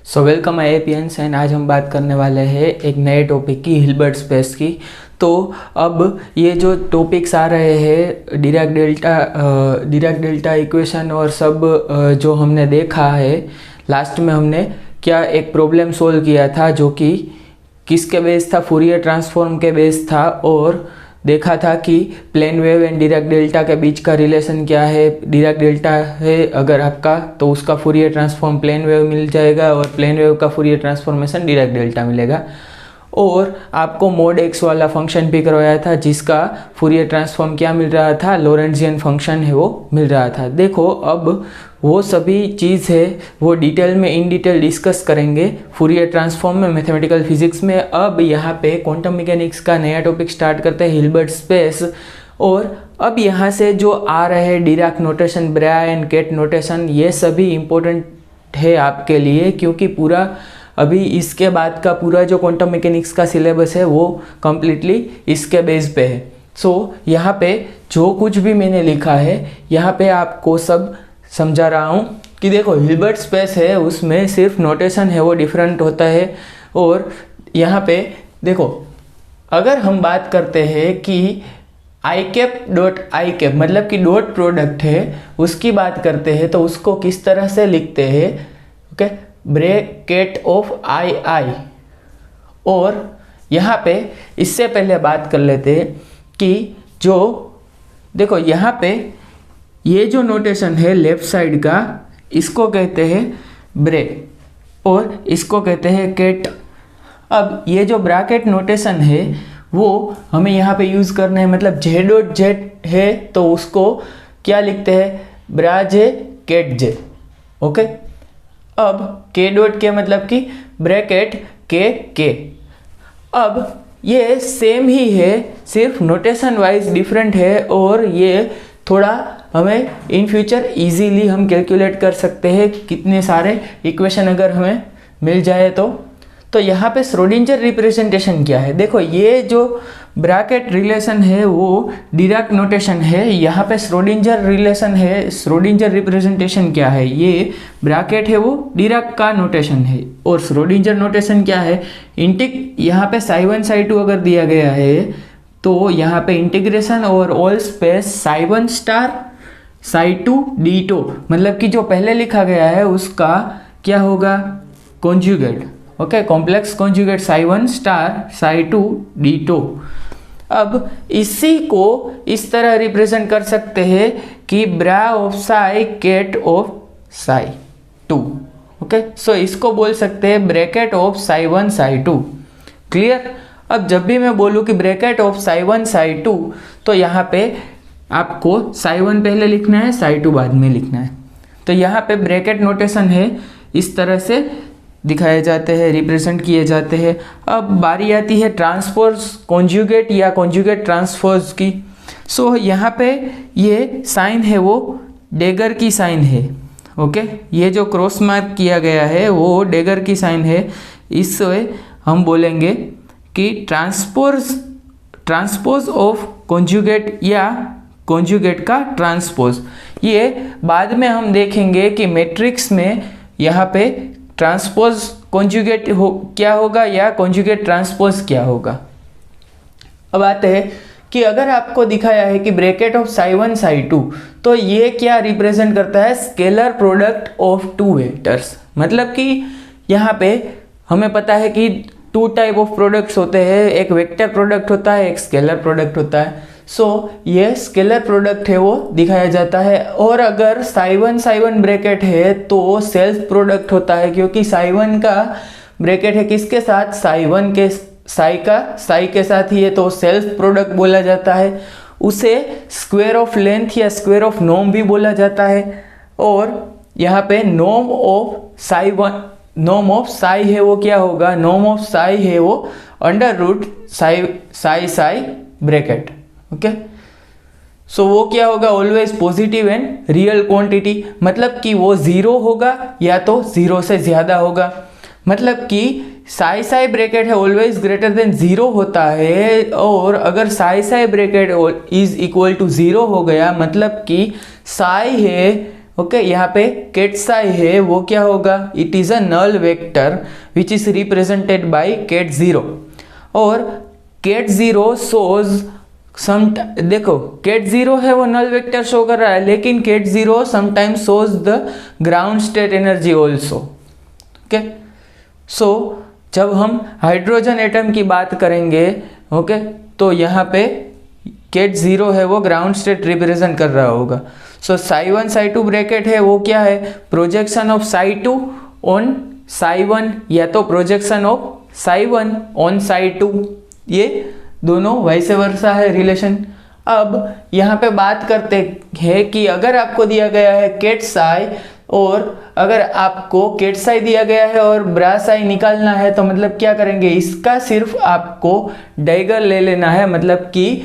So welcome एपियंस and आज हम बात करने वाले हैं एक नए टॉपिक की, हिल्बर्ट स्पेस की। तो अब ये जो टॉपिक्स आ रहे हैं डिराक डेल्टा इक्वेशन और सब जो हमने देखा है, लास्ट में हमने क्या एक प्रॉब्लम सोल्व किया था जो कि किसके बेस था, फूरियर ट्रांसफॉर्म के बेस था, और देखा था कि plane wave and Dirac delta के बीच का रिलेशन क्या है। डिराक डेल्टा है अगर आपका तो उसका फूरियर ट्रांसफॉर्म प्लेन वेव मिल जाएगा और प्लेन वेव का फूरियर ट्रांसफॉर्मेशन डिराक डेल्टा मिलेगा। और आपको मोड एक्स वाला फंक्शन भी करवाया था जिसका फूरियर ट्रांसफॉर्म क्या मिल रहा था, लॉरेंट्जियन फंक्शन है वो मिल रहा था। देखो अब वो सभी चीज़ है वो डिटेल में इन डिटेल डिस्कस करेंगे फूरियर ट्रांसफॉर्म में, मैथमेटिकल फिजिक्स में। अब यहाँ पे क्वांटम मैकेनिक्स का नया टॉपिक स्टार्ट करते हैं, हिल्बर्ट स्पेस। और अब यहाँ से जो आ रहे हैं Dirac notation, bra and ket notation, ये सभी इम्पोर्टेंट है आपके लिए, क्योंकि पूरा अभी इसके बाद का पूरा जो क्वांटम मैकेनिक्स का सिलेबस है वो कम्प्लीटली इसके बेस पे है। सो यहाँ पे जो कुछ भी मैंने लिखा है यहाँ पे आपको सब समझा रहा हूँ कि देखो हिल्बर्ट स्पेस है उसमें सिर्फ नोटेशन है वो डिफरेंट होता है। और यहाँ पे देखो अगर हम बात करते हैं कि आई कैप डॉट आई कैप मतलब कि डॉट प्रोडक्ट है उसकी बात करते हैं तो उसको किस तरह से लिखते हैं, ओके, ब्रैकेट ऑफ आई आई। और यहाँ पे इससे पहले बात कर लेते हैं कि जो देखो यहाँ पे ये जो नोटेशन है लेफ्ट साइड का इसको कहते हैं ब्रे और इसको कहते हैं केट। अब ये जो ब्रैकेट नोटेशन है वो हमें यहाँ पे यूज़ करना है, मतलब जे डॉट जेड है तो उसको क्या लिखते हैं, ब्रा जे केट जे, ओके। अब के डॉट के मतलब कि ब्रैकेट के। अब ये सेम ही है, सिर्फ नोटेशन वाइज डिफरेंट है और ये थोड़ा हमें इन फ्यूचर इजीली हम कैलकुलेट कर सकते हैं कितने सारे इक्वेशन अगर हमें मिल जाए तो यहाँ पे श्रोडिंजर रिप्रेजेंटेशन क्या है। देखो ये जो ब्रैकेट रिलेशन है वो डिराक नोटेशन है, यहाँ पे श्रोडिंजर रिलेशन है, श्रोडिंजर रिप्रेजेंटेशन क्या है, ये ब्रैकेट है वो डिराक का नोटेशन है। और श्रोडिंजर नोटेशन क्या है, यहाँ पे psi1 psi2 अगर दिया गया है तो यहाँ पे इंटीग्रेशन और all space psi1 star psi2 ditto, मतलब कि जो पहले लिखा गया है उसका क्या होगा, conjugate, okay, complex conjugate psi1 star psi2 ditto. अब इसी को इस तरह रिप्रेजेंट कर सकते हैं कि bra of psi ket of psi2, okay. So इसको बोल सकते हैं bracket of psi1 psi2, clear. अब जब भी मैं बोलूँ कि ब्रैकेट ऑफ psi1 psi2 तो यहाँ पे आपको psi1 पहले लिखना है, psi2 बाद में लिखना है। तो यहाँ पे ब्रैकेट नोटेशन है इस तरह से दिखाए जाते हैं, रिप्रेजेंट किए जाते हैं। अब बारी आती है ट्रांसपोज कॉन्जुगेट या कॉन्जुगेट ट्रांसपोज की। सो यहाँ पे ये साइन है वो डेगर की साइन है, ओके। ये जो क्रॉस मार्क किया गया है वो डेगर की साइन है, इससे हम बोलेंगे कि ट्रांसपोज ऑफ कॉन्जुगेट या कॉन्जुगेट का ट्रांसपोज। ये बाद में हम देखेंगे कि मैट्रिक्स में यहाँ पे ट्रांसपोज कॉन्जुगेट क्या होगा या कॉन्जुगेट ट्रांसपोज क्या होगा। अब आते हैं कि अगर आपको दिखाया है कि ब्रैकेट ऑफ psi1 psi2 तो ये क्या रिप्रेजेंट करता है, scalar product of two vectors. मतलब कि यहाँ पे हमें पता है कि टू टाइप ऑफ प्रोडक्ट्स होते हैं, एक वेक्टर प्रोडक्ट होता है, एक स्केलर प्रोडक्ट होता है। सो ये स्केलर प्रोडक्ट है वो दिखाया जाता है। और अगर psi1 ब्रैकेट है तो सेल्फ प्रोडक्ट होता है, क्योंकि psi1 का ब्रैकेट है किसके साथ, psi1 के psi के साथ ही है, तो सेल्फ प्रोडक्ट बोला जाता है। उसे स्क्वायर ऑफ लेंथ या स्क्वायर ऑफ नॉर्म भी बोला जाता है। और यहाँ पे नॉर्म ऑफ साई है वो क्या होगा, नॉर्म ऑफ साई है वो under root psi bracket, okay. So वो क्या होगा, always positive and real quantity, मतलब कि वो जीरो होगा या तो जीरो से ज्यादा होगा। मतलब कि साई ब्रैकेट है ऑलवेज ग्रेटर देन जीरो होता है। और अगर psi bracket is equal to zero हो गया मतलब कि साई है ओके यहाँ पे केट साई है वो क्या होगा, it is a null vector which is represented by ket zero. और केट जीरो शोज सम, देखो केट जीरो है वो नल वेक्टर शो कर रहा है, लेकिन ket zero sometimes shows the ground state energy also. Okay, so जब हम हाइड्रोजन एटम की बात करेंगे ओके तो यहाँ पे केट जीरो है वो ग्राउंड स्टेट रिप्रेजेंट कर रहा होगा। So psi one psi two bracket है वो क्या है, projection of psi two on psi one, या तो projection of psi one on psi two, ये दोनों वैसे वर्सा है रिलेशन। अब यहाँ पे बात करते हैं कि अगर आपको दिया गया है केट साई और अगर आपको केट साई दिया गया है और ब्रा साई निकालना है तो मतलब क्या करेंगे, इसका सिर्फ आपको डाइगर ले लेना है, मतलब कि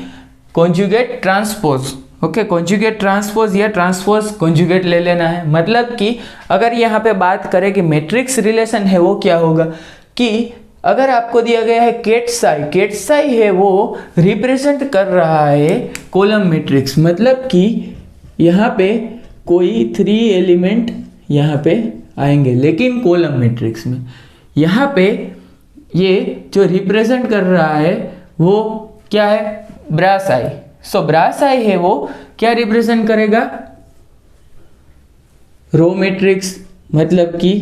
conjugate transpose. Okay, conjugate transpose या ट्रांसपोज कॉन्जुगेट ले लेना है। मतलब कि अगर यहाँ पे बात करें कि मैट्रिक्स रिलेशन है वो क्या होगा, कि अगर आपको दिया गया है केट साई है वो रिप्रेजेंट कर रहा है कॉलम मैट्रिक्स, मतलब कि यहाँ पे कोई 3 एलिमेंट यहाँ पे आएंगे, लेकिन कॉलम मैट्रिक्स में यहाँ पे ये जो रिप्रेजेंट कर रहा है वो क्या है, ब्रास आई। सो ब्रास आई है वो क्या रिप्रेजेंट करेगा, रो मैट्रिक्स, मतलब कि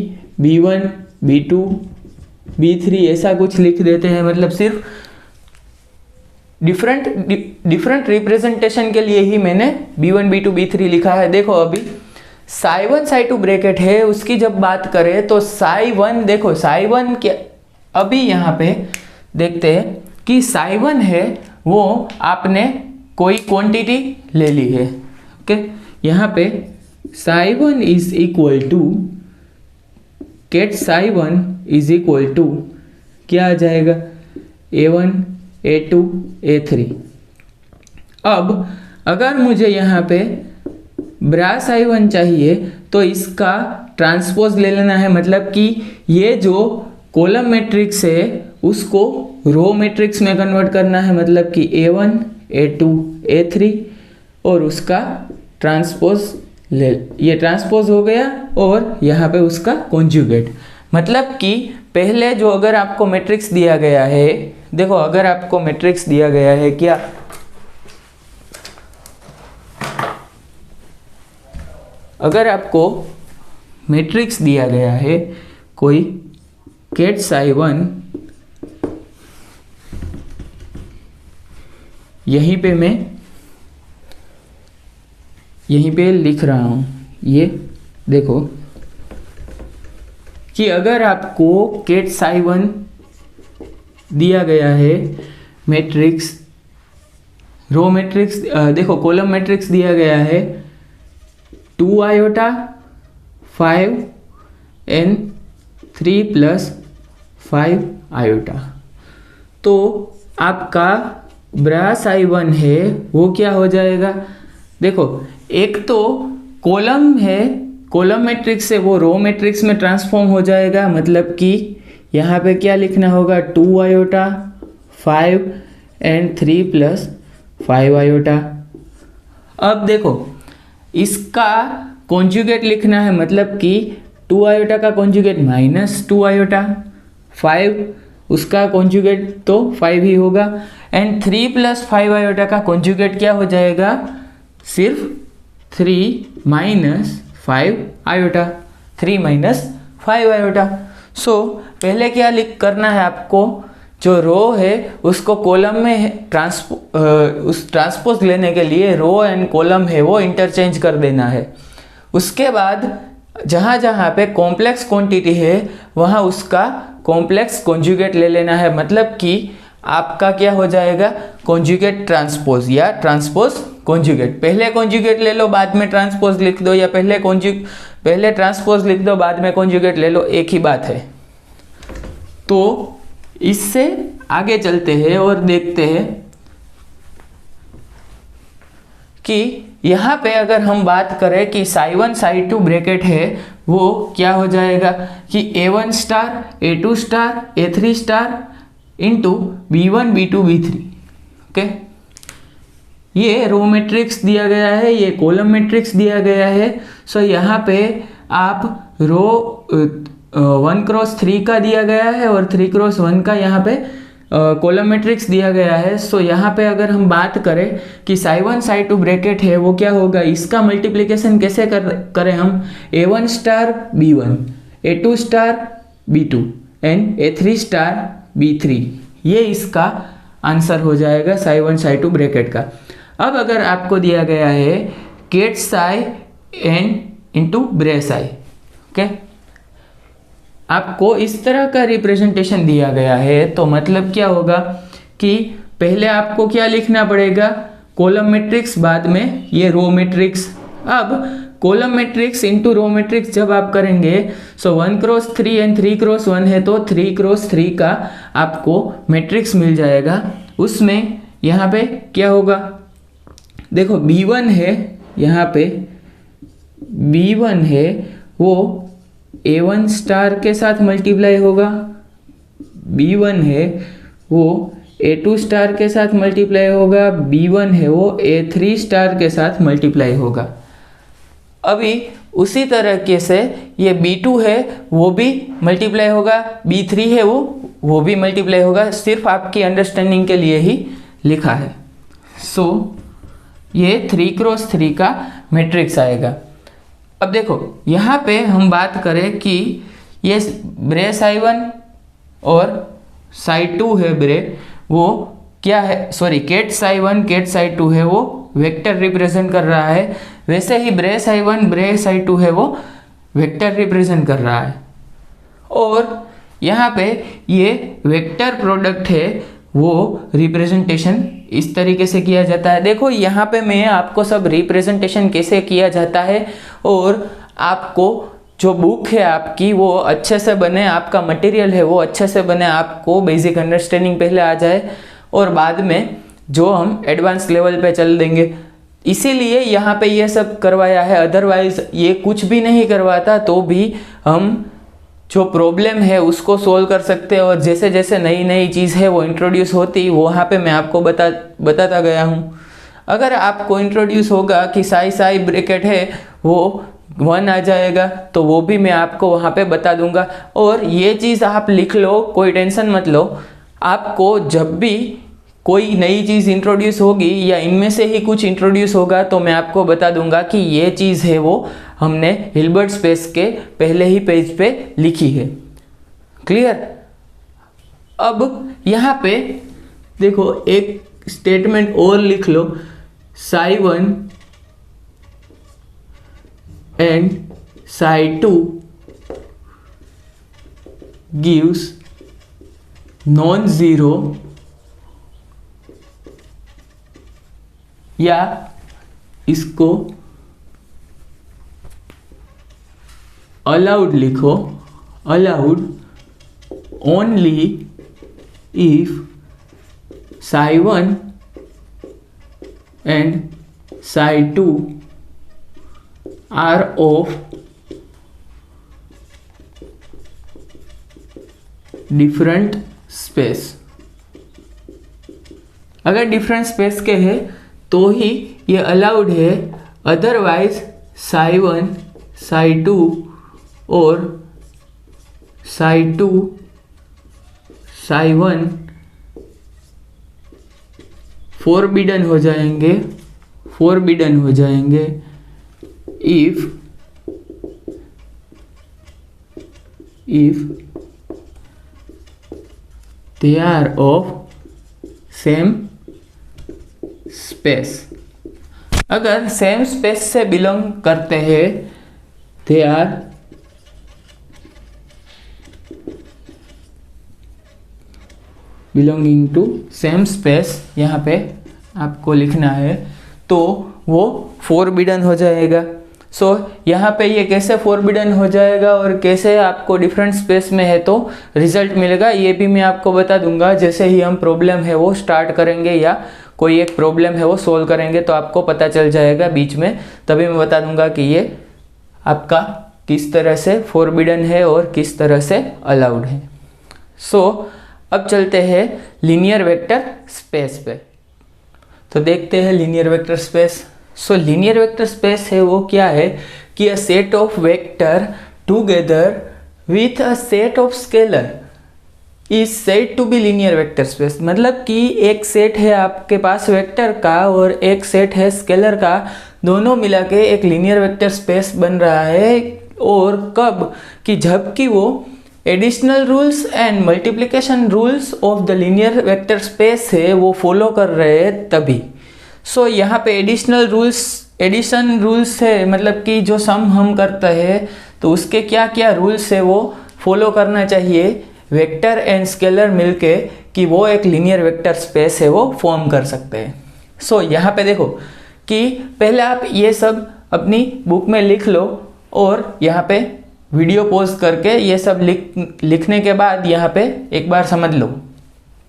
B1 B2 B3 ऐसा कुछ लिख देते हैं, मतलब सिर्फ डिफरेंट रिप्रेजेंटेशन के लिए ही मैंने B1 B2 B3 लिखा है। देखो अभी Sai one psi two bracket है उसकी जब बात करें तो साई वन, देखो साई वन के अभी यहाँ पे देखते हैं कि साई वन है वो आपने कोई क्वांटिटी ले ली है। ओके, यहाँ पे psi one is equal to ket psi one is equal to क्या आ जाएगा, A1 A2 A3। अब अगर मुझे यहाँ पे ब्रा साई वन चाहिए तो इसका ट्रांसपोज ले लेना है, मतलब कि ये जो कॉलम मैट्रिक्स है उसको रो मैट्रिक्स में कन्वर्ट करना है, मतलब कि A1 A2 A3 और उसका ट्रांसपोज ले, ये ट्रांसपोज हो गया और यहाँ पे उसका कॉन्जुगेट। मतलब कि पहले जो अगर आपको मैट्रिक्स दिया गया है, देखो अगर आपको मैट्रिक्स दिया गया है क्या, अगर आपको मैट्रिक्स दिया गया है कोई केट साई वन, यहीं पे लिख रहा हूँ, ये देखो कि अगर आपको केट साई वन दिया गया है मैट्रिक्स, रो मैट्रिक्स, देखो कॉलम मैट्रिक्स दिया गया है 2 आयोटा 5 and 3 + 5 आयोटा, तो आपका ब्रा साई वन है वो क्या हो जाएगा, देखो एक तो कॉलम है, कॉलम मैट्रिक्स से वो रो मैट्रिक्स में ट्रांसफॉर्म हो जाएगा, मतलब कि यहाँ पे क्या लिखना होगा 2 आयोटा 5 and 3 + 5 आयोटा। अब देखो इसका कॉन्जुगेट लिखना है, मतलब कि 2 आयोटा का कॉन्जुगेट -2 आयोटा, 5 उसका कॉन्जुगेट तो 5 ही होगा, एंड 3 + 5 आयोटा का कॉन्जुगेट क्या हो जाएगा, सिर्फ 3 - 5 आयोटा, 3 - 5 आयोटा। सो पहले क्या लिख करना है आपको, जो रो है उसको कॉलम में उस ट्रांसपोज लेने के लिए रो एंड कॉलम है वो इंटरचेंज कर देना है। उसके बाद जहाँ जहाँ पे कॉम्प्लेक्स क्वांटिटी है वहाँ उसका कॉम्प्लेक्स कॉन्जुगेट ले लेना है, मतलब कि आपका क्या हो जाएगा, कॉन्जुगेट ट्रांसपोज या ट्रांसपोज कॉन्जुगेट। पहले कॉन्जुगेट ले लो बाद में ट्रांसपोज लिख दो, या पहले ट्रांसपोज लिख दो बाद में कॉन्जुगेट ले लो, एक ही बात है। तो इससे आगे चलते हैं और देखते हैं कि यहाँ पे अगर हम बात करें कि Sai one psi two bracket है वो क्या हो जाएगा कि A1 star A2 star A3 star into B1 B2 B3। Okay, ये रो मैट्रिक्स दिया गया है, ये कॉलम मैट्रिक्स दिया गया है। सो यहाँ पे आप रो 1x3 का दिया गया है और 3x1 का यहाँ पे कॉलम मैट्रिक्स दिया गया है। सो यहाँ पे अगर हम बात करें कि psi1 psi2 ब्रैकेट है वो क्या होगा, इसका मल्टीप्लिकेशन कैसे करें हम, a1 star b1, a2 star b2 and a3 star b3, ये इसका आंसर हो जाएगा psi1 psi2 ब्रैकेट का। अब अगर आपको दिया गया है केट साई एन इंटू ब्रे साई, ओके, आपको इस तरह का रिप्रेजेंटेशन दिया गया है, तो मतलब क्या होगा कि पहले आपको क्या लिखना पड़ेगा, कॉलम मैट्रिक्स, बाद में ये रो मैट्रिक्स। अब column matrix into row matrix जब आप करेंगे, सो 1x3 एंड 3x1 है तो 3x3 का आपको मैट्रिक्स मिल जाएगा। उसमें यहाँ पे क्या होगा, देखो b1 है, यहाँ पे b1 है वो a1 स्टार के साथ मल्टीप्लाई होगा, b1 है वो a2 स्टार के साथ मल्टीप्लाई होगा, b1 है वो a3 स्टार के साथ मल्टीप्लाई होगा। अभी उसी तरीके से ये b2 है वो भी मल्टीप्लाई होगा, b3 है वो भी मल्टीप्लाई होगा, सिर्फ आपकी अंडरस्टैंडिंग के लिए ही लिखा है। सो ये 3x3 का मैट्रिक्स आएगा। अब देखो यहाँ पे हम बात करें कि ये ब्रे psi1 और psi2 है ब्रे, वो क्या है, sorry cat psi1 cat psi2 है वो वेक्टर रिप्रेजेंट कर रहा है, वैसे ही ब्रे psi1 ब्रे psi2 है वो वेक्टर रिप्रेजेंट कर रहा है। और यहाँ पे ये वेक्टर प्रोडक्ट है वो रिप्रेजेंटेशन इस तरीके से किया जाता है। देखो यहाँ पे मैं आपको सब रिप्रेजेंटेशन कैसे किया जाता है, और आपको जो बुक है आपकी वो अच्छे से बने, आपका मटेरियल है वो अच्छे से बने, आपको बेसिक अंडरस्टैंडिंग पहले आ जाए और बाद में जो हम एडवांस लेवल पे चल देंगे, इसीलिए यहाँ पे ये सब करवाया है। अदरवाइज ये कुछ भी नहीं करवाता तो भी हम जो प्रॉब्लम है उसको सोल्व कर सकते हैं, और जैसे जैसे नई नई चीज़ है वो इंट्रोड्यूस होती वहाँ पे मैं आपको बताता गया हूँ। अगर आपको इंट्रोड्यूस होगा कि साई साई ब्रैकेट है वो 1 आ जाएगा, तो वो भी मैं आपको वहाँ पे बता दूंगा। और ये चीज़ आप लिख लो, कोई टेंशन मत लो, आपको जब भी कोई नई चीज़ इंट्रोड्यूस होगी या इनमें से ही कुछ इंट्रोड्यूस होगा तो मैं आपको बता दूंगा कि ये चीज़ है वो हमने हिल्बर्ट स्पेस के पहले ही पेज पे लिखी है। क्लियर। अब यहाँ पे देखो एक स्टेटमेंट और लिख लो, psi1 and psi2 gives non-zero, या इसको अलाउड लिखो, allowed only if psi1 and psi2 are of different space. अगर डिफरेंट स्पेस के है तो ही ये अलाउड है, अदरवाइज psi1 psi2 और psi2 psi1 फोरबिडन हो जाएंगे, फोरबिडन हो जाएंगे if they are of same space. अगर सेम स्पेस से बिलोंग करते हैं, they are belonging to same space, यहाँ पे आपको लिखना है, तो वो फोरबिडन हो जाएगा। सो यहाँ पे ये कैसे फोरबिडन हो जाएगा और कैसे आपको डिफरेंट स्पेस में है तो रिजल्ट मिलेगा, ये भी मैं आपको बता दूंगा। जैसे ही हम प्रॉब्लम है वो स्टार्ट करेंगे या कोई एक प्रॉब्लम है वो सोल्व करेंगे तो आपको पता चल जाएगा बीच में, तभी मैं बता दूंगा कि ये आपका किस तरह से फोरबिडन है और किस तरह से अलाउड है। सो अब चलते हैं लीनियर वेक्टर स्पेस पे। तो देखते हैं linear vector space. So linear vector space है वो क्या है कि a set of vector together with a set of scalar is said to be linear vector space. मतलब कि एक सेट है आपके पास वेक्टर का और एक सेट है स्केलर का, दोनों मिला के एक लीनियर वेक्टर स्पेस बन रहा है। और कब कि जबकि वो additional rules and multiplication rules of the linear vector space है वो फॉलो कर रहे हैं तभी। सो यहाँ पे एडिशन रूल्स है, मतलब कि जो सम हम करते हैं तो उसके क्या क्या रूल्स है वो फॉलो करना चाहिए वेक्टर एंड स्केलर मिलके कि वो एक लीनियर वेक्टर स्पेस है वो फॉर्म कर सकते हैं। सो यहाँ पे देखो कि पहले आप ये सब अपनी बुक में लिख लो और यहाँ पे वीडियो पॉज करके ये सब लिखने के बाद यहाँ पे एक बार समझ लो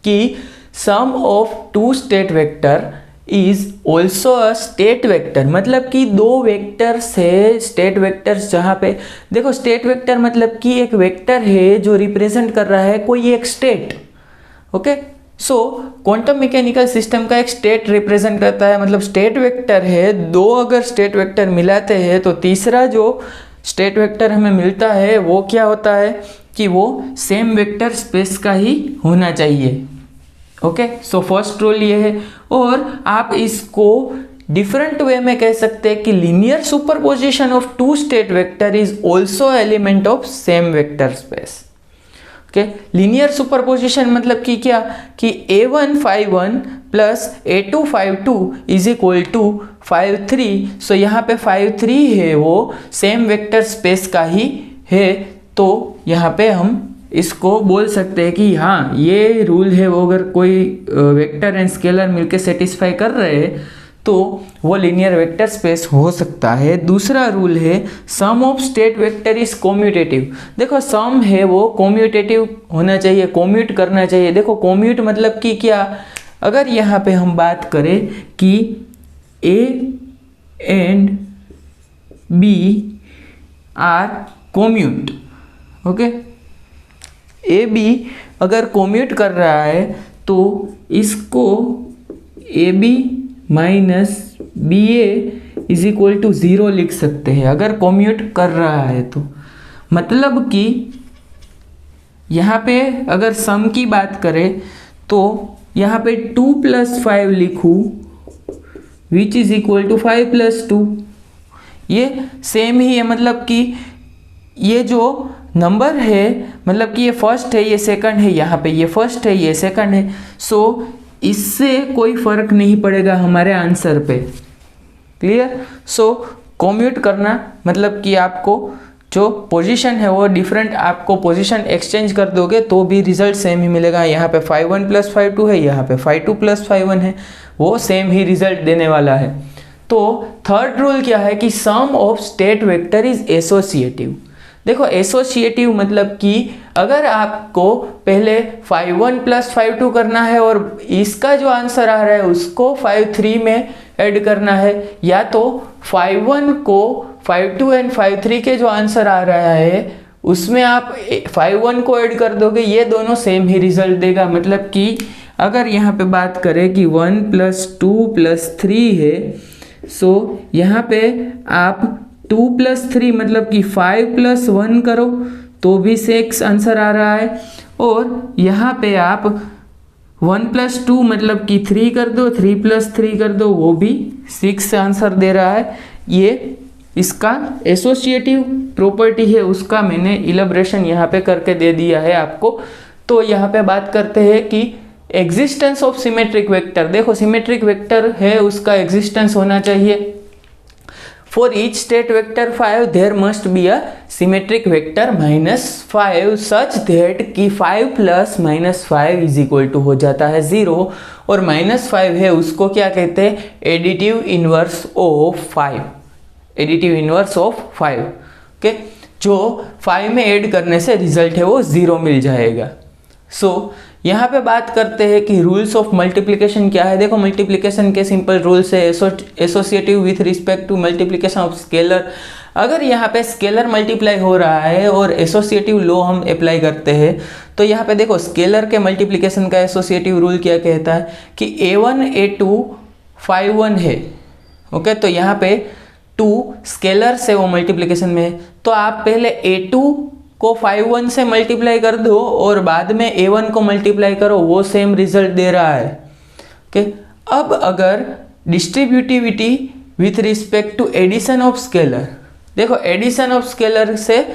कि sum of two state vector is also a state vector. मतलब कि दो वेक्टर्स है स्टेट वेक्टर्स, जहाँ पे देखो स्टेट वेक्टर मतलब कि एक वेक्टर है जो रिप्रेजेंट कर रहा है कोई एक स्टेट। ओके, सो क्वांटम मैकेनिकल सिस्टम का एक स्टेट रिप्रेजेंट करता है, मतलब स्टेट वेक्टर है। दो अगर स्टेट वेक्टर मिलाते हैं तो तीसरा जो स्टेट वेक्टर हमें मिलता है वो क्या होता है कि वो सेम वेक्टर स्पेस का ही होना चाहिए। ओके, सो फर्स्ट रूल ये है। और आप इसको डिफरेंट वे में कह सकते हैं कि linear superposition of two state vector is also element of same vector space. Okay, linear superposition मतलब कि क्या कि a1 phi1 plus a2 phi2 is equal to phi3। So यहाँ पे phi3 है वो सेम वेक्टर स्पेस का ही है, तो यहाँ पे हम इसको बोल सकते हैं कि हाँ ये रूल है वो अगर कोई वेक्टर एंड स्केलर मिलके सेटिस्फाई कर रहे हैं तो वो लीनियर वेक्टर स्पेस हो सकता है। दूसरा रूल है sum of state vector is commutative. देखो सम है वो कॉम्यूटेटिव होना चाहिए, कॉम्यूट करना चाहिए। देखो कॉम्यूट मतलब कि क्या, अगर यहाँ पे हम बात करें कि A and B are commute, okay, A B अगर कॉम्यूट कर रहा है तो इसको A B minus B A is equal to 0 लिख सकते हैं अगर कॉम्यूट कर रहा है तो। मतलब कि यहाँ पे अगर सम की बात करें तो यहाँ पे 2 + 5 लिखूँ विच इज इक्वल टू 5 + 2। ये सेम ही है, मतलब कि ये जो नंबर है मतलब कि ये फर्स्ट है ये सेकंड है, यहाँ पे ये फर्स्ट है ये सेकंड है। सो इससे कोई फर्क नहीं पड़ेगा हमारे आंसर पे। क्लियर? सो कॉम्यूट करना मतलब कि आपको जो पोजीशन है वो डिफरेंट, आपको पोजीशन एक्सचेंज कर दोगे तो भी रिजल्ट सेम ही मिलेगा। यहाँ पे 5 1 + 5 2 है, यहाँ पे 5 2 + 5 1 है, वो सेम ही रिजल्ट देने वाला है। तो थर्ड रूल क्या है कि sum of state vector is associative. देखो एसोसिएटिव मतलब कि अगर आपको पहले 5 1 + 5 2 करना है और इसका जो आंसर आ रहा है उसको 5 3 में ऐड करना है, या तो 5 1 को 5 2 एंड 5 3 के जो आंसर आ रहा है उसमें आप 5 1 को ऐड कर दोगे, ये दोनों सेम ही रिजल्ट देगा। मतलब कि अगर यहाँ पे बात करें कि 1 + 2 + 3 है, सो यहाँ पे आप 2 + 3 मतलब कि 5 + 1 करो तो भी 6 आंसर आ रहा है, और यहाँ पे आप 1 + 2 मतलब कि 3 कर दो, 3 + 3 कर दो, वो भी 6 आंसर दे रहा है। ये इसका एसोसिएटिव प्रॉपर्टी है, उसका मैंने इलैबोरेशन यहाँ पे करके दे दिया है आपको। तो यहाँ पे बात करते हैं कि एग्जिस्टेंस ऑफ सिमेट्रिक वेक्टर। देखो सिमेट्रिक वेक्टर है उसका एग्जिस्टेंस होना चाहिए। For each state vector 5 there must be a symmetric vector -5 such that कि 5 + -5 इज इक्वल टू हो जाता है 0, और -5 है उसको क्या कहते हैं, additive inverse of 5। Additive inverse of 5, okay, जो 5 में ऐड करने से रिजल्ट है वो 0 मिल जाएगा। सो यहाँ पे बात करते हैं कि रूल्स ऑफ मल्टीप्लिकेशन क्या है। देखो मल्टीप्लिकेशन के सिंपल रूल्स है associative with respect to multiplication of scalar. अगर यहाँ पे स्केलर मल्टीप्लाई हो रहा है और एसोसिएटिव लॉ हम अप्लाई करते हैं तो यहाँ पे देखो स्केलर के मल्टीप्लिकेशन का एसोसिएटिव रूल क्या कहता है कि a1 a2 5 1 है। ओके, तो यहाँ पे 2 स्केलर से वो मल्टीप्लिकेशन में है, तो आप पहले A2 को 5 1 से मल्टीप्लाई कर दो और बाद में A1 को मल्टीप्लाई करो, वो सेम रिजल्ट दे रहा है। ओके, अब अगर distributivity with respect to addition of scalar, देखो एडिशन ऑफ स्केलर से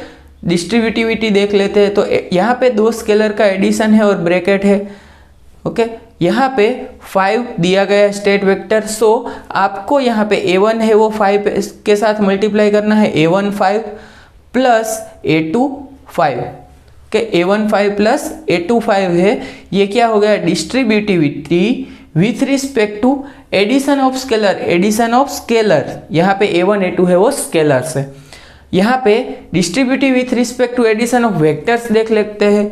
डिस्ट्रीब्यूटिविटी देख लेते हैं। तो यहाँ पे 2 स्केलर का एडिशन है और ब्रैकेट है। ओके, यहाँ पे 5 दिया गया स्टेट वेक्टर, सो आपको यहाँ पे A1 है वो 5 के साथ मल्टीप्लाई करना है। A1 5 प्लस A2 5 के A1 5 प्लस A2 5 है। ये क्या हो गया, distributivity with respect to addition of scalar. Addition of scalar यहाँ पे A1 A2 है वो स्केलर्स है। यहाँ पे distributive with respect to addition of vectors देख लेते हैं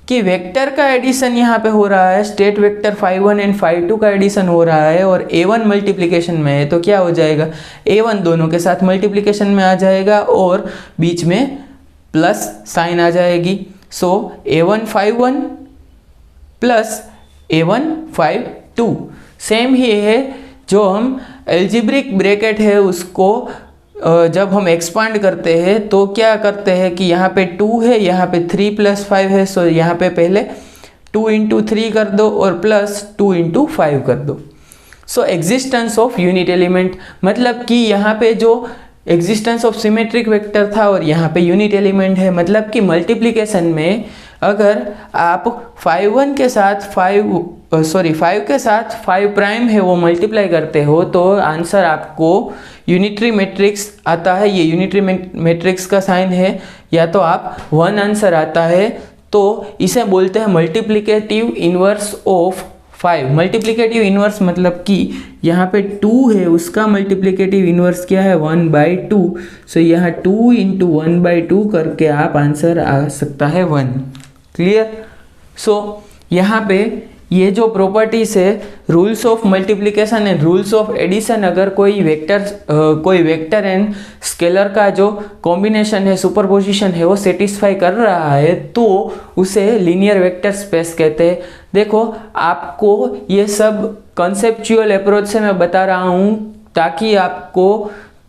कि वेक्टर का एडिशन यहाँ पे हो रहा है, स्टेट वेक्टर 5 1 एंड 5 2 का एडिशन हो रहा है और A1 मल्टीप्लिकेशन में है, तो क्या हो जाएगा, A1 दोनों के साथ मल्टीप्लिकेशन में आ जाएगा और बीच में प्लस साइन आ जाएगी। सो A1 5 1 प्लस A1 5 2 सेम ही है। जो हम एल्जेब्रिक ब्रैकेट है उसको जब हम एक्सपांड करते हैं तो क्या करते हैं कि यहाँ पे 2 है, यहाँ पे 3 + 5 है, सो यहाँ पे पहले 2 × 3 कर दो और प्लस 2 × 5 कर दो। सो एग्जिस्टेंस ऑफ यूनिट एलिमेंट, मतलब कि यहाँ पे जो एग्जिस्टेंस ऑफ सिमेट्रिक वेक्टर था और यहाँ पे यूनिट एलिमेंट है, मतलब कि मल्टीप्लिकेशन में अगर आप 5 के साथ 5 प्राइम है वो मल्टीप्लाई करते हो तो आंसर आपको यूनिटरी मैट्रिक्स आता है। ये यूनिटरी मैट्रिक्स का साइन है, या तो आप 1 आंसर आता है, तो इसे बोलते हैं multiplicative inverse of 5। Multiplicative inverse मतलब कि यहाँ पे 2 है, उसका मल्टीप्लिकेटिव इनवर्स क्या है, 1/2। सो यहाँ 2 × 1/2 करके आप आंसर आ सकता है 1। क्लियर। सो यहाँ पे ये जो प्रॉपर्टीज है, rules of multiplication and rules of addition, अगर कोई वेक्टर एंड स्केलर का जो कॉम्बिनेशन है, सुपरपोजिशन है, वो सेटिस्फाई कर रहा है तो उसे लीनियर वेक्टर स्पेस कहते हैं। देखो आपको ये सब कॉन्सेप्चुअल अप्रोच से मैं बता रहा हूँ ताकि आपको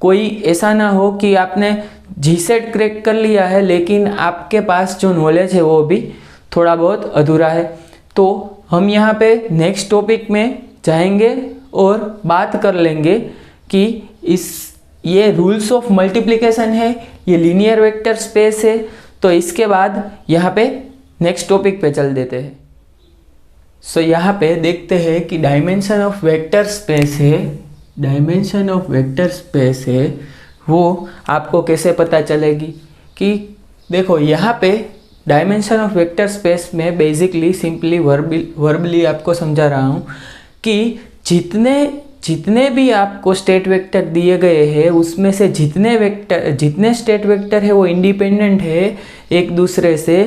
कोई ऐसा ना हो कि आपने जीसेट क्रैक कर लिया है लेकिन आपके पास जो नॉलेज है वो भी थोड़ा बहुत अधूरा है। तो हम यहाँ पे नेक्स्ट टॉपिक में जाएंगे और बात कर लेंगे कि ये रूल्स ऑफ मल्टीप्लिकेशन है, ये लीनियर वेक्टर स्पेस है। तो इसके बाद यहाँ पे नेक्स्ट टॉपिक पे चल देते हैं। सो यहाँ पे देखते हैं कि डायमेंशन ऑफ वेक्टर स्पेस है, डायमेंशन ऑफ वेक्टर स्पेस है वो आपको कैसे पता चलेगी। कि देखो यहाँ पे डायमेंशन ऑफ वेक्टर स्पेस में बेसिकली सिंपली वर्बली आपको समझा रहा हूँ कि जितने भी आपको स्टेट वेक्टर दिए गए हैं उसमें से जितने स्टेट वेक्टर है वो इंडिपेंडेंट है एक दूसरे से,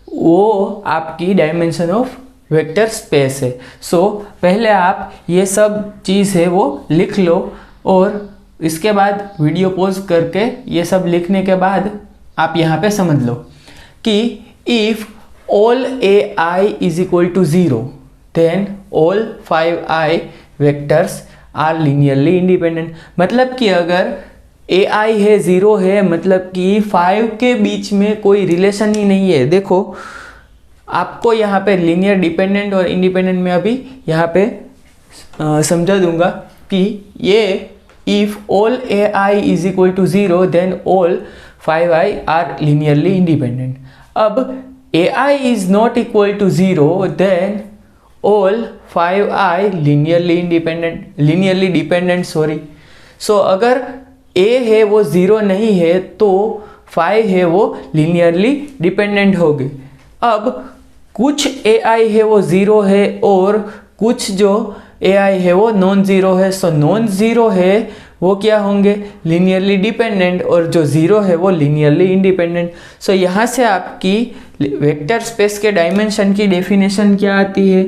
वो आपकी डायमेंशन ऑफ वेक्टर स्पेस है। सो पहले आप ये सब चीज़ है वो लिख लो और इसके बाद वीडियो पॉज करके ये सब लिखने के बाद आप यहाँ पे समझ लो कि if all ai is equal to 0 then all 5i vectors are linearly independent। मतलब कि अगर ai है 0 है मतलब कि 5 के बीच में कोई रिलेशन ही नहीं है। देखो आपको यहाँ पे लीनियर डिपेंडेंट और इंडिपेंडेंट में अभी यहाँ पे समझा दूंगा कि ये if all ai is equal to 0 then all 5i are linearly independent। अब ai is not equal to 0 then all 5i linearly dependent सो अगर a है वो 0 नहीं है तो 5 है वो linearly dependent होगी। अब कुछ ai है वो 0 है और कुछ जो ai है वो नॉन ज़ीरो है। सो नॉन ज़ीरो है वो क्या होंगे, लीनियरली डिपेंडेंट, और जो ज़ीरो है वो लीनियरली इंडिपेंडेंट। सो यहाँ से आपकी वेक्टर स्पेस के डायमेंशन की डेफिनेशन क्या आती है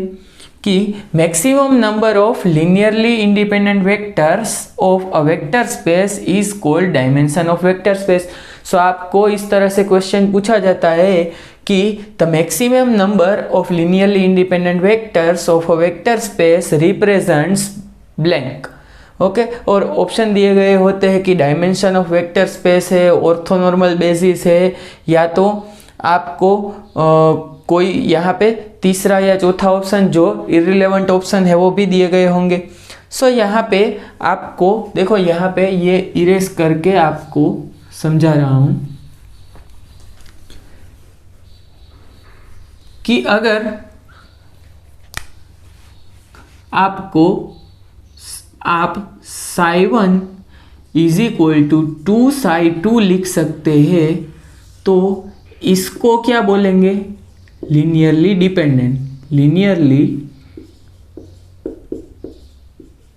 कि maximum number of linearly independent vectors of a vector space is called dimension of vector space. So आपको इस तरह से क्वेश्चन पूछा जाता है कि the maximum number of linearly independent vectors of a vector space represents blank. Okay. और option दिए गए होते हैं कि डायमेंशन ऑफ वेक्टर स्पेस है, ऑर्थोनॉर्मल बेसिस है, या तो आपको कोई यहाँ पे तीसरा या चौथा ऑप्शन जो इररिलेवेंट ऑप्शन है वो भी दिए गए होंगे। सो यहाँ पे आपको देखो, यहाँ पे ये इरेज करके आपको समझा रहा हूँ कि अगर आपको आप psi1 is equal to 2 psi2 लिख सकते हैं, तो इसको क्या बोलेंगे? Linearly dependent, linearly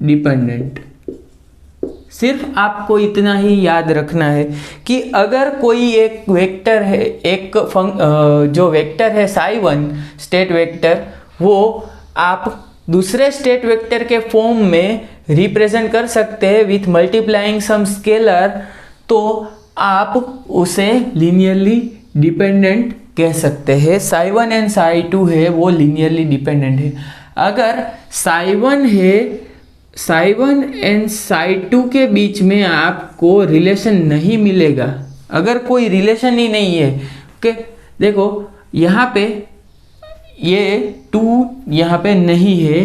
dependent. सिर्फ आपको इतना ही याद रखना है कि अगर कोई एक वेक्टर है, जो वेक्टर है psi1 स्टेट वेक्टर, वो आप दूसरे स्टेट वेक्टर के फॉर्म में रिप्रेजेंट कर सकते हैं विथ मल्टीप्लाइंग सम स्केलर, तो आप उसे लीनियरली डिपेंडेंट कह सकते हैं। psi1 एंड psi2 है वो लीनियरली डिपेंडेंट है। अगर psi1 है, psi1 एंड psi2 के बीच में आपको रिलेशन नहीं मिलेगा, अगर कोई रिलेशन ही नहीं है, ओके। देखो यहाँ पे ये 2 यहाँ पे नहीं है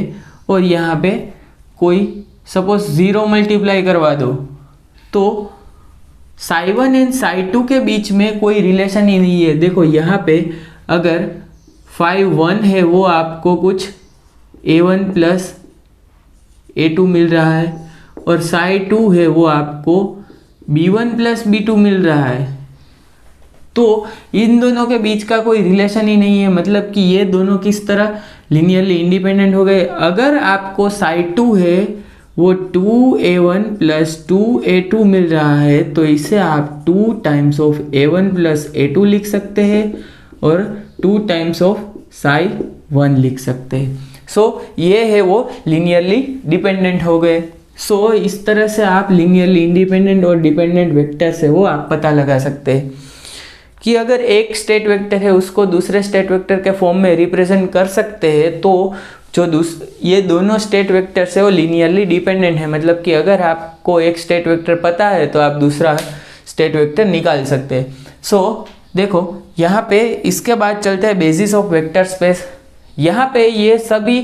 और यहाँ पे कोई सपोज 0 मल्टीप्लाई करवा दो, तो psi1 एंड psi2 के बीच में कोई रिलेशन ही नहीं है। देखो यहाँ पे अगर phi1 है वो आपको कुछ a1 प्लस a2 मिल रहा है, और psi2 है वो आपको b1 प्लस b2 मिल रहा है, तो इन दोनों के बीच का कोई रिलेशन ही नहीं है, मतलब कि ये दोनों किस तरह लीनियरली इंडिपेंडेंट हो गए। अगर आपको psi2 है वो 2a1 प्लस 2a2 मिल रहा है, तो इसे आप 2 times of a1 plus a2 लिख सकते हैं और 2 टाइम्स ऑफ psi1 लिख सकते हैं। सो ये है वो लीनियरली डिपेंडेंट हो गए। सो इस तरह से आप लीनियरली इंडिपेंडेंट और डिपेंडेंट वेक्टर्स है वो आप पता लगा सकते हैं कि अगर एक स्टेट वेक्टर है उसको दूसरे स्टेट वेक्टर के फॉर्म में रिप्रेजेंट कर सकते हैं, तो जो ये दोनों स्टेट वेक्टर्स है वो लीनियरली डिपेंडेंट है, मतलब कि अगर आपको एक स्टेट वेक्टर पता है तो आप दूसरा स्टेट वेक्टर निकाल सकते हैं। सो देखो यहाँ पे इसके बाद चलते हैं बेसिस ऑफ वेक्टर स्पेस। यहाँ पे ये सभी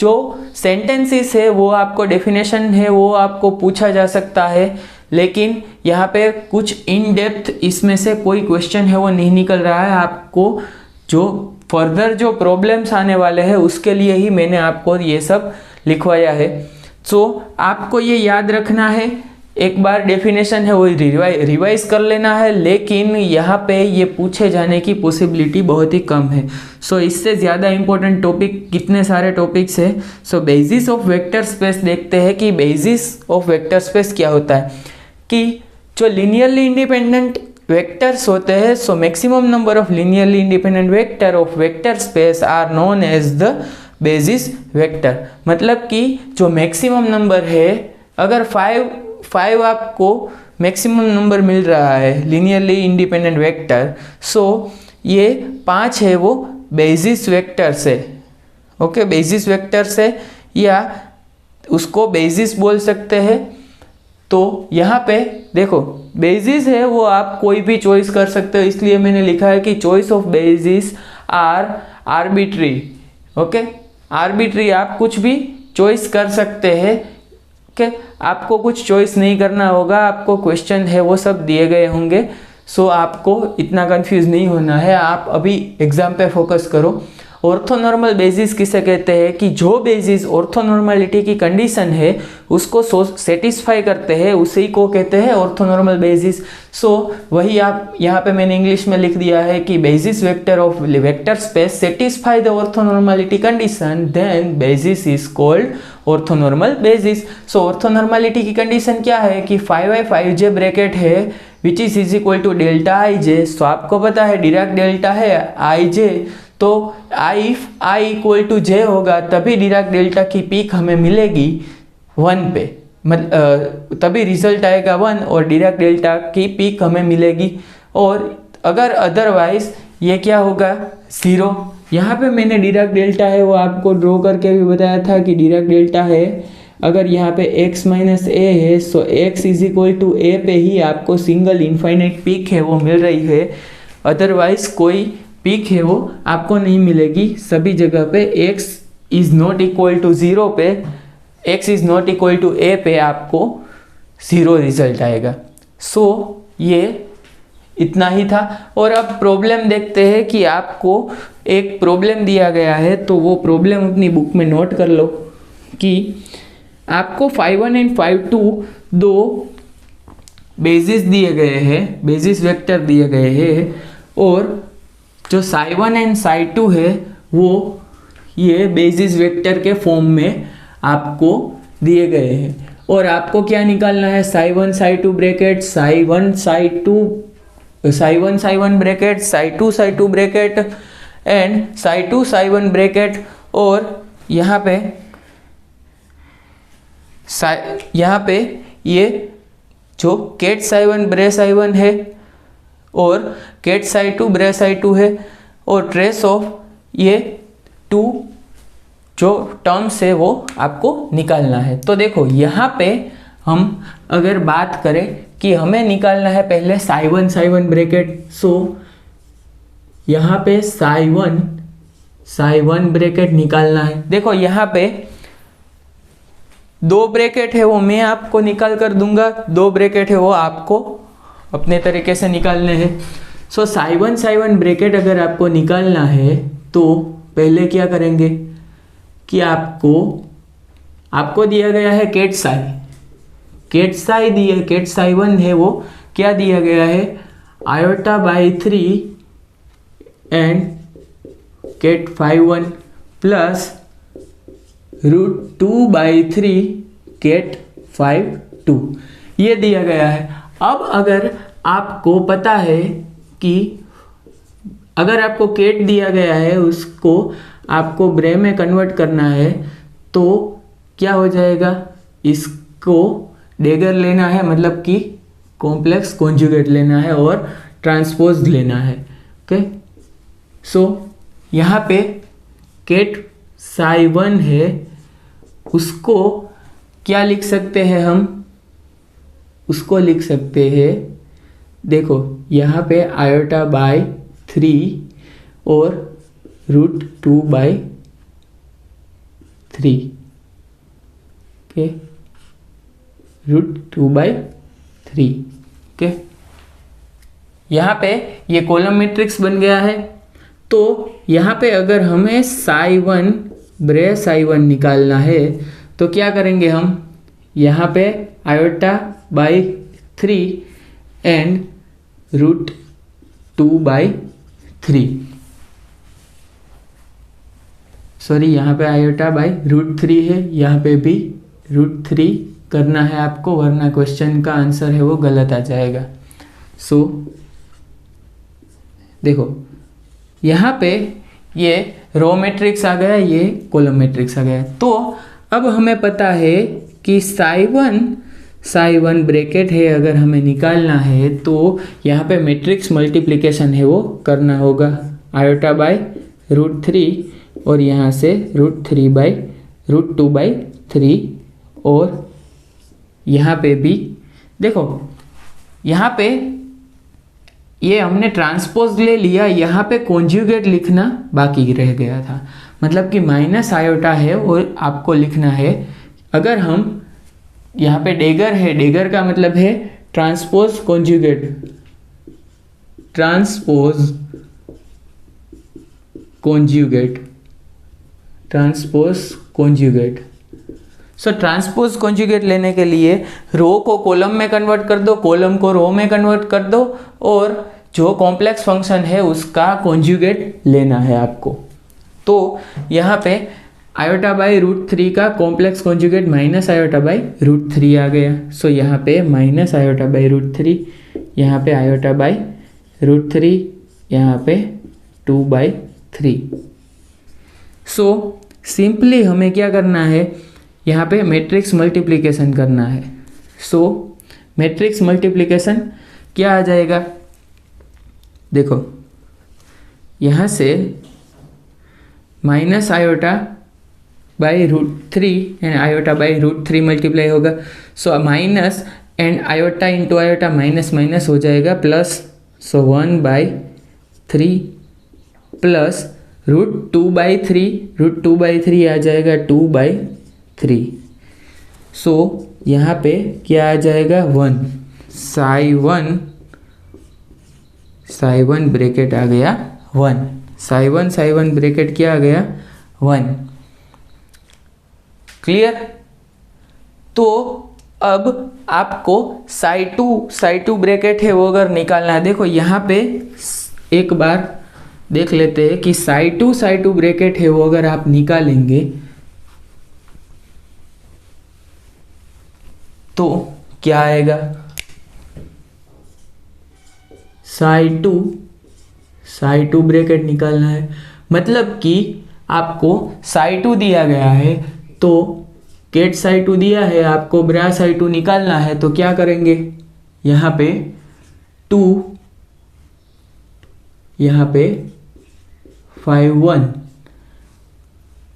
जो सेंटेंसेस है वो आपको डेफिनेशन है वो आपको पूछा जा सकता है, लेकिन यहाँ पे कुछ इन डेप्थ इसमें से कोई क्वेश्चन है वो नहीं निकल रहा है। आपको जो फर्दर जो प्रॉब्लम्स आने वाले हैं उसके लिए ही मैंने आपको ये सब लिखवाया है। सो आपको ये याद रखना है, एक बार डेफिनेशन है वो रिवाइज कर लेना है, लेकिन यहाँ पे ये पूछे जाने की पॉसिबिलिटी बहुत ही कम है। सो इससे ज़्यादा इम्पोर्टेंट टॉपिक कितने सारे टॉपिक्स है। सो बेसिस ऑफ वेक्टर स्पेस देखते हैं कि बेसिस ऑफ वेक्टर स्पेस क्या होता है, कि जो लीनियरली इंडिपेंडेंट वेक्टर्स होते हैं, so maximum number of linearly independent vector of vector space are known as the basis vector. मतलब कि जो मैक्सिमम नंबर है, अगर 5 आपको मैक्सिमम नंबर मिल रहा है लीनियरली इंडिपेंडेंट वेक्टर, सो ये 5 है वो बेसिस वेक्टर से, ओके, बेसिस वेक्टर से, या उसको बेसिस बोल सकते हैं। तो यहाँ पे देखो बेसिस है वो आप कोई भी चॉइस कर सकते हो, इसलिए मैंने लिखा है कि choice of basis are arbitrary, okay, arbitrary, आप कुछ भी चॉइस कर सकते हैं, ओके। आपको कुछ चॉइस नहीं करना होगा, आपको क्वेश्चन है वो सब दिए गए होंगे। सो आपको इतना कंफ्यूज नहीं होना है, आप अभी एग्जाम पे फोकस करो। ऑर्थोनॉर्मल बेसिस किसे कहते हैं, कि जो बेसिस ऑर्थोनॉर्मलिटी की कंडीशन है उसको सेटिस्फाई करते हैं, उसी को कहते हैं ऑर्थोनॉर्मल बेसिस। सो वही आप यहाँ पे मैंने इंग्लिश में लिख दिया है कि basis vector of vector space satisfy the orthonormality condition, then basis is called orthonormal basis. So orthonormality की कंडीशन क्या है कि 5i5j ब्रैकेट है which is equal to delta i j. So आपको पता है डिराक डेल्टा है आई जे, तो i इक्वल टू जे होगा, तभी डिराक डेल्टा की पीक हमें मिलेगी 1 पे, तभी रिजल्ट आएगा 1 और डिराक डेल्टा की पीक हमें मिलेगी। और अगर अदरवाइज ये क्या होगा 0। यहाँ पे मैंने डिराक डेल्टा है वो आपको ड्रॉ करके भी बताया था कि डिराक डेल्टा है अगर यहाँ पे x माइनस ए है सो x is equal to a पे ही आपको सिंगल इनफाइनाइट पीक है वो मिल रही है, अदरवाइज कोई पीक है वो आपको नहीं मिलेगी। सभी जगह पे x is not equal to 0 पे, x is not equal to a पे आपको 0 रिजल्ट आएगा। सो ये इतना ही था। और अब प्रॉब्लम देखते हैं कि आपको एक प्रॉब्लम दिया गया है, तो वो प्रॉब्लम अपनी बुक में नोट कर लो कि आपको 5 1 एंड 5 2 दो बेसिस दिए गए हैं, बेसिस वेक्टर दिए गए हैं, और जो साई 1 एंड साई 2 है वो ये बेसिस वेक्टर के फॉर्म में आपको दिए गए हैं। और आपको क्या निकालना है, Sai 1 Sai 2 bracket, Sai 1 Sai 1 bracket, Sai 2 bracket and Sai 2 Sai 1 bracket. और यहाँ पे ये जो केट साई 1 ब्रे साई 1 है और केट साई 2 ब्रे साई 2 है, और ट्रेस ऑफ ये 2 जो टर्म्स है वो आपको निकालना है। तो देखो यहाँ पे हम अगर बात करें कि हमें निकालना है पहले साई 1 ब्रैकेट, सो यहाँ पे साई 1 ब्रैकेट निकालना है। देखो यहाँ पे 2 ब्रैकेट है वो मैं आपको निकाल कर दूंगा, 2 ब्रैकेट है वो आपको अपने तरीके से निकालने हैं। सो साई 1 ब्रैकेट अगर आपको निकालना है तो पहले क्या करेंगे कि आपको दिया गया है केट साई 1 है वो क्या दिया गया है, iota by 3 and ket phi 1 plus √2/3 ket 5 2 ये दिया गया है। अब अगर आपको पता है कि अगर आपको केट दिया गया है उसको आपको ब्रे में कन्वर्ट करना है तो क्या हो जाएगा, इसको डेगर लेना है, मतलब कि कॉम्प्लेक्स कॉन्जुगेट लेना है और ट्रांसपोज लेना है। ओके, सो यहाँ पे केट साई 1 है उसको क्या लिख सकते हैं हम, उसको लिख सकते हैं, देखो यहाँ पे आयोटा बाई 3 और √2/3 ओके, √2/3 ओके। यहाँ पे ये कॉलम मैट्रिक्स बन गया है। तो यहाँ पे अगर हमें साई 1 ब्रे साई 1 निकालना है तो क्या करेंगे हम, यहाँ पे आयोटा बाई 3 एंड √2/3, सॉरी यहाँ पे आयोटा बाई √3 है, यहाँ पे भी √3 करना है आपको, वरना क्वेश्चन का आंसर है वो गलत आ जाएगा। सो देखो यहाँ पे ये रो मैट्रिक्स आ गया, ये कॉलम मैट्रिक्स आ गया। तो अब हमें पता है कि साई 1 ब्रैकेट है अगर हमें निकालना है तो यहाँ पे मैट्रिक्स मल्टीप्लिकेशन है वो करना होगा, आयोटा बाई √3 और यहाँ से √2/3 और यहाँ पे भी देखो यहाँ पे ये हमने ट्रांसपोज ले लिया, यहाँ पे कॉन्जुगेट लिखना बाकी रह गया था, मतलब कि माइनस आयोटा है और आपको लिखना है। अगर हम यहाँ पे डेगर है, डेगर का मतलब है ट्रांसपोज कॉन्जुगेट। सो ट्रांसपोज कॉन्जुगेट लेने के लिए रो को कॉलम में कन्वर्ट कर दो, कॉलम को रो में कन्वर्ट कर दो और जो कॉम्प्लेक्स फंक्शन है उसका कॉन्जुगेट लेना है आपको। तो यहाँ पे आयोटा बाई √3 का complex conjugate minus iota by √3 आ गया। सो यहाँ पे माइनस आयोटा बाई √3, यहाँ पे आयोटा बाई √3, यहाँ पे 2/3। सो सिंपली हमें क्या करना है, यहाँ पे मैट्रिक्स मल्टीप्लिकेशन करना है। सो मैट्रिक्स मल्टीप्लिकेशन क्या आ जाएगा, देखो यहाँ से minus iota by √3 and iota by √3 multiply होगा। So minus and iota into iota minus minus हो जाएगा प्लस। सो 1/3 प्लस √2/3, √2/3 आ जाएगा 2/3। सो यहाँ पे क्या आ जाएगा 1, साई 1 ब्रैकेट आ गया 1, साई 1 ब्रैकेट क्या आ गया 1। क्लियर। तो अब आपको साई 2 ब्रैकेट है वो अगर निकालना है, देखो यहाँ पे एक बार देख लेते हैं कि साई 2 ब्रैकेट है वो अगर आप निकालेंगे तो क्या आएगा, साई 2 ब्रैकेट निकालना है, मतलब कि आपको साई 2 दिया गया है तो केट साई 2 दिया है, आपको ब्रा साई 2 निकालना है तो क्या करेंगे, यहाँ पे 2, यहाँ पे 5/1,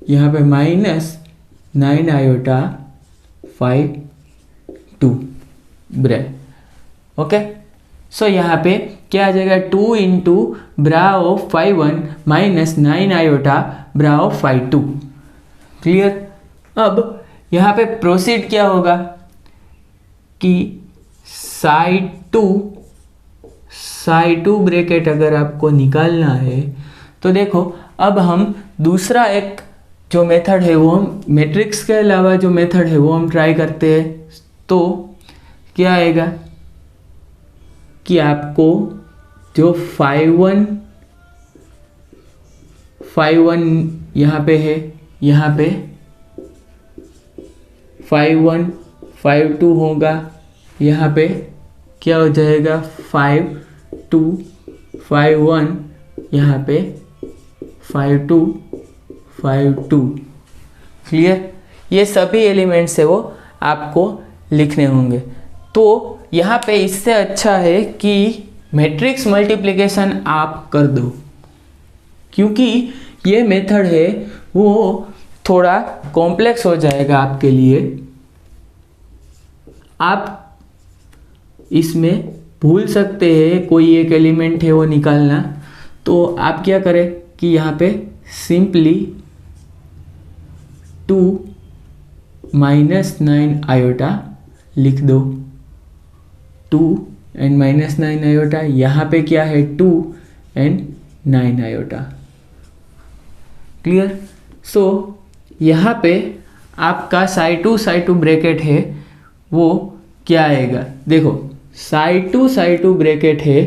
यहाँ पे -9 आयोटा 5/2 ब्रा। ओके। सो यहाँ पे क्या आ जाएगा 2 into bra of 5/1 minus 9 iota bra of 5/2। Clear. अब यहाँ पे प्रोसीड क्या होगा कि साई 2 ब्रैकेट अगर आपको निकालना है तो देखो अब हम दूसरा एक जो मेथड है वो हम मैट्रिक्स के अलावा जो मेथड है वो हम ट्राई करते हैं। तो क्या आएगा कि आपको जो 5/1 यहाँ पे है, यहाँ पे 5/1 5/2 होगा, यहाँ पे क्या हो जाएगा 5/2 5/1, यहाँ पे 5/2 5/2। क्लियर। ये सभी एलिमेंट्स है वो आपको लिखने होंगे। तो यहाँ पे इससे अच्छा है कि मैट्रिक्स मल्टीप्लिकेशन आप कर दो, क्योंकि ये मेथड है वो थोड़ा कॉम्प्लेक्स हो जाएगा आपके लिए, आप इसमें भूल सकते हैं कोई एक एलिमेंट है वो निकालना। तो आप क्या करें कि यहाँ पे सिंपली 2 -9 आयोटा लिख दो, 2 एंड -9 आयोटा, यहाँ पे क्या है 2 एंड 9 आयोटा। क्लियर। सो यहाँ पे आपका साई 2 ब्रैकेट है वो क्या आएगा, देखो साई 2 ब्रैकेट है,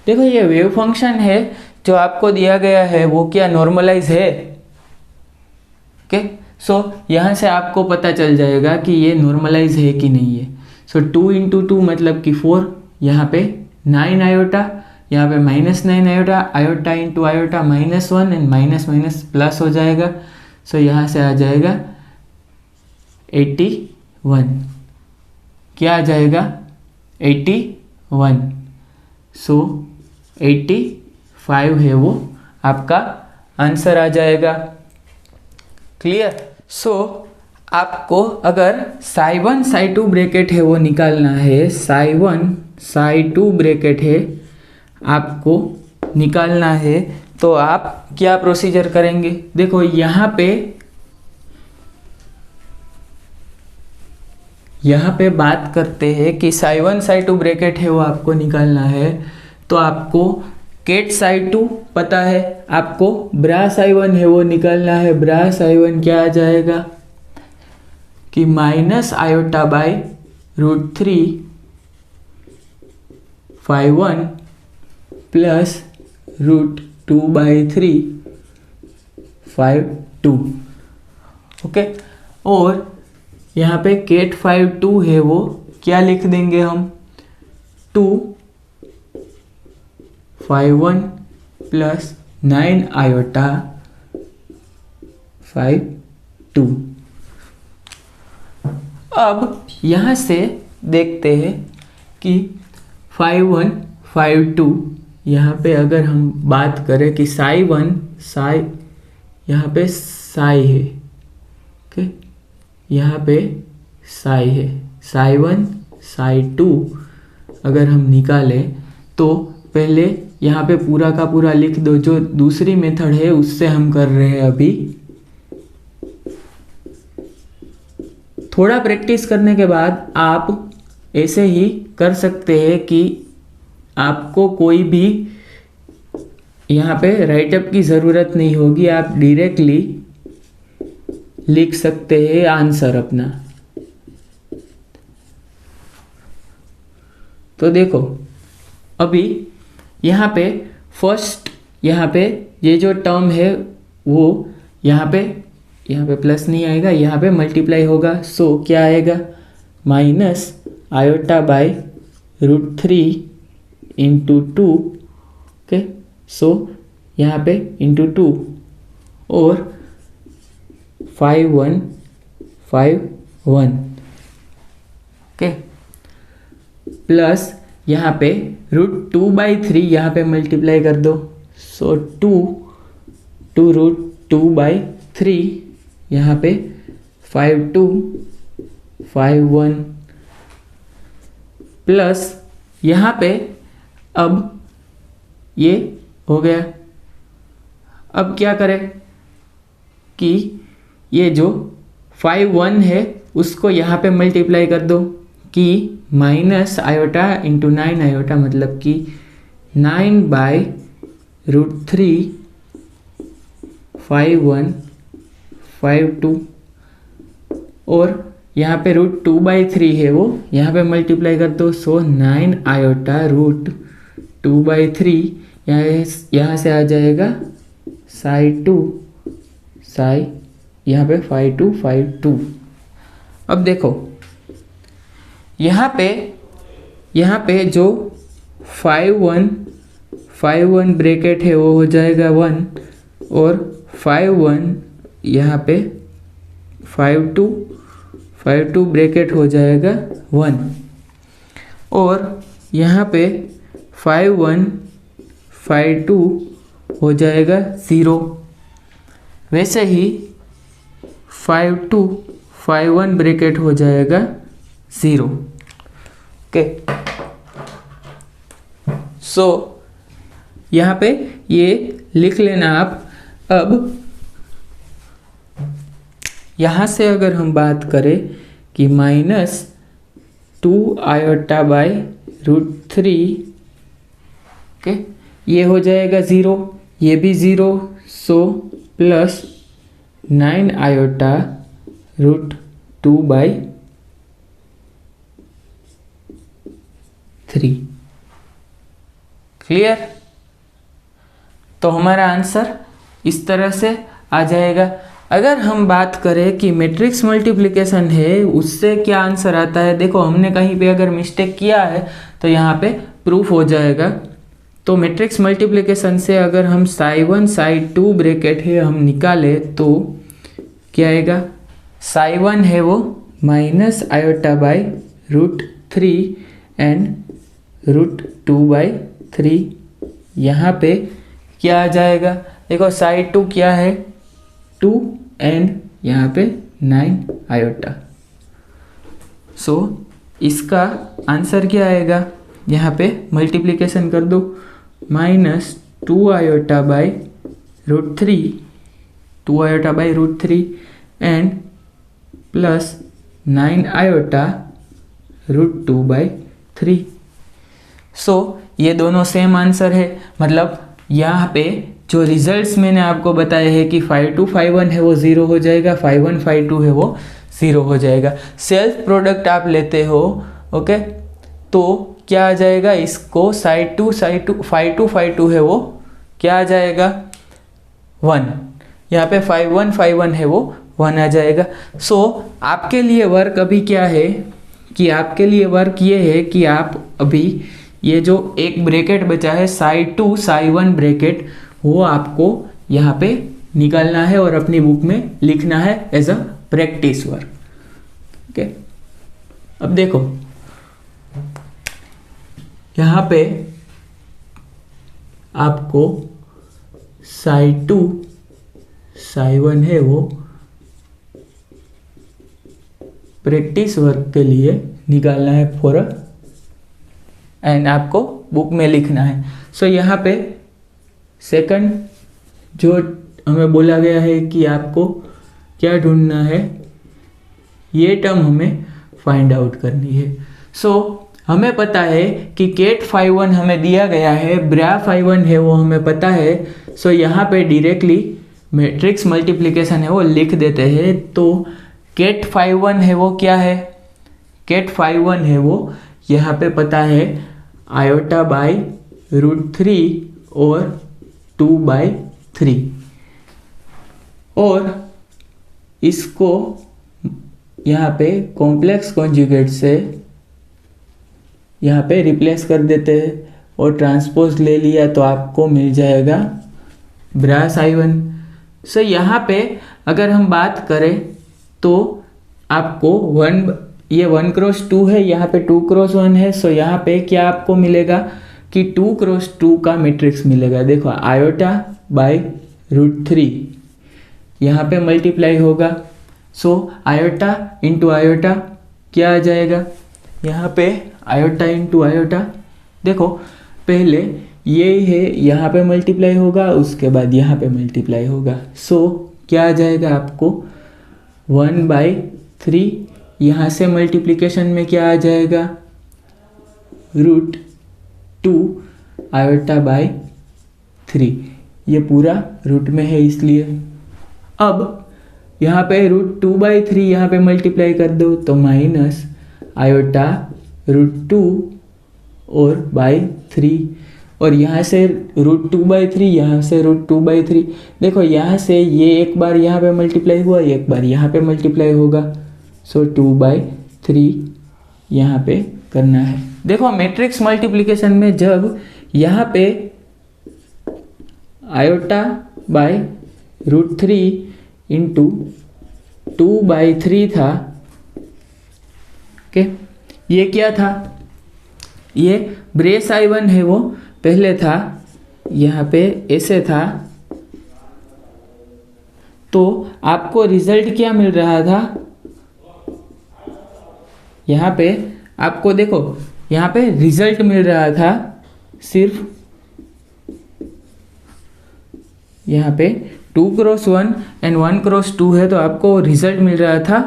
देखो ये वेव फंक्शन है जो आपको दिया गया है वो क्या नॉर्मलाइज है। ओके। सो यहाँ से आपको पता चल जाएगा कि ये नॉर्मलाइज है कि नहीं है। सो 2 इंटू 2 मतलब कि 4, यहाँ पे 9 आयोटा, यहाँ पे -9 iota, iota into iota -1 and minus minus plus हो जाएगा। सो यहाँ से आ जाएगा 81, क्या आ जाएगा 81। सो 85 है वो आपका आंसर आ जाएगा। क्लियर। सो आपको अगर साई 1 साई 2 ब्रैकेट है वो निकालना है, साई 1 साई 2 ब्रैकेट है आपको निकालना है तो आप क्या प्रोसीजर करेंगे, देखो यहाँ पे बात करते हैं कि साई 1 साई 2 ब्रैकेट है वो आपको निकालना है। तो आपको केट साई 2 पता है, आपको ब्रा साई 1 है वो निकालना है। ब्रा साई 1 क्या आ जाएगा कि minus iota by √3 5/1 plus √2/3 5/2। Okay. और यहाँ पे केट 5/2 है वो क्या लिख देंगे हम, 2 5/1 प्लस 9 आयोटा 5/2। अब यहाँ से देखते हैं कि 5/1 5/2, यहाँ पे अगर हम बात करें कि साई 1 साई, यहाँ पे साई है, ओके, यहाँ पे साई है, साई 1 साई 2 अगर हम निकालें तो पहले यहाँ पे पूरा का पूरा लिख दो। जो दूसरी मेथड है उससे हम कर रहे हैं अभी। थोड़ा प्रैक्टिस करने के बाद आप ऐसे ही कर सकते हैं कि आपको कोई भी यहाँ पे राइटअप की ज़रूरत नहीं होगी, आप डायरेक्टली लिख सकते हैं आंसर अपना। तो देखो अभी यहाँ पे फर्स्ट, यहाँ पे ये जो टर्म है वो यहाँ पे प्लस नहीं आएगा, यहाँ पे मल्टीप्लाई होगा। सो क्या आएगा, minus iota by √3 into 2। Okay, so यहाँ पे इंटू 2 और 5 1 5 1। ओके, प्लस यहाँ पे √2/3 यहाँ पे मल्टीप्लाई कर दो। सो 2 √2/3 यहाँ पे 5 2 5 1 प्लस यहाँ पे अब ये हो गया। अब क्या करें कि ये जो 5 1 है उसको यहाँ पे मल्टीप्लाई कर दो कि माइनस आयोटा इंटू 9 आयोटा, मतलब कि 9/√3 5 1 5 2 और यहाँ पे √2/3 है वो यहाँ पे मल्टीप्लाई कर दो। सो 9 आयोटा √2/3 यहाँ से आ जाएगा साई 2 साई, यहाँ पे 5 2 5 2। अब देखो यहाँ पे जो 5 1 ब्रैकेट है वो हो जाएगा 1 और 5 1 यहाँ पे 5 2 ब्रैकेट हो जाएगा 1 और यहाँ पे 5 1 5 2 हो जाएगा 0। वैसे ही 5 2 5 1 ब्रैकेट हो जाएगा 0। ओके, सो यहाँ पे ये लिख लेना आप। अब यहाँ से अगर हम बात करें कि -2 आयोटा बाय √3, ओके, ये हो जाएगा 0, ये भी 0। So plus 9 iota √2/3। क्लियर? तो हमारा आंसर इस तरह से आ जाएगा। अगर हम बात करें कि मैट्रिक्स मल्टीप्लिकेशन है उससे क्या आंसर आता है, देखो हमने कहीं पे अगर मिस्टेक किया है तो यहाँ पे प्रूफ हो जाएगा। तो मैट्रिक्स मल्टीप्लिकेशन से अगर हम साई 1 साई 2 ब्रैकेट है हम निकाले तो क्या आएगा, साई 1 है वो माइनस आयोटा बाय √3 एंड √2/3। यहाँ पे क्या आ जाएगा, देखो साई 2 क्या है 2 एंड यहाँ पे 9 आयोटा। सो इसका आंसर क्या आएगा, यहाँ पे मल्टीप्लिकेशन कर दो, -2 iota by √3 2 iota by √3 and plus 9 iota √2/3। So ये दोनों सेम आंसर है। मतलब यहाँ पे जो रिजल्ट्स मैंने आपको बताए हैं कि 5 2 5 1 है वो 0 हो जाएगा, 5 1 5 2 है वो 0 हो जाएगा। सेल्फ प्रोडक्ट आप लेते हो, ओके, तो क्या आ जाएगा, इसको साइड 2 5 2 5 2 है वो क्या आ जाएगा 1, यहाँ पे 5 1 5 1 है वो 1 आ जाएगा। सो आपके लिए वर्क अभी क्या है कि आपके लिए वर्क ये है कि आप अभी ये जो एक ब्रैकेट बचा है साई 2 साई 1 ब्रैकेट, वो आपको यहाँ पे निकालना है और अपनी बुक में लिखना है as a practice work. Okay, अब देखो यहाँ पे आपको साई 2 साई 1 है वो प्रैक्टिस वर्क के लिए निकालना है फॉर एंड आपको बुक में लिखना है। सो यहाँ पे सेकंड जो हमें बोला गया है कि आपको क्या ढूंढना है, ये टर्म हमें फाइंड आउट करनी है। सो हमें पता है कि केट फाई 1 हमें दिया गया है, ब्रा फाई 1 है वो हमें पता है। सो यहाँ पे डायरेक्टली मैट्रिक्स मल्टीप्लिकेशन है वो लिख देते हैं। तो केट फाई 1 है वो क्या है, केट फाई 1 है वो यहाँ पे पता है आयोटा बाई √3 और 2/3, और इसको यहाँ पे कॉम्प्लेक्स कॉन्जुगेट से यहाँ पे रिप्लेस कर देते हैं और ट्रांसपोज ले लिया तो आपको मिल जाएगा ब्रास I1। सो यहाँ पे अगर हम बात करें तो आपको ये 1x2 है, यहाँ पे 2x1 है। सो यहाँ पे क्या आपको मिलेगा कि 2x2 का मैट्रिक्स मिलेगा। देखो आयोटा बाई √3 यहाँ पे मल्टीप्लाई होगा। सो आयोटा इंटू आयोटा क्या आ जाएगा, यहाँ पे आयोटा इंटू आयोटा, देखो पहले ये है यहाँ पे मल्टीप्लाई होगा, उसके बाद यहाँ पे मल्टीप्लाई होगा। सो क्या आ जाएगा आपको 1/3, यहाँ से मल्टीप्लिकेशन में क्या आ जाएगा √2 आयोटा बाई 3, ये पूरा रूट में है इसलिए। अब यहाँ पे √2/3 यहाँ पे मल्टीप्लाई कर दो तो माइनस आयोटा √2 और बाई 3, और यहाँ से √2/3 यहाँ से √2/3। देखो यहाँ से ये एक बार यहाँ पे मल्टीप्लाई हुआ, एक बार यहाँ पे मल्टीप्लाई होगा। सो 2/3 यहाँ पे करना है। देखो मैट्रिक्स मल्टीप्लिकेशन में जब यहाँ पे आयोटा बाई √3 इंटू 2/3 था, ओके, ये क्या था, ये ब्रेस I1 है वो पहले था, यहाँ पे ऐसे था। तो आपको रिजल्ट क्या मिल रहा था, यहाँ पे आपको देखो यहाँ पे रिजल्ट मिल रहा था सिर्फ यहाँ पे 2x1 एंड 1x2 है, तो आपको रिजल्ट मिल रहा था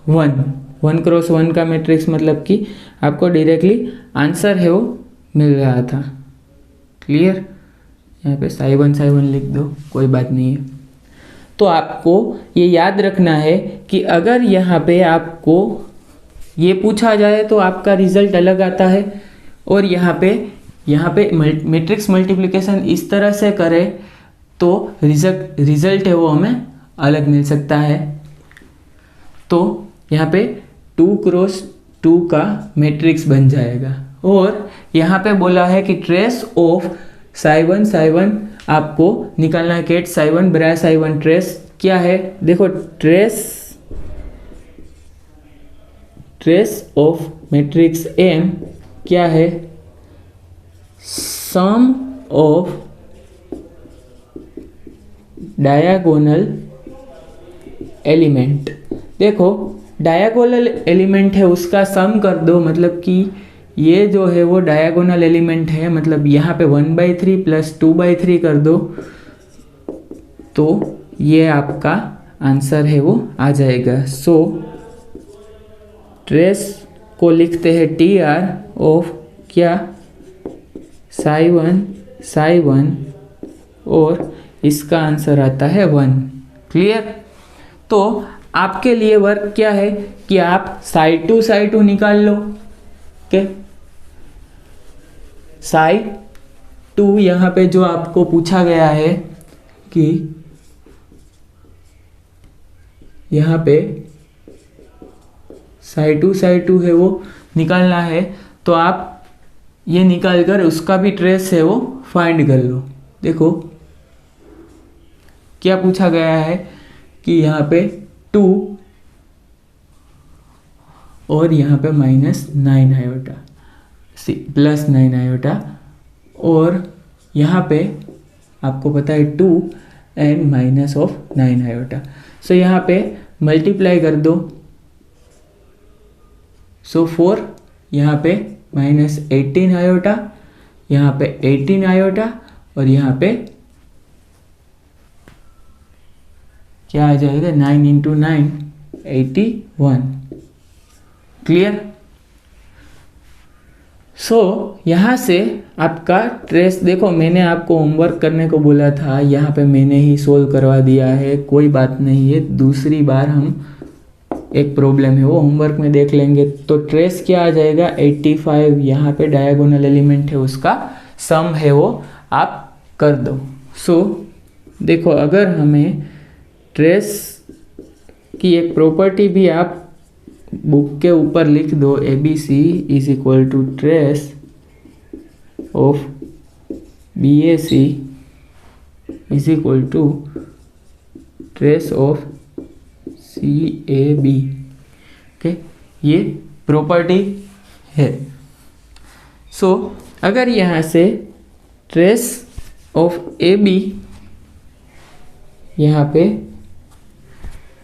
1x1 का मैट्रिक्स, मतलब कि आपको डायरेक्टली आंसर है वो मिल रहा था। क्लियर, यहाँ पे साई 1 लिख दो, कोई बात नहीं है। तो आपको ये याद रखना है कि अगर यहाँ पे आपको ये पूछा जाए तो आपका रिजल्ट अलग आता है, और यहाँ पे मैट्रिक्स मल्टीप्लिकेशन इस तरह से करें तो रिजल्ट है वो हमें अलग मिल सकता है। तो यहाँ पे 2x2 का मैट्रिक्स बन जाएगा। और यहाँ पे बोला है कि ट्रेस ऑफ साई 1 आपको निकालना है, केट साई 1 ब्रा साई 1। ट्रेस क्या है, देखो ट्रेस ऑफ मैट्रिक्स M क्या है, सम ऑफ डायगोनल एलिमेंट। देखो डायगोनल एलिमेंट है उसका सम कर दो, मतलब कि ये जो है वो डायगोनल एलिमेंट है, मतलब यहाँ पे 1/3 प्लस 2/3 कर दो तो ये आपका आंसर है वो आ जाएगा। सो ट्रेस को लिखते हैं TR ऑफ क्या, साई 1 और इसका आंसर आता है 1। क्लियर। तो आपके लिए वर्क क्या है कि आप साई 2 निकाल लो। ओके, साई 2 यहाँ पे जो आपको पूछा गया है कि यहाँ पे साई 2 है वो निकालना है, तो आप ये निकाल कर उसका भी ट्रेस है वो फाइंड कर लो। देखो क्या पूछा गया है कि यहाँ पे 2 और यहाँ पे -9 आयोटा प्लस 9 आयोटा, और यहाँ पे आपको पता है 2 एंड -9 आयोटा। सो यहाँ पे मल्टीप्लाई कर दो सो 4 यहाँ पे -18 आयोटा, यहाँ पे 18 आयोटा और यहाँ पे क्या आ जाएगा 9 × 9 81। क्लियर। सो यहाँ से आपका ट्रेस देखो, मैंने आपको होमवर्क करने को बोला था, यहाँ पे मैंने ही सोल्व करवा दिया है, कोई बात नहीं है। दूसरी बार हम एक प्रॉब्लम है वो होमवर्क में देख लेंगे। तो ट्रेस क्या आ जाएगा 85, यहाँ पे डायगोनल एलिमेंट है उसका सम है वो आप कर दो। सो देखो, अगर हमें ट्रेस की एक प्रॉपर्टी भी आप बुक के ऊपर लिख दो, ABC is equal to trace of BAC is equal to trace of CAB। Okay, ये प्रॉपर्टी है। सो अगर यहाँ से ट्रेस ऑफ AB, यहाँ पे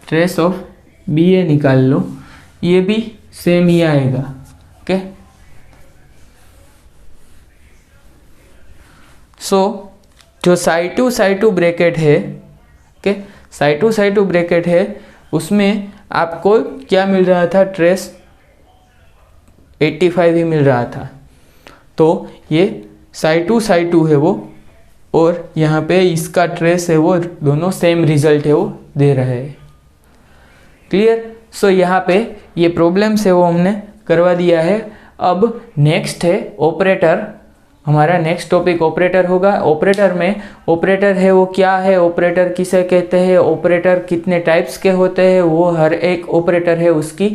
ट्रेस ऑफ BA निकाल लो, ये भी सेम ही आएगा। ओके, सो जो साइड टू ब्रैकेट है, ओके, साइड टू ब्रैकेट है, उसमें आपको क्या मिल रहा था, ट्रेस 85 ही मिल रहा था। तो ये साइड टू है वो, और यहाँ पे इसका ट्रेस है वो, दोनों सेम रिजल्ट है वो दे रहे हैं। क्लियर। सो यहाँ पे ये प्रॉब्लम्स है वो हमने करवा दिया है। अब नेक्स्ट है ऑपरेटर, हमारा नेक्स्ट टॉपिक ऑपरेटर होगा। ऑपरेटर में ऑपरेटर है वो क्या है, ऑपरेटर किसे कहते हैं, ऑपरेटर कितने टाइप्स के होते हैं, वो हर एक ऑपरेटर है उसकी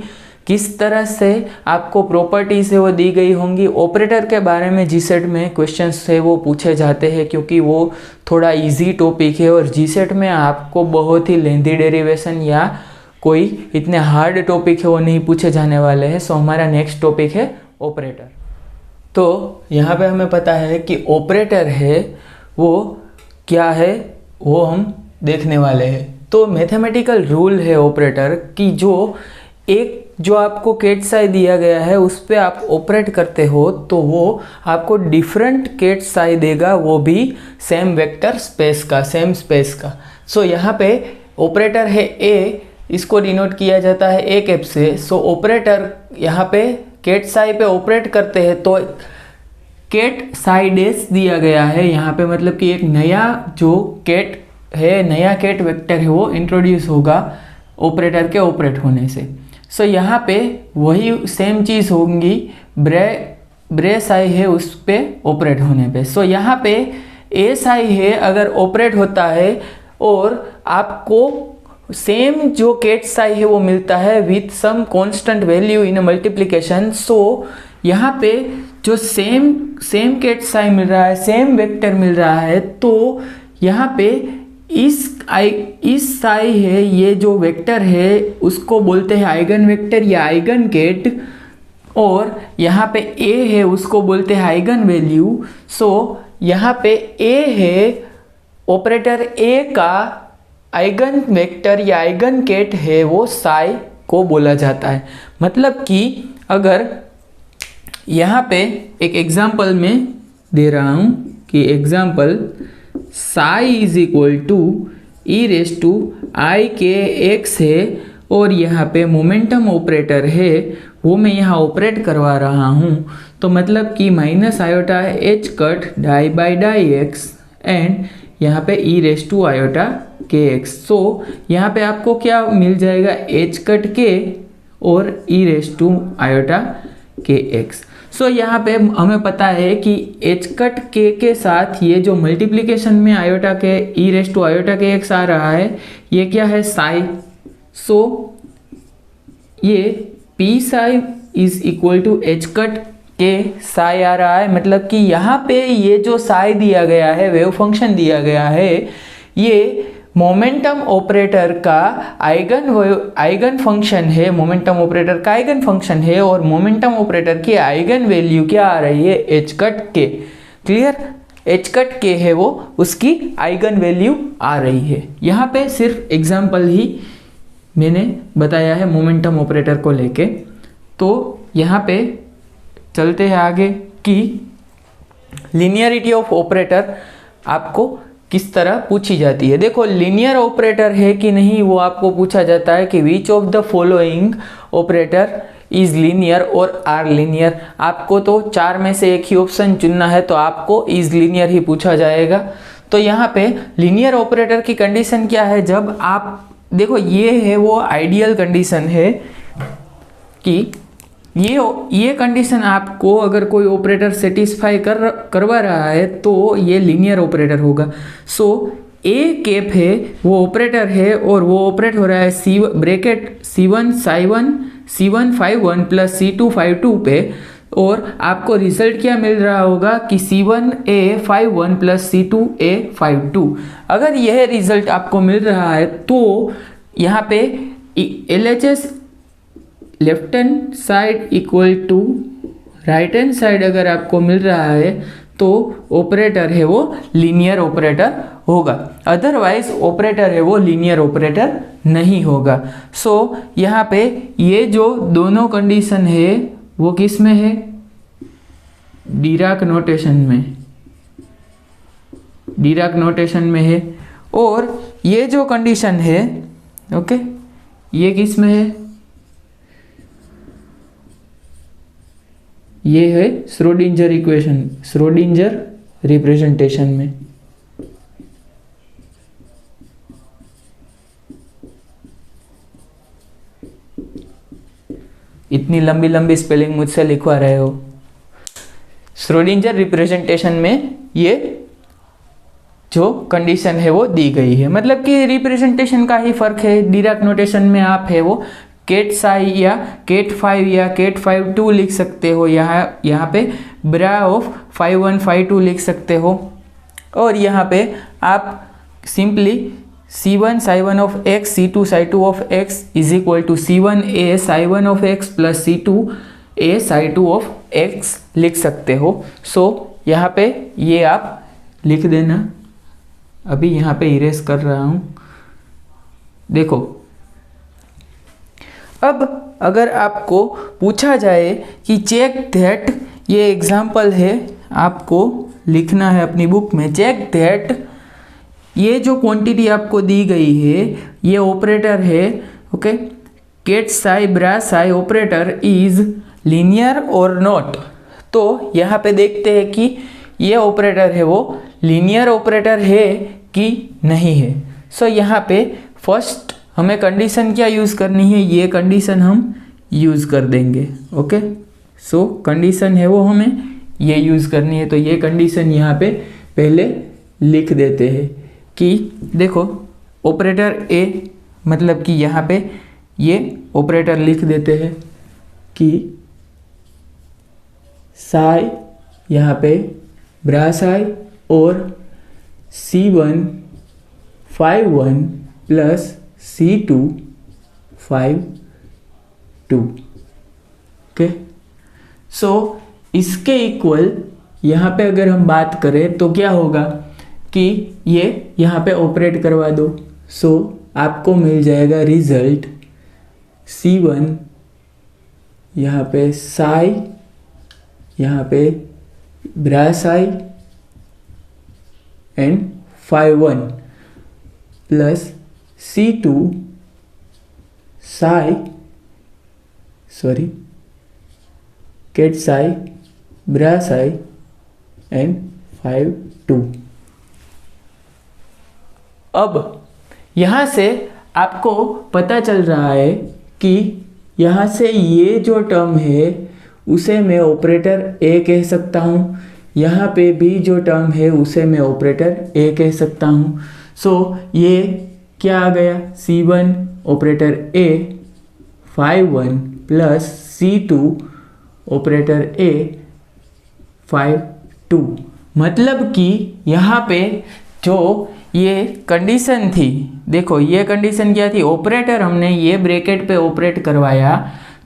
किस तरह से आपको प्रॉपर्टीज है वो दी गई होंगी। ऑपरेटर के बारे में जीसेट में क्वेश्चंस है वो पूछे जाते हैं, क्योंकि वो थोड़ा इजी टॉपिक है, और जीसेट में आपको बहुत ही लेंथी डेरिवेशन या कोई इतने हार्ड टॉपिक है वो नहीं पूछे जाने वाले हैं। सो हमारा नेक्स्ट टॉपिक है ऑपरेटर। तो यहाँ पे हमें पता है कि ऑपरेटर है वो क्या है, वो हम देखने वाले हैं। तो मैथमेटिकल रूल है ऑपरेटर कि जो आपको कैट साई दिया गया है उस पर आप ऑपरेट करते हो तो वो आपको डिफरेंट कैट साई देगा, वो भी सेम वेक्टर स्पेस का, सेम स्पेस का। सो यहाँ पे ऑपरेटर है ए, इसको डिनोट किया जाता है ए कैप से। सो ऑपरेटर यहाँ पे कैट साई पे ऑपरेट करते हैं तो कैट साई डेस दिया गया है यहाँ पे, मतलब कि एक नया जो कैट है, नया कैट वेक्टर है वो इंट्रोड्यूस होगा ऑपरेटर के ऑपरेट होने से। सो यहाँ पे वही सेम चीज़ होंगी ब्रे साई है उस पे ऑपरेट होने पे। सो यहाँ पे ए साई है अगर ऑपरेट होता है और आपको सेम जो कैट साई है वो मिलता है with some constant value in a multiplication. So यहाँ पे जो सेम कैट साई मिल रहा है, सेम वेक्टर मिल रहा है, तो यहाँ पे इस साई है, ये जो वेक्टर है उसको बोलते हैं आइगन वेक्टर या आइगन कैट, और यहाँ पे ए है उसको बोलते हैं आइगन वैल्यू। सो यहाँ पे ए है ऑपरेटर ए का आइगन वेक्टर या आइगन कैट है वो साई को बोला जाता है। मतलब कि अगर यहाँ पे एक एग्जाम्पल में दे रहा हूँ कि example psi is equal to e⁻ik⁴ है, और यहाँ पे मोमेंटम ऑपरेटर है वो मैं यहाँ ऑपरेट करवा रहा हूँ, तो मतलब कि minus iota h cut die by die x and यहाँ पे e⁻kx। सो यहाँ पे आपको क्या मिल जाएगा, h कट k और e⁻kx। सो यहाँ पे हमें पता है कि h कट k के साथ ये जो मल्टीप्लिकेशन में आयोटा के e⁻kx आ रहा है, ये क्या है, साई। सो ये p psi is equal to h cut k psi आ रहा है। मतलब कि यहाँ पे ये जो साई दिया गया है, वेव फंक्शन दिया गया है, ये मोमेंटम ऑपरेटर का आइगन फंक्शन है, मोमेंटम ऑपरेटर का आइगन फंक्शन है, और मोमेंटम ऑपरेटर की आइगन वैल्यू क्या आ रही है, h cut k। Clear, h cut k है वो उसकी आइगन वैल्यू आ रही है। यहाँ पे सिर्फ एग्जाम्पल ही मैंने बताया है मोमेंटम ऑपरेटर को लेके। तो यहाँ पे चलते हैं आगे कि लीनियरिटी ऑफ ऑपरेटर आपको किस तरह पूछी जाती है। देखो लीनियर ऑपरेटर है कि नहीं वो आपको पूछा जाता है कि which of the following operator is linear और आर लीनियर। आपको तो चार में से एक ही ऑप्शन चुनना है, तो आपको इज लीनियर ही पूछा जाएगा। तो यहाँ पे लीनियर ऑपरेटर की कंडीशन क्या है, जब आप देखो ये है वो आइडियल कंडीशन है कि ये कंडीशन आपको अगर कोई ऑपरेटर सेटिस्फाई करवा रहा है तो ये लीनियर ऑपरेटर होगा। सो ए कैप है वो ऑपरेटर है और वो ऑपरेट हो रहा है सी bracket C1 C1 5 1 plus C2 5 2 पे, और आपको रिजल्ट क्या मिल रहा होगा कि C1A 5 1 प्लस C2A 5 2। अगर यह रिजल्ट आपको मिल रहा है तो यहाँ पे LHS left hand side equal to right hand side अगर आपको मिल रहा है तो ऑपरेटर है वो लीनियर ऑपरेटर होगा, अदरवाइज ऑपरेटर है वो लीनियर ऑपरेटर नहीं होगा। सो यहाँ पे ये जो दोनों कंडीशन है वो किस में है, डिराक नोटेशन में, डिराक नोटेशन में है। और ये जो कंडीशन है ओके ये किस में है, ये है श्रोडिंजर इक्वेशन, श्रोडिंजर रिप्रेजेंटेशन में। इतनी लंबी लंबी स्पेलिंग मुझसे लिखवा रहे हो। श्रोडिंजर रिप्रेजेंटेशन में ये जो कंडीशन है वो दी गई है, मतलब कि रिप्रेजेंटेशन का ही फर्क है। डिराक नोटेशन में आप है वो केट साई या केट 5 या केट 5 2 लिख सकते हो, यहाँ पे ब्रा ऑफ 5 1 5 2 लिख सकते हो, और यहाँ पे आप simply C1 psi1 of x C2 psi2 of x is equal to C1a psi1 of x plus C2a psi2 of x लिख सकते हो। सो यहाँ पे ये आप लिख देना, अभी यहाँ पे इरेज कर रहा हूँ। देखो अब अगर आपको पूछा जाए कि चेक दैट, ये एग्जाम्पल है आपको लिखना है अपनी बुक में, चेक दैट ये जो क्वांटिटी आपको दी गई है ये ऑपरेटर है okay, ket psi bra psi operator is linear और नॉट। तो यहाँ पे देखते हैं कि ये ऑपरेटर है वो लीनियर ऑपरेटर है कि नहीं है। सो यहाँ पे फर्स्ट हमें कंडीशन क्या यूज़ करनी है, ये कंडीशन हम यूज़ कर देंगे ओके। सो कंडीशन है वो हमें ये यूज़ करनी है, तो ये कंडीशन यहाँ पे पहले लिख देते हैं कि देखो ऑपरेटर ए, मतलब कि यहाँ पे ये ऑपरेटर लिख देते हैं कि साई यहाँ पे ब्रा साई और C1 5 1 प्लस C2 5 2 ओके। सो इसके इक्वल यहाँ पे अगर हम बात करें तो क्या होगा कि ये यहाँ पे ऑपरेट करवा दो। सो आपको मिल जाएगा रिजल्ट C1 यहाँ पे साई, यहाँ पे bra psi and 5 1 plus C2 psi ket psi bra psi and 5 2। अब यहाँ से आपको पता चल रहा है कि यहाँ से ये जो टर्म है उसे मैं ऑपरेटर ए कह सकता हूँ, यहाँ पे भी जो टर्म है उसे मैं ऑपरेटर ए कह सकता हूँ। सो ये क्या आ गया, C1 ऑपरेटर ए 5 1 प्लस C2 ऑपरेटर ए 5 2। मतलब कि यहाँ पे जो ये कंडीशन थी, देखो ये कंडीशन क्या थी, ऑपरेटर हमने ये ब्रैकेट पे ऑपरेट करवाया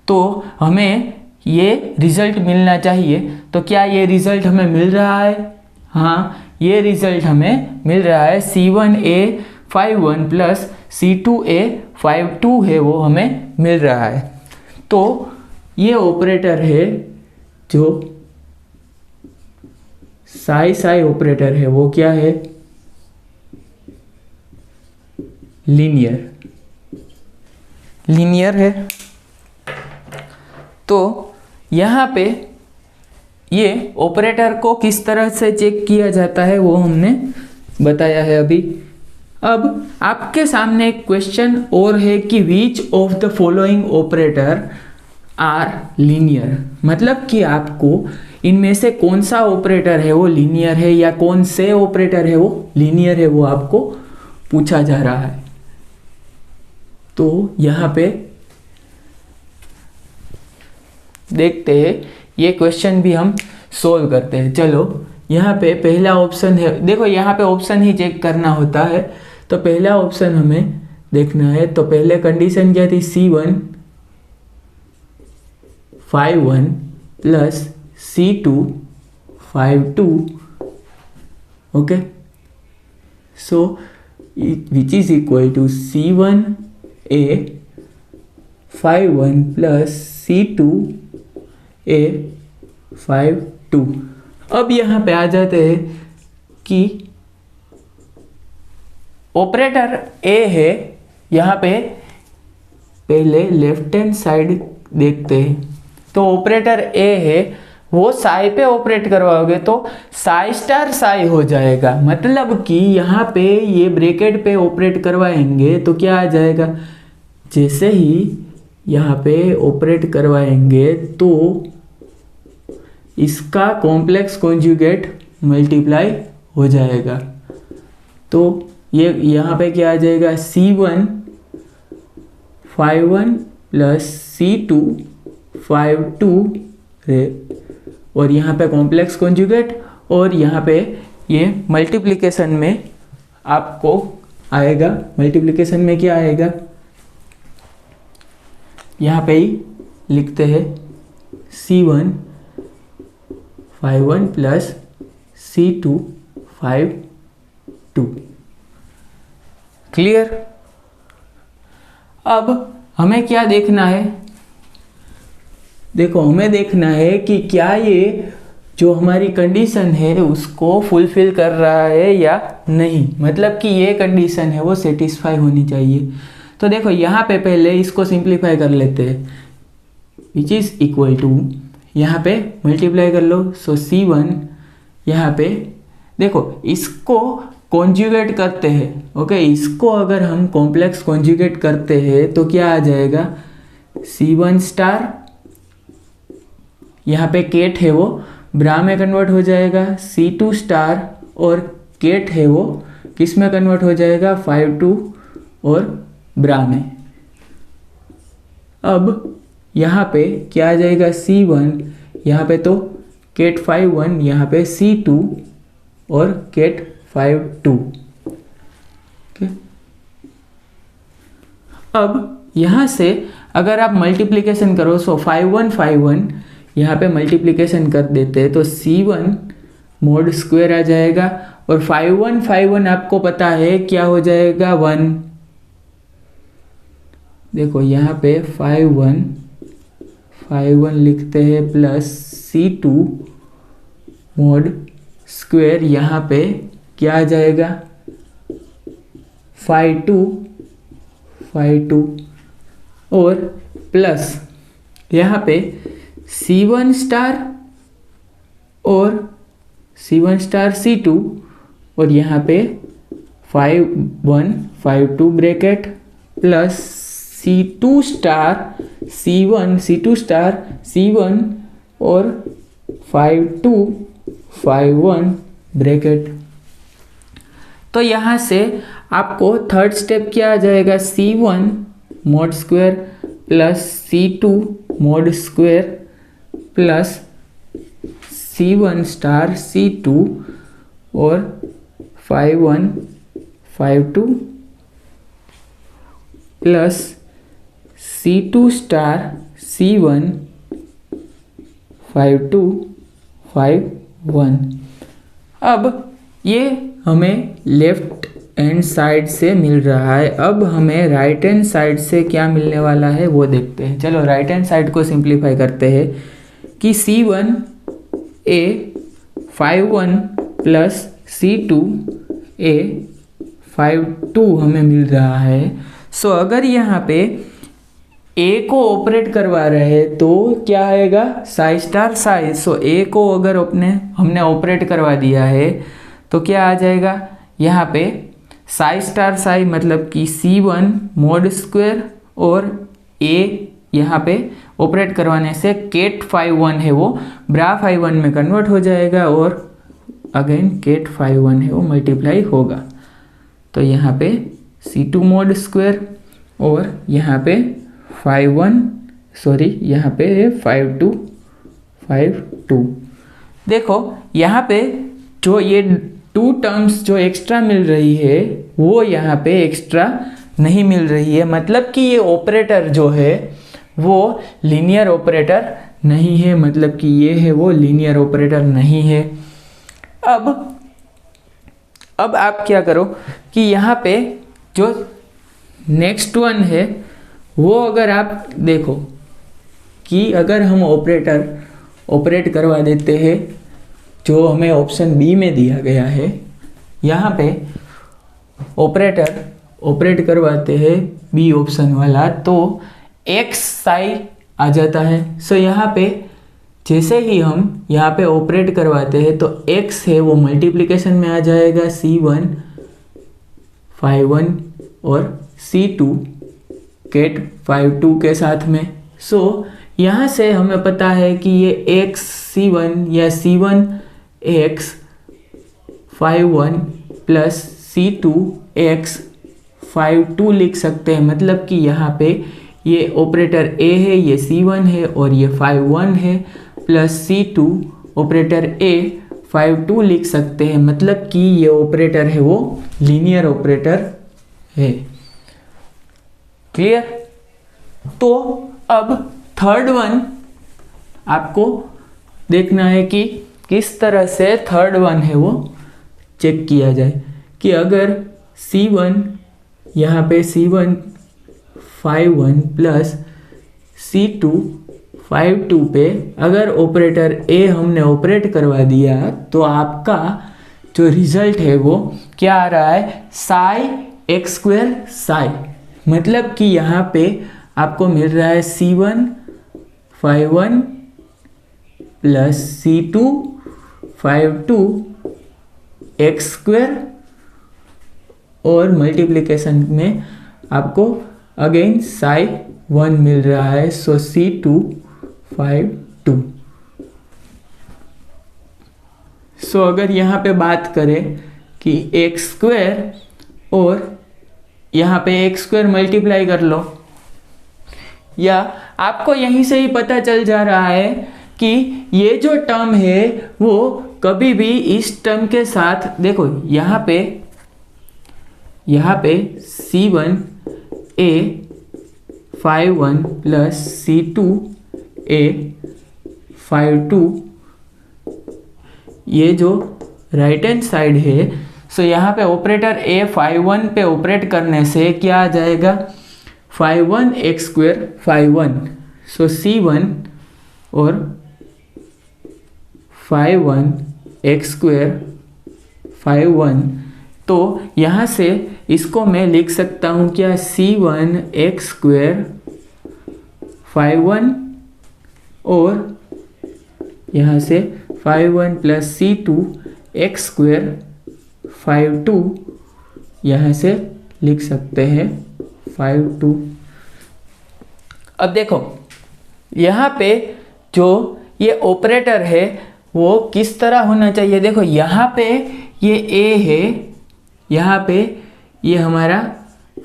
तो हमें ये रिजल्ट मिलना चाहिए। तो क्या ये रिजल्ट हमें मिल रहा है, हाँ ये रिजल्ट हमें मिल रहा है। C1a 5 1 प्लस C2a 5 2 है वो हमें मिल रहा है। तो ये ऑपरेटर है जो साई ऑपरेटर है, वो क्या है? लीनियर है। तो यहाँ पे ये ऑपरेटर को किस तरह से चेक किया जाता है वो हमने बताया है अभी। अब आपके सामने एक क्वेश्चन और है कि which of the following operator are linear, मतलब कि आपको इनमें से कौन सा ऑपरेटर है वो लीनियर है या कौन से ऑपरेटर है वो लीनियर है, वो आपको पूछा जा रहा है। तो यहाँ पे देखते हैं, ये क्वेश्चन भी हम सोल्व करते हैं। चलो, यहाँ पे पहला ऑप्शन है, देखो यहाँ पे ऑप्शन ही चेक करना होता है। तो पहला ऑप्शन हमें देखना है। तो पहले कंडीशन क्या थी? C1 5 1 plus C2 5 2। Okay, so which is equal to C1A 5 1 plus C2A 5 2। अब यहाँ पे आ जाते हैं कि ऑपरेटर ए है। यहाँ पे पहले लेफ्ट हैंड साइड देखते हैं। तो ऑपरेटर ए है, वो साई पे ऑपरेट करवाओगे तो साई स्टार साई हो जाएगा, मतलब कि यहाँ पे ये ब्रैकेट पे ऑपरेट करवाएंगे तो क्या आ जाएगा? जैसे ही यहाँ पे ऑपरेट करवाएंगे तो इसका कॉम्प्लेक्स कॉन्जुगेट मल्टीप्लाई हो जाएगा। तो ये यहाँ पे क्या आ जाएगा? C1 5 1 प्लस C2 5 2 है, और यहाँ पे कॉम्प्लेक्स कॉन्जुगेट, और यहाँ पे ये मल्टीप्लिकेशन में आपको आएगा। मल्टीप्लिकेशन में क्या आएगा? यहाँ पे ही लिखते हैं C1 5 1 प्लस C2 5 2। क्लियर? अब हमें क्या देखना है? देखो, हमें देखना है कि क्या ये जो हमारी कंडीशन है उसको फुलफिल कर रहा है या नहीं, मतलब कि ये कंडीशन है वो सेटिस्फाई होनी चाहिए। तो देखो, यहाँ पे पहले इसको सिंप्लीफाई कर लेते हैं, विच इज इक्वल टू, यहाँ पे मल्टीप्लाई कर लो। सो C1, यहाँ पे देखो इसको कॉन्जुगेट करते हैं। ओके, इसको अगर हम कॉम्प्लेक्स कॉन्जुगेट करते हैं तो क्या आ जाएगा? C1 स्टार, यहाँ पे केट है वो ब्रा में कन्वर्ट हो जाएगा। C2 स्टार और केट है वो किस में कन्वर्ट हो जाएगा? 5 2 और ब्रा में। अब यहाँ पे क्या आ जाएगा? C1, यहाँ पे तो केट 5 1, यहाँ पे C2 और केट 5 2। ओके, अब यहाँ से अगर आप मल्टीप्लिकेशन करो, सो 5 1 5 1 यहाँ पे मल्टीप्लिकेशन कर देते हैं तो C1 मोड स्क्वायर आ जाएगा, और 5 1 5 1 आपको पता है क्या हो जाएगा? 1। देखो यहाँ पे 5 1 5 1 लिखते हैं प्लस C2 मोड स्क्वायर, यहाँ पे क्या आ जाएगा? 5 2 और प्लस यहाँ पे C1 स्टार और C1 स्टार C2, और यहाँ पे 5 1 5 2 bracket plus C2 star C2 star C1 और 5 2 5 1 ब्रैकेट। तो यहाँ से आपको थर्ड स्टेप क्या आ जाएगा? C1 mode square plus C2 mode square plus C1 star C2 और 5 1 5 2 प्लस C2 स्टार C1 5 2 5 1। अब ये हमें लेफ्ट हैंड साइड से मिल रहा है। अब हमें राइट हैंड साइड से क्या मिलने वाला है वो देखते हैं। चलो राइट हैंड साइड को सिंप्लीफाई करते हैं कि C1 A 5-1 plus C2 A 5-2 हमें मिल रहा है। सो अगर यहाँ पे A को ऑपरेट करवा रहे हैं तो क्या आएगा, Sai star psi. So A को अगर हमने ऑपरेट करवा दिया है तो क्या आ जाएगा यहाँ पे साई स्टार साई, मतलब कि C1 mod स्क्वायर और A यहाँ पे ऑपरेट करवाने से केट 5-1 है वो ब्रा 5-1 में कन्वर्ट हो जाएगा और अगेन केट 5-1 है वो मल्टीप्लाई होगा। तो यहाँ पे C2 mod स्क्वायर और यहाँ पे 5-1 सॉरी यहाँ पे है 5-2 देखो यहाँ पे जो ये 2 टर्म्स जो एक्स्ट्रा मिल रही है वो यहाँ पे एक्स्ट्रा नहीं मिल रही है, मतलब कि ये ऑपरेटर जो है वो लीनियर ऑपरेटर नहीं है, मतलब कि ये है वो लीनियर ऑपरेटर नहीं है। अब आप क्या करो कि यहाँ पे जो नेक्स्ट वन है वो अगर आप देखो कि अगर हम ऑपरेट करवा देते हैं जो हमें ऑप्शन बी में दिया गया है, यहाँ पे ऑपरेट करवाते हैं बी ऑप्शन वाला तो एक्स साई आ जाता है। सो यहाँ पे जैसे ही हम यहाँ पे ऑपरेट करवाते हैं तो x है वो मल्टीप्लिकेशन में आ जाएगा C1 5-1 और C2 केट 5-2 के साथ में। सो यहाँ से हमें पता है कि ये x C1 या C1 x 5-1 plus C2 x 5-2 लिख सकते हैं, मतलब कि यहाँ पे ये ऑपरेटर A है, ये C1 है और ये 5-1 है, प्लस C2 ऑपरेटर A 5-2 लिख सकते हैं, मतलब कि ये ऑपरेटर है वो लीनियर ऑपरेटर है। क्लियर? तो अब थर्ड वन आपको देखना है कि किस तरह से थर्ड वन है वो चेक किया जाए कि अगर C1 यहाँ पे C1 5-1 प्लस C2 5-2 पे अगर ऑपरेटर A हमने ऑपरेट करवा दिया तो आपका जो रिजल्ट है वो क्या आ रहा है, साई एक्स स्क्वायर साई, मतलब कि यहाँ पे आपको मिल रहा है C1 5-1 plus C2 5-2 x square और मल्टीप्लिकेशन में आपको अगेन साई 1 मिल रहा है। सो C2 5-2। सो अगर यहाँ पे बात करें कि एक्स स्क्वायर और यहाँ पे एक्स स्क्वायर मल्टीप्लाई कर लो, या आपको यहीं से ही पता चल जा रहा है कि ये जो टर्म है वो कभी भी इस टर्म के साथ, देखो यहाँ पे C1 A 5-1 plus C2 A 5-2 ये जो राइट हैंड साइड है, सो यहाँ पे ऑपरेटर A 5-1 पे ऑपरेट करने से क्या आ जाएगा, 5-1 एक्स स्क्वायर 5-1, सो C1 और 5-1 एक्स स्क्वायर 5-1। तो यहाँ से इसको मैं लिख सकता हूँ क्या, C1 एक्स स्क्वायर 5-1 और यहाँ से 5-1 प्लस C2 एक्स स्क्वायर 5-2 यहाँ से लिख सकते हैं 5-2। अब देखो यहाँ पे जो ये ऑपरेटर है वो किस तरह होना चाहिए, देखो यहाँ पे ये A है, यहाँ पे ये हमारा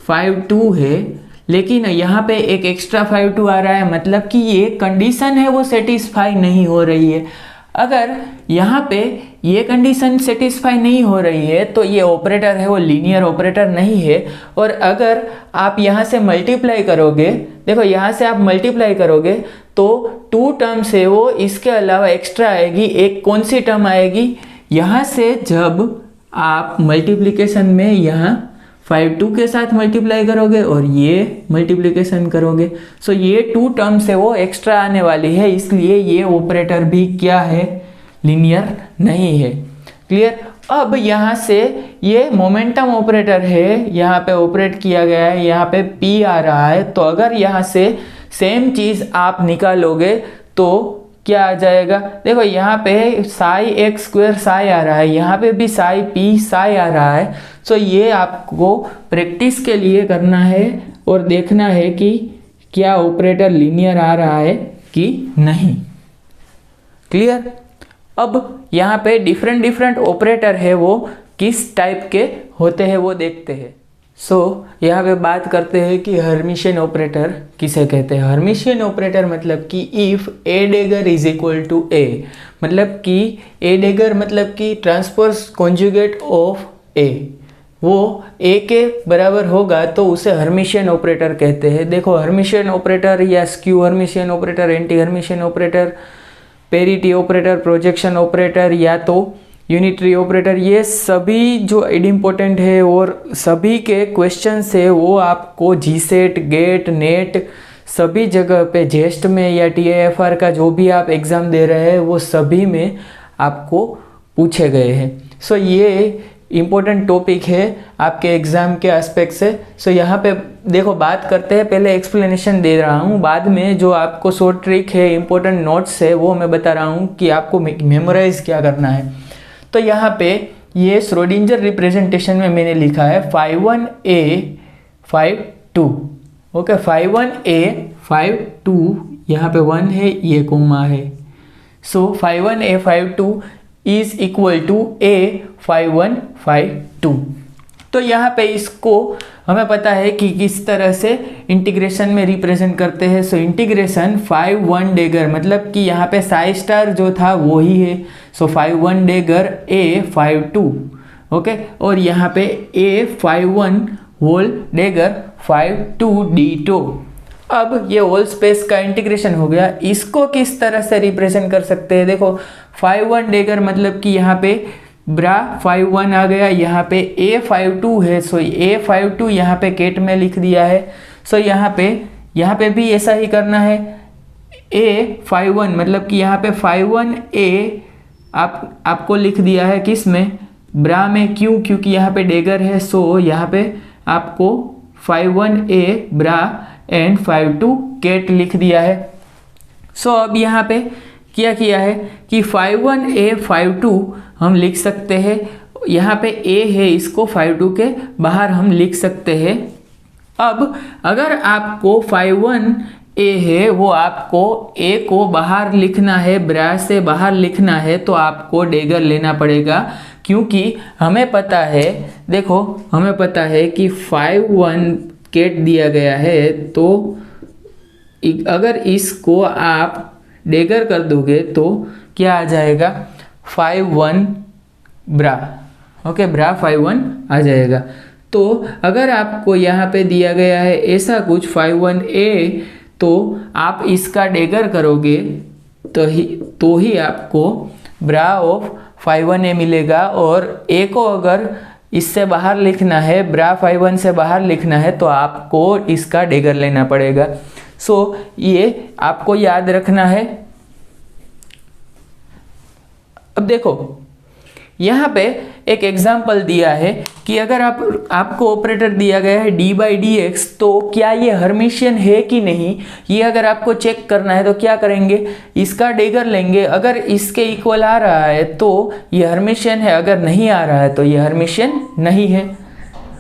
5-2 है, लेकिन यहाँ पे एक एक्स्ट्रा 5-2 आ रहा है, मतलब कि ये कंडीशन है वो सेटिस्फाई नहीं हो रही है। अगर यहाँ पे ये कंडीशन सेटिस्फाई नहीं हो रही है तो ये ऑपरेटर है वो लीनियर ऑपरेटर नहीं है। और अगर आप यहाँ से मल्टीप्लाई करोगे, देखो यहाँ से आप मल्टीप्लाई करोगे तो 2 टर्म्स है वो इसके अलावा एक्स्ट्रा आएगी, एक कौन सी टर्म आएगी, यहाँ से जब आप मल्टीप्लिकेशन में यहाँ 5 2 के साथ मल्टीप्लाई करोगे और ये मल्टीप्लिकेशन करोगे। सो ये 2 टर्म्स है वो एक्स्ट्रा आने वाली है, इसलिए ये ऑपरेटर भी क्या है, लीनियर नहीं है। क्लियर। अब यहाँ से ये मोमेंटम ऑपरेटर है, यहाँ पे ऑपरेट किया गया है, यहाँ पे P आ रहा है, तो अगर यहाँ से सेम चीज़ आप निकालोगे तो क्या आ जाएगा, देखो यहाँ पे साई एक्स स्क्वायर साई आ रहा है, यहाँ पे भी साई P साई आ रहा है। सो ये आपको प्रैक्टिस के लिए करना है और देखना है कि क्या ऑपरेटर लीनियर आ रहा है कि नहीं। क्लियर। अब यहाँ पे डिफरेंट ऑपरेटर है वो किस टाइप के होते हैं वो देखते हैं। यहाँ पे बात करते हैं कि हर्मिशियन ऑपरेटर किसे कहते हैं। हर्मिशियन ऑपरेटर मतलब कि if A dagger is equal to A, मतलब कि ए डेगर मतलब कि ट्रांसपोज कॉन्जुगेट ऑफ ए, वो ए के बराबर होगा तो उसे हर्मिशियन ऑपरेटर कहते हैं। देखो हर्मिशियन ऑपरेटर या skew Hermitian operator, anti Hermitian operator, parity operator, projection operator या तो यूनिटरी ऑपरेटर, ये सभी जो इम्पोर्टेंट है और सभी के क्वेश्चन है वो आपको जीसेट, गेट, नेट सभी जगह पे, जेस्ट में या TIFR का जो भी आप एग्ज़ाम दे रहे हैं वो सभी में आपको पूछे गए हैं। ये इम्पोर्टेंट टॉपिक है आपके एग्ज़ाम के एस्पेक्ट से। यहाँ पे देखो बात करते हैं, पहले एक्सप्लेनेशन दे रहा हूँ, बाद में जो आपको शॉर्ट ट्रिक है, इम्पोर्टेंट नोट्स है वो मैं बता रहा हूँ कि आपको मेमोराइज क्या करना है। तो यहाँ पे ये श्रोडिंजर रिप्रेजेंटेशन में मैंने लिखा है 5 1 a 5 2, ओके 5 1 a 5 2, यहाँ पे 1 है, ये कोमा है। 5 1 a 5 2 is equal to a 5 1 5 2। तो यहाँ पे इसको हमें पता है कि किस तरह से इंटीग्रेशन में रिप्रेजेंट करते हैं। इंटीग्रेशन 5 1 डेगर, मतलब कि यहाँ पे साई स्टार जो था वो ही है। 5 1 डेगर a 5 2, ओके, और यहाँ पे a 5 1 होल डेगर 5 2 d2। अब ये होल स्पेस का इंटीग्रेशन हो गया। इसको किस तरह से रिप्रेजेंट कर सकते हैं, देखो 5 1 डेगर मतलब कि यहाँ पे ब्रा 5 1 आ गया, यहाँ पे a 5 2 है, a 5 2 यहाँ पे केट में लिख दिया है। यहाँ पे भी ऐसा ही करना है, a 5 1 मतलब कि यहाँ पे 5 1 a आपको लिख दिया है किस में, ब्रा में। क्योंकि यहाँ पे डेगर है, यहाँ पे आपको 5 1 a ब्रा एंड 5 2 केट लिख दिया है। अब यहाँ पे क्या किया है कि 5 1 a 5 2 हम लिख सकते हैं, यहाँ पे a है, इसको 5 2 के बाहर हम लिख सकते हैं। अब अगर आपको 5 1 a है वो आपको a को बाहर लिखना है, ब्रा से बाहर लिखना है, तो आपको डेगर लेना पड़ेगा। क्योंकि हमें पता है, देखो हमें पता है कि 5 1 केट दिया गया है, तो अगर इसको आप डेगर कर दोगे तो क्या आ जाएगा, 5 1 ब्रा, ओके, ब्रा 5 1 आ जाएगा। तो अगर आपको यहाँ पे दिया गया है ऐसा कुछ 5 1 a, तो आप इसका डेगर करोगे तो ही आपको ब्रा ऑफ 5 1 a मिलेगा। और a को अगर इससे बाहर लिखना है, ब्रा 5 1 से बाहर लिखना है, तो आपको इसका डेगर लेना पड़ेगा। ये आपको याद रखना है। अब देखो यहाँ पे एक एग्जाम्पल दिया है कि अगर आपको ऑपरेटर दिया गया है d/dx, तो क्या ये हर्मिशियन है कि नहीं, ये अगर आपको चेक करना है तो क्या करेंगे, इसका डेगर लेंगे। अगर इसके इक्वल आ रहा है तो ये हर्मिशियन है, अगर नहीं आ रहा है तो ये हर्मिशियन नहीं है।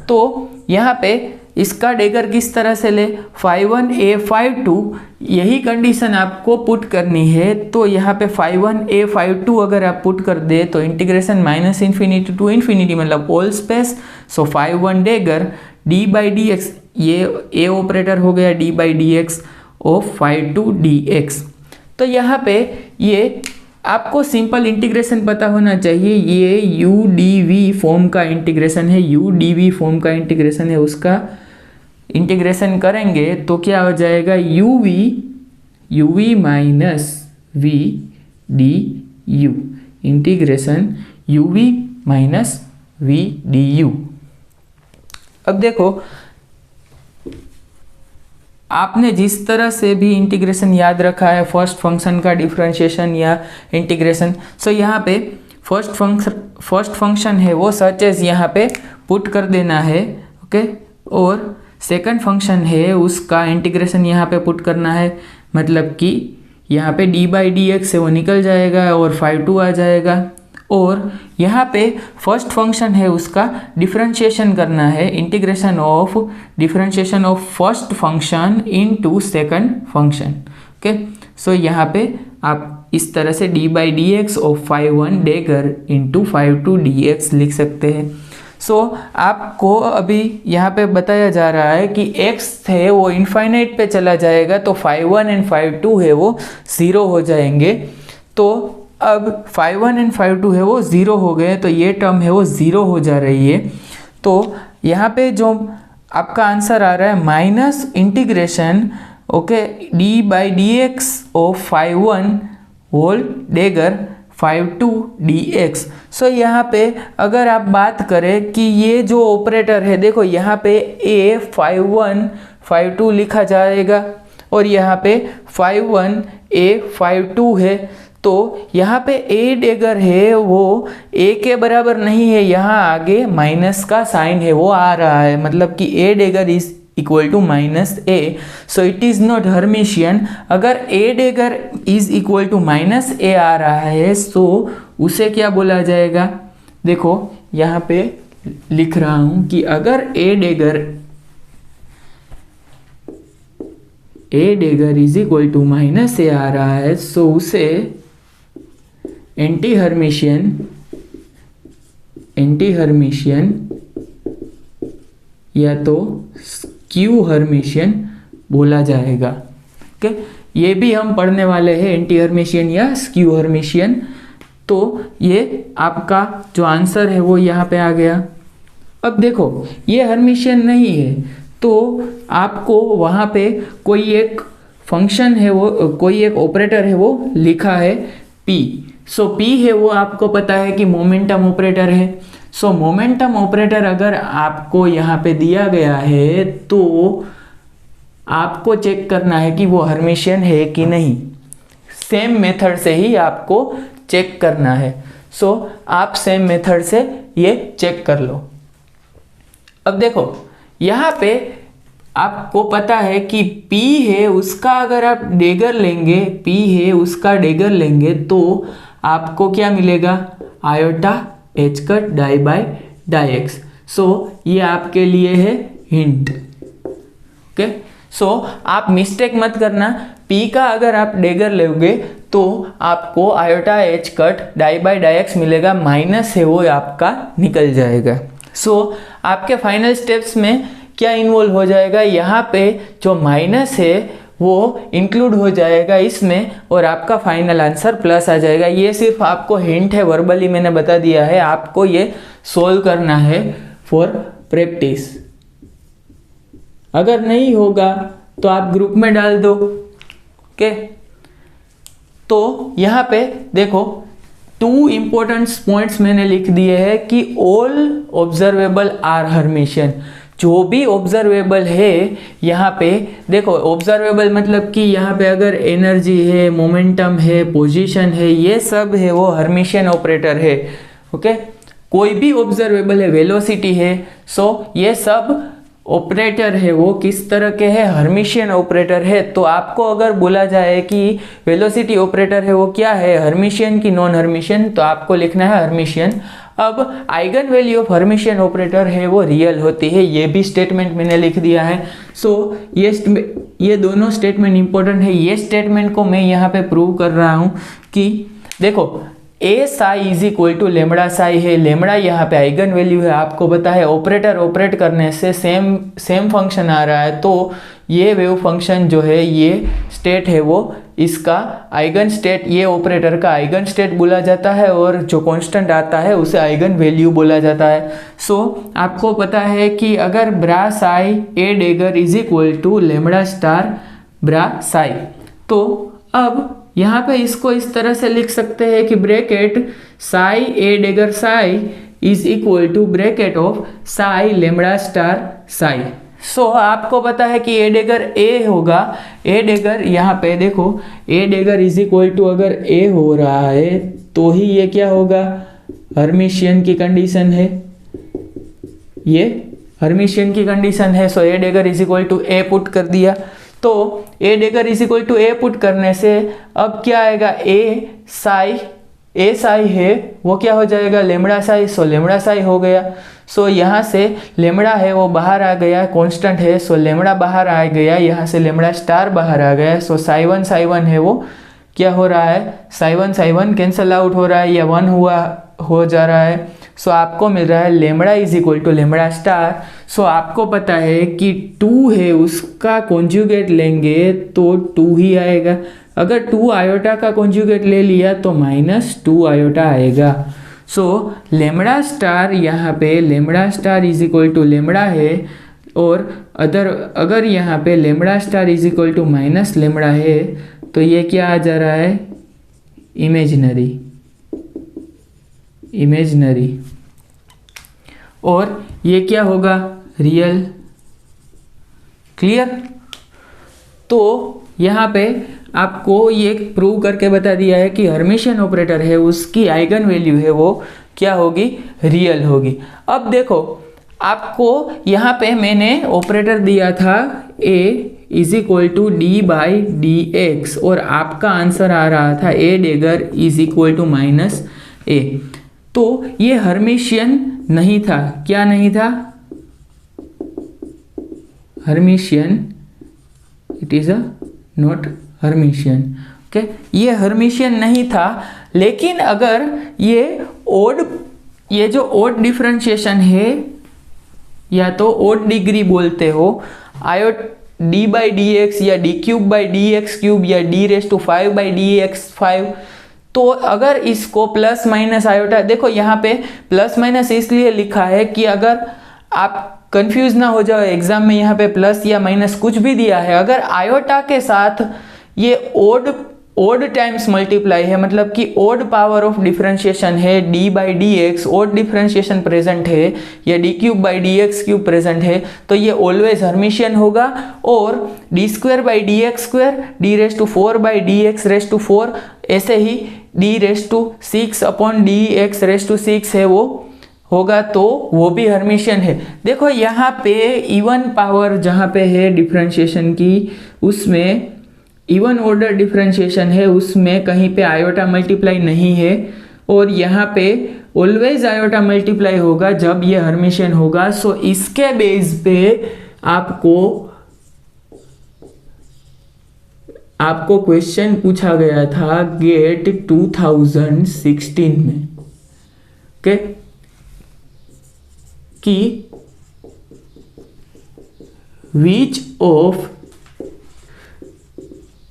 तो यहाँ पे इसका डेगर किस तरह से ले, 5 1 a 5 2, यही कंडीशन आपको पुट करनी है। तो यहाँ पे 5 1 a 5 2 अगर आप पुट कर दे तो इंटीग्रेशन -∞ टू इन्फिनिटी मतलब ऑल स्पेस। 5 1 डेगर d/dx, ये a ऑपरेटर हो गया d/dx ऑफ 5 2 dx। तो यहाँ पे ये आपको सिंपल इंटीग्रेशन पता होना चाहिए, ये u/dv फॉर्म का इंटीग्रेशन है, u/dv फॉर्म का इंटीग्रेशन है, उसका इंटीग्रेशन करेंगे तो क्या हो जाएगा, uv minus v du, integration uv minus v du। अब देखो, आपने जिस तरह से भी इंटीग्रेशन याद रखा है फर्स्ट फंक्शन का डिफरेंशिएशन या इंटीग्रेशन, सो यहाँ पे फर्स्ट फंक्शन है वो सच एज यहाँ पे पुट कर देना है, ओके। और सेकंड फंक्शन है उसका इंटीग्रेशन यहाँ पे पुट करना है, मतलब कि यहाँ पे d/dx से वो निकल जाएगा और 5/2 आ जाएगा। और यहाँ पे फर्स्ट फंक्शन है उसका डिफरेंशिएशन करना है, integration of differentiation of first function into second function, okay. So यहाँ पे आप इस तरह से d/dx ऑफ 5/1 डेगर इंटू 5/2 dx लिख सकते हैं। सो आपको अभी यहाँ पे बताया जा रहा है कि x है वो इनफाइनाइट पे चला जाएगा, तो 5/1 एंड 5/2 है वो 0 हो जाएंगे। तो अब 5/1 एंड 5/2 है वो 0 हो गए, तो ये टर्म है वो 0 हो जा रही है। तो यहाँ पे जो आपका आंसर आ रहा है minus integration, okay, d/dx of 5/1 whole dagger 5/2 dx। So यहाँ पे अगर आप बात करें कि ये जो ऑपरेटर है, देखो यहाँ पे a 5/1 5/2 लिखा जाएगा और यहाँ पे 5/1 a 5/2 है। तो यहाँ पे a डेगर है वो a के बराबर नहीं है, यहाँ आगे माइनस का साइन है वो आ रहा है, मतलब कि a dagger is equal to minus a, so it is not Hermitian. अगर a dagger is equal to minus a आ रहा है तो उसे क्या बोला जाएगा, देखो यहाँ पे लिख रहा हूँ कि अगर a dagger is equal to minus a आ रहा है तो उसे एंटी हर्मिशियन या तो स्क्यू हर्मिशियन बोला जाएगा, ओके। ये भी हम पढ़ने वाले हैं, एंटी हर्मिशियन या स्क्यू हर्मिशियन। तो ये आपका जो आंसर है वो यहाँ पे आ गया। अब देखो ये हर्मिशियन नहीं है, तो आपको वहाँ पे कोई एक फंक्शन है वो, कोई एक ऑपरेटर है वो लिखा है p। सो p है वो आपको पता है कि मोमेंटम ऑपरेटर है। सो मोमेंटम ऑपरेटर अगर आपको यहाँ पे दिया गया है तो आपको चेक करना है कि वो हर्मिशियन है कि नहीं। सेम मेथड से ही आपको चेक करना है। सो आप सेम मेथड से ये चेक कर लो। अब देखो यहाँ पे आपको पता है कि P है उसका अगर आप डेगर लेंगे, P है उसका डेगर लेंगे तो आपको क्या मिलेगा, आयोटा h कट डाई/x। सो ये आपके लिए है हिंट, ओके। सो आप मिस्टेक मत करना, P का अगर आप डेगर लोगे तो आपको आयोटा h कट डाई/x मिलेगा, माइनस है वो आपका निकल जाएगा। सो आपके फाइनल स्टेप्स में क्या इन्वॉल्व हो जाएगा, यहाँ पे जो माइनस है वो इंक्लूड हो जाएगा इसमें और आपका फाइनल आंसर प्लस आ जाएगा। ये सिर्फ आपको हिंट है, वर्बली मैंने बता दिया है, आपको ये सोल्व करना है फॉर प्रैक्टिस। अगर नहीं होगा तो आप ग्रुप में डाल दो, ओके। तो यहाँ पे देखो 2 इंपॉर्टेंट पॉइंट्स मैंने लिख दिए हैं कि ऑल ऑब्जर्वेबल आर हर्मिशियन। जो भी ऑब्जर्वेबल है यहाँ पे देखो, ऑब्जर्वेबल मतलब कि यहाँ पे अगर एनर्जी है, मोमेंटम है, पोजीशन है, ये सब है वो हर्मिशियन ऑपरेटर है, ओके। कोई भी ऑब्जर्वेबल है, वेलोसिटी है, सो ये सब ऑपरेटर है वो किस तरह के है, हर्मिशियन ऑपरेटर है। तो आपको अगर बोला जाए कि वेलोसिटी ऑपरेटर है वो क्या है, हर्मिशियन की नॉन हर्मिशियन, तो आपको लिखना है हर्मिशियन। अब eigen value of Hermitian operator है वो रियल होती है, ये भी स्टेटमेंट मैंने लिख दिया है। सो ये दोनों स्टेटमेंट इंपॉर्टेंट है। ये स्टेटमेंट को मैं यहाँ पे प्रूव कर रहा हूँ कि देखो A psi is equal to lambda psi है, लेमड़ा यहाँ पे आइगन वैल्यू है, आपको पता है ऑपरेटर ऑपरेट करने से सेम फंक्शन आ रहा है, तो ये वेव फंक्शन जो है ये स्टेट है वो इसका आइगन स्टेट, ये ऑपरेटर का आइगन स्टेट बोला जाता है और जो कांस्टेंट आता है उसे आइगन वैल्यू बोला जाता है। सो आपको पता है कि अगर bra psi A dagger is equal to lambda star bra psi, तो अब यहाँ पे इसको इस तरह से लिख सकते हैं कि bracket psi A dagger psi is equal to bracket of psi lambda star psi. So आपको पता है कि ए डेगर ए होगा, ए डेगर यहाँ पे देखो ए डेगर इज इक्वल टू अगर ए हो रहा है तो ही ये क्या होगा, हर्मिशियन की कंडीशन है, ये हर्मिशियन की कंडीशन है। So A dagger is equal to A put कर दिया, तो A dagger is equal to A put करने से अब क्या आएगा, ए साई है वो क्या हो जाएगा, लेमड़ा साई। सो लेमड़ा साई हो गया। सो यहाँ से लेमड़ा है वो बाहर आ गया, कांस्टेंट है, सो लेमड़ा बाहर आ गया, यहाँ से लेमड़ा स्टार बाहर आ गया। सो साई वन है वो क्या हो रहा है, साई वन कैंसल आउट हो रहा है या 1 हो जा रहा है। सो आपको मिल रहा है lambda is equal to lambda star. So आपको पता है कि 2 है उसका कॉन्जुगेट लेंगे तो 2 ही आएगा, अगर 2 आयोटा का कॉन्जुगेट ले लिया तो -2 आयोटा आएगा। सो लेमड़ा स्टार यहाँ पे lambda star is equal to lambda है, और अगर यहाँ पे lambda star is equal to minus lambda है तो ये क्या आ जा रहा है, इमेजिनरी, और ये क्या होगा, रियल। क्लियर। तो यहाँ पे आपको ये प्रूव करके बता दिया है कि हर्मिशियन ऑपरेटर है उसकी आइगन वैल्यू है वो क्या होगी, रियल होगी। अब देखो आपको यहाँ पे मैंने ऑपरेटर दिया था a is equal to d by d x, और आपका आंसर आ रहा था A dagger is equal to -a। तो ये हर्मिशियन नहीं था, क्या नहीं था, hermitian, it is a not hermitian. Okay, ये हर्मिशियन नहीं था। लेकिन अगर ये जो ओड डिफरेंशिएशन है या तो ओड डिग्री बोलते हो, iota d by d x या d cube by d x cube या d⁵ बाई डी एक्स 5, तो अगर इसको प्लस माइनस आयोटा, देखो यहाँ पे प्लस माइनस इसलिए लिखा है कि अगर आप कंफ्यूज ना हो जाओ एग्जाम में, यहाँ पे प्लस या माइनस कुछ भी दिया है, अगर आयोटा के साथ ये ओड टाइम्स मल्टीप्लाई है, मतलब कि ओड पावर ऑफ डिफरेंशिएशन है, d by d x odd differentiation present है या d cube by d x cube present है, तो ये ऑलवेज हर्मिशियन होगा। और d² by d x square, d⁴ by d x raise to 4, ऐसे ही d⁶ upon d x raise to 6 है वो होगा, तो वो भी हर्मिशियन है। देखो यहाँ पे इवन पावर जहाँ पे है डिफरेंशिएशन की, उसमें इवन ऑर्डर डिफरेंशिएशन है, उसमें कहीं पे आयोटा मल्टीप्लाई नहीं है, और यहाँ पे ऑलवेज आयोटा मल्टीप्लाई होगा जब ये हर्मिशियन होगा। सो इसके बेस पे आपको क्वेश्चन पूछा गया था गेट 2016 में, ओके, कि which of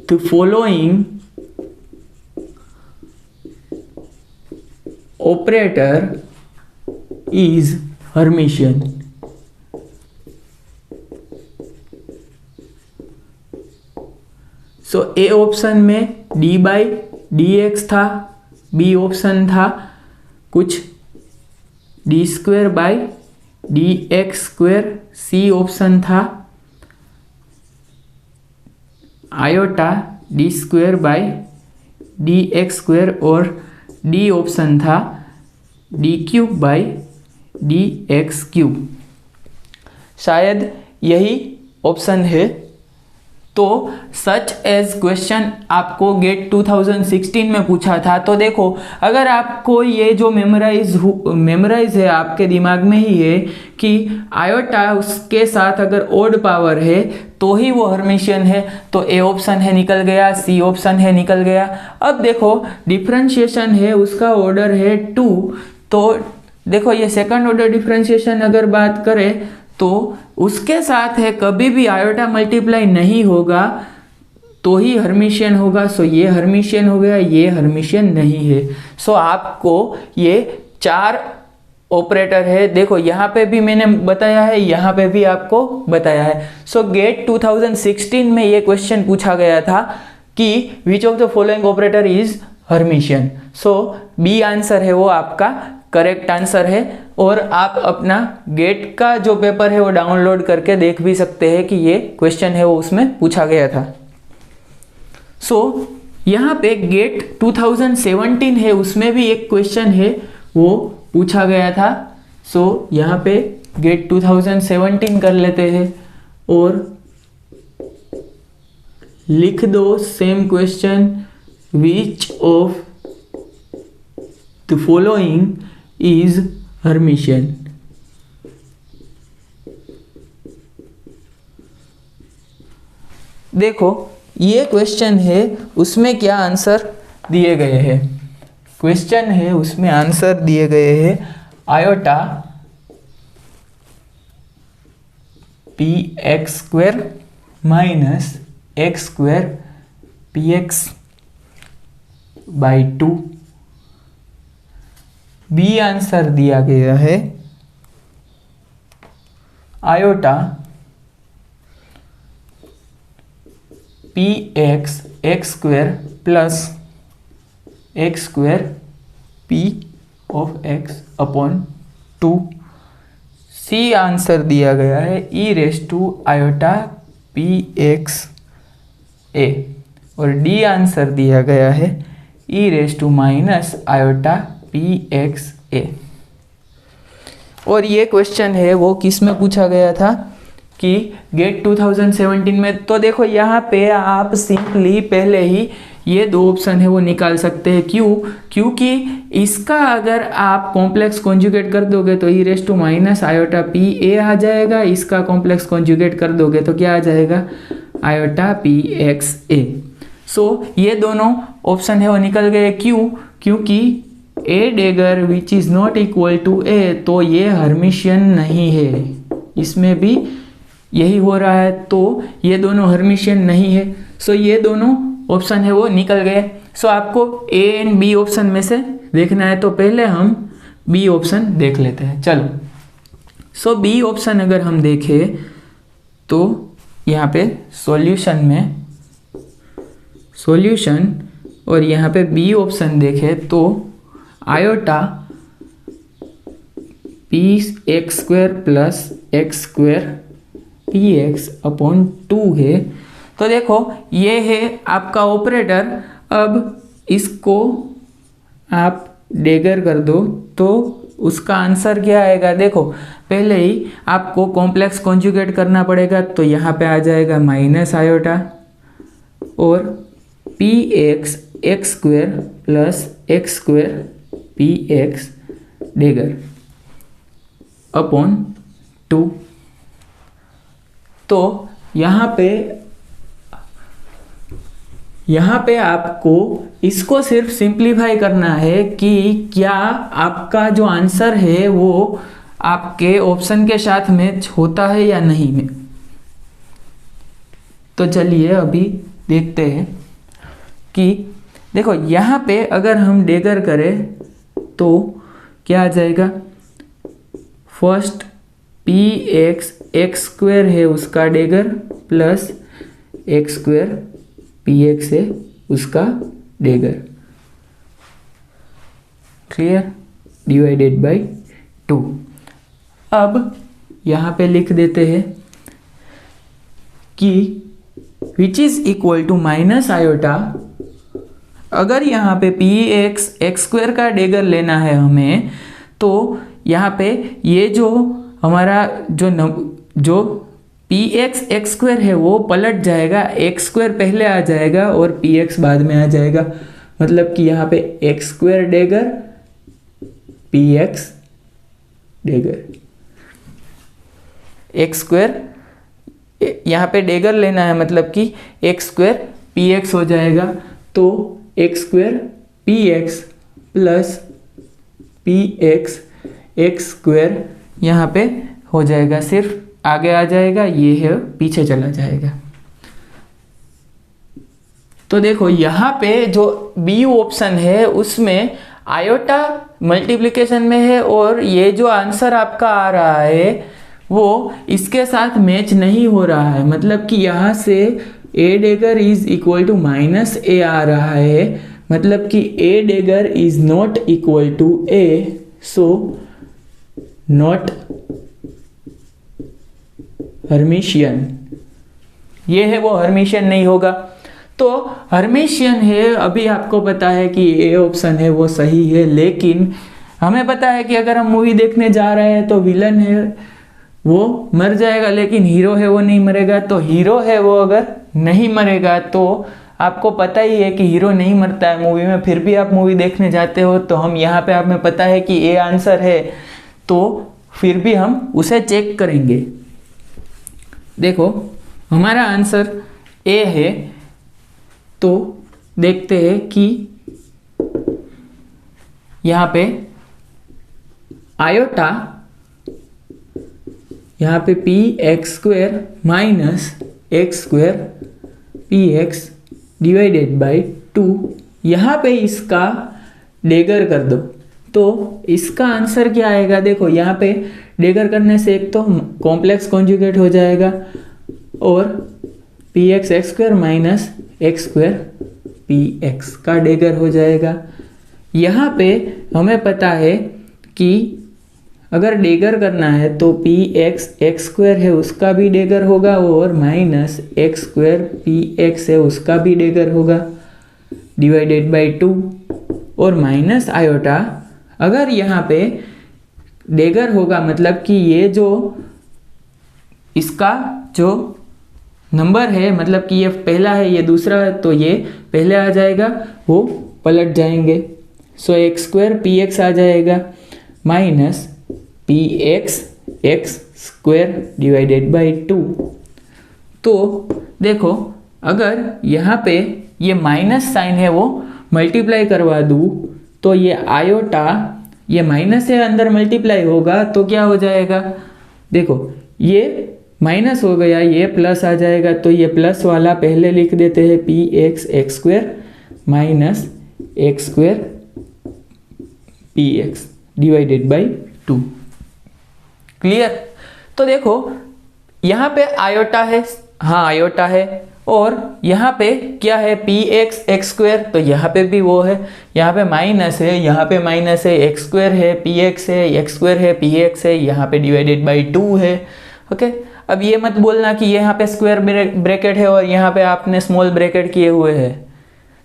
the following operator is Hermitian? So A option में डी बाई डी एक्स था, बी ऑप्शन था कुछ d² by d x square, C option था iota d² by d x square, और D option था d³ by d x cube. शायद यही option है। तो सच एज क्वेश्चन आपको गेट 2016 में पूछा था। तो देखो अगर आपको ये जो मेमोराइज है आपके दिमाग में ही है कि आयोटा उसके साथ अगर ओड पावर है तो ही वो हर्मिशियन है, तो ए ऑप्शन है निकल गया, सी ऑप्शन है निकल गया। अब देखो डिफरेंशिएशन है उसका ऑर्डर है 2, तो देखो ये सेकंड ऑर्डर डिफरेंशिएशन अगर बात करें तो उसके साथ है कभी भी आयोटा मल्टीप्लाई नहीं होगा तो ही हर्मिशियन होगा। सो ये हर्मिशियन हो गया, ये हर्मिशियन नहीं है। सो आपको ये 4 ऑपरेटर है, देखो यहाँ पे भी मैंने बताया है, यहाँ पे भी आपको बताया है। सो गेट 2016 में ये क्वेश्चन पूछा गया था कि which of the following operator is hermitian. So B answer है वो आपका करेक्ट आंसर है। और आप अपना गेट का जो पेपर है वो डाउनलोड करके देख भी सकते हैं कि ये क्वेश्चन है वो उसमें पूछा गया था। यहाँ पे गेट 2017 है, उसमें भी एक क्वेश्चन है वो पूछा गया था। यहाँ पे गेट 2017 कर लेते हैं और लिख दो same question, which of the following is Hermitian. देखो ये क्वेश्चन है, उसमें क्या आंसर दिए गए हैं। क्वेश्चन है उसमें आंसर दिए गए हैं iota px² minus x² px/2। B answer दिया गया है iota px x² plus x² p/2। C answer दिया गया है e⁻iota px/a और डी आंसर दिया गया है e⁻iota px/a। और ये क्वेश्चन है वो किस में पूछा गया था कि गेट 2017 में। तो देखो यहाँ पे आप सिंपली पहले ही ये दो ऑप्शन है वो निकाल सकते हैं। क्यों? क्योंकि इसका अगर आप कॉम्प्लेक्स कॉन्जुगेट कर दोगे तो e⁻iota pa आ जाएगा, इसका कॉम्प्लेक्स कॉन्जुगेट कर दोगे तो क्या आ जाएगा iota px/a। ये दोनों ऑप्शन है वो निकल गए। क्यों? क्योंकि a dagger which is not equal to a, तो ये हर्मिशियन नहीं है, इसमें भी यही हो रहा है, तो ये दोनों हर्मिशियन नहीं है। ये दोनों ऑप्शन है वो निकल गए। आपको ए एंड बी ऑप्शन में से देखना है, तो पहले हम बी ऑप्शन देख लेते हैं। चलो बी ऑप्शन अगर हम देखें तो यहाँ पे सॉल्यूशन में सॉल्यूशन और यहाँ पे बी ऑप्शन देखें तो iota px² plus x² px/2 है। तो देखो ये है आपका ऑपरेटर। अब इसको आप डेगर कर दो तो उसका आंसर क्या आएगा। देखो पहले ही आपको कॉम्प्लेक्स कॉन्जुगेट करना पड़ेगा, तो यहाँ पे आ जाएगा माइनस आयोटा और px x² plus x² px dagger upon 2। तो यहाँ पे आपको इसको सिर्फ सिंप्लीफाई करना है कि क्या आपका जो आंसर है वो आपके ऑप्शन के साथ मैच होता है या नहीं में। तो चलिए अभी देखते हैं कि देखो यहाँ पे अगर हम डेगर करें तो क्या आ जाएगा। फर्स्ट px x² है उसका डेगर प्लस x² px है उसका डेगर, क्लियर, डिवाइडेड बाय 2। अब यहाँ पे लिख देते हैं कि which is equal to minus iota. अगर यहाँ पे px x² का डेगर लेना है हमें, तो यहाँ पे ये जो हमारा जो px x² है वो पलट जाएगा, x² पहले आ जाएगा और px बाद में आ जाएगा। मतलब कि यहाँ पे x² डेगर px डेगर, x² यहाँ पे डेगर लेना है, मतलब कि x² px हो जाएगा। तो x² px plus px x² यहाँ पे हो जाएगा, सिर्फ आगे आ जाएगा, ये है पीछे चला जाएगा। तो देखो यहाँ पे जो बी ऑप्शन है उसमें आयोटा मल्टीप्लिकेशन में है और ये जो आंसर आपका आ रहा है वो इसके साथ मैच नहीं हो रहा है। मतलब कि यहाँ से A dagger is equal to minus A आ रहा है, मतलब कि A dagger is not equal to A. So not Hermitian, ये है वो हर्मिशियन नहीं होगा। तो हर्मिशियन है, अभी आपको पता है कि ए ऑप्शन है वो सही है, लेकिन हमें पता है कि अगर हम मूवी देखने जा रहे हैं तो विलन है वो मर जाएगा, लेकिन हीरो है वो नहीं मरेगा। तो हीरो है वो अगर नहीं मरेगा, तो आपको पता ही है कि हीरो नहीं मरता है मूवी में, फिर भी आप मूवी देखने जाते हो, तो हम यहाँ पे हमें पता है कि ए आंसर है, तो फिर भी हम उसे चेक करेंगे। देखो हमारा आंसर ए है, तो देखते हैं कि यहाँ पे आयोटा, यहाँ पे P x square minus x square P x divided by 2, यहाँ पे इसका डेगर कर दो, तो इसका आंसर क्या आएगा। देखो यहाँ पे डेगर करने से एक तो कॉम्प्लेक्स कॉन्जुगेट हो जाएगा, और P x x square minus x square P x का डेगर हो जाएगा। यहाँ पे हमें पता है कि अगर डेगर करना है तो पी एक्स एक्स स्क्वेयर है उसका भी डेगर होगा, और minus x square P x है उसका भी डेगर होगा, डिवाइडेड बाई 2, और माइनस आयोटा अगर यहाँ पे डेगर होगा, मतलब कि ये जो इसका जो नंबर है, मतलब कि ये पहला है ये दूसरा है, तो ये पहले आ जाएगा, वो पलट जाएंगे। सो एक्स स्क्वेयर पी एक्स आ जाएगा minus P x x square divided by 2। तो देखो अगर यहाँ पे ये माइनस साइन है वो मल्टीप्लाई करवा दूँ, तो ये आयोटा, ये माइनस से अंदर मल्टीप्लाई होगा तो क्या हो जाएगा, देखो ये माइनस हो गया, ये प्लस आ जाएगा, तो ये प्लस वाला पहले लिख देते हैं, P x x square minus x square P x divided by 2। Clear. तो देखो यहाँ पे आयोटा है, हाँ आयोटा है, और यहाँ पे क्या है पी एक्स एक्स स्क्वेयर, तो यहाँ पे भी वो है, यहाँ पे माइनस है, यहाँ पे माइनस है, एक्स स्क्वेयर है, पी एक्स है, एक्स स्क्वेयर है, पी एक्स है, यहाँ पे डिवाइडेड बाई 2 है। ओके, अब ये मत बोलना कि यहाँ पे स्क्वायर ब्रैकेट है और यहाँ पे आपने स्मॉल ब्रैकेट किए हुए हैं,